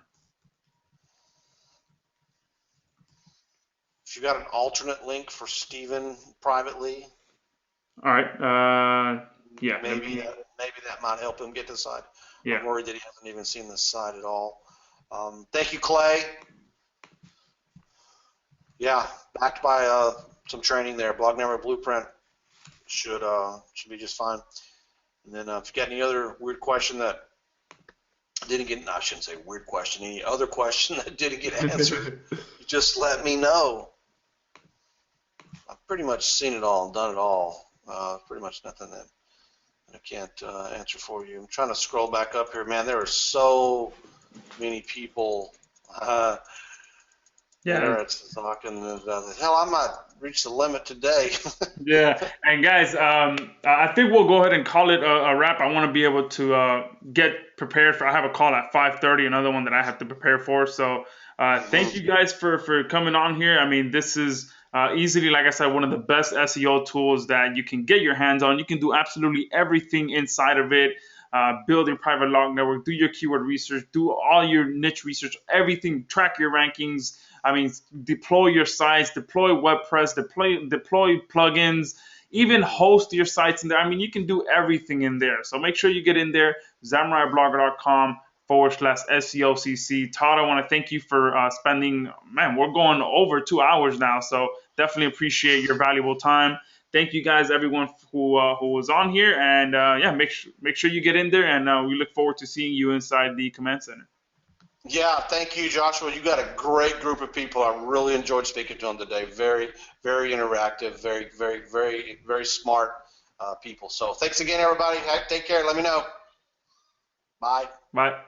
If you got an alternate link for Steven privately, all right. Yeah. Maybe that might help him get to the site. Yeah. I'm worried that he hasn't even seen this site at all. Thank you, Clay. Yeah, backed by some training there. Blog Network Blueprint should be just fine. And then if you got any other weird question that didn't get, I shouldn't say weird question, any other question that didn't get answered, just let me know. I've pretty much seen it all and done it all. Pretty much nothing that I can't answer for you. I'm trying to scroll back up here. Man, there are so many people. Yeah. Talking about hell, I might reach the limit today. Yeah, and guys, I think we'll go ahead and call it a wrap. I want to be able to get prepared for. I have a call at 5:30, another one that I have to prepare for. So thank you guys for coming on here. I mean, this is easily, like I said, one of the best SEO tools that you can get your hands on. You can do absolutely everything inside of it. Build your private log network, do your keyword research, do all your niche research, everything, track your rankings. I mean, deploy your sites, deploy WordPress, deploy plugins, even host your sites in there. I mean, you can do everything in there. So make sure you get in there, ZamuraiBlogger.com/SEOCC. Todd, I want to thank you for spending, man, we're going over 2 hours now. So definitely appreciate your valuable time. Thank you guys, everyone who was on here. And yeah, make sure you get in there. And we look forward to seeing you inside the Command Center. Yeah, thank you, Joshua. You got a great group of people. I really enjoyed speaking to them today. Very, very interactive, very, very, very, very smart people. So thanks again, everybody. Take care. Let me know. Bye. Bye.